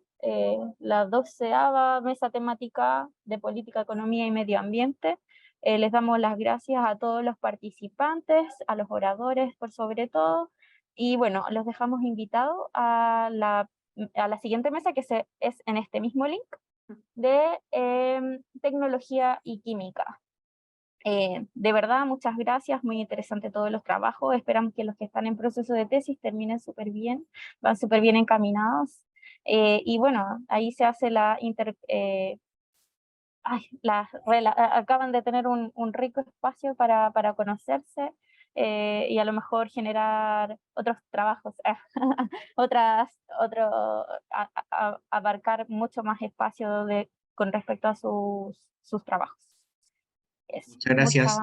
la 12ª mesa temática de política, economía y medio ambiente. Les damos las gracias a todos los participantes, a los oradores por sobre todo, y bueno, los dejamos invitados a la siguiente mesa, que es en este mismo link, de tecnología y química. De verdad, muchas gracias, muy interesante todos los trabajos, esperamos que los que están en proceso de tesis terminen súper bien, van súper bien encaminados, y bueno, ahí se hace acaban de tener un rico espacio para conocerse, y a lo mejor generar otros trabajos, abarcar mucho más espacio con respecto a sus trabajos. Muchas gracias.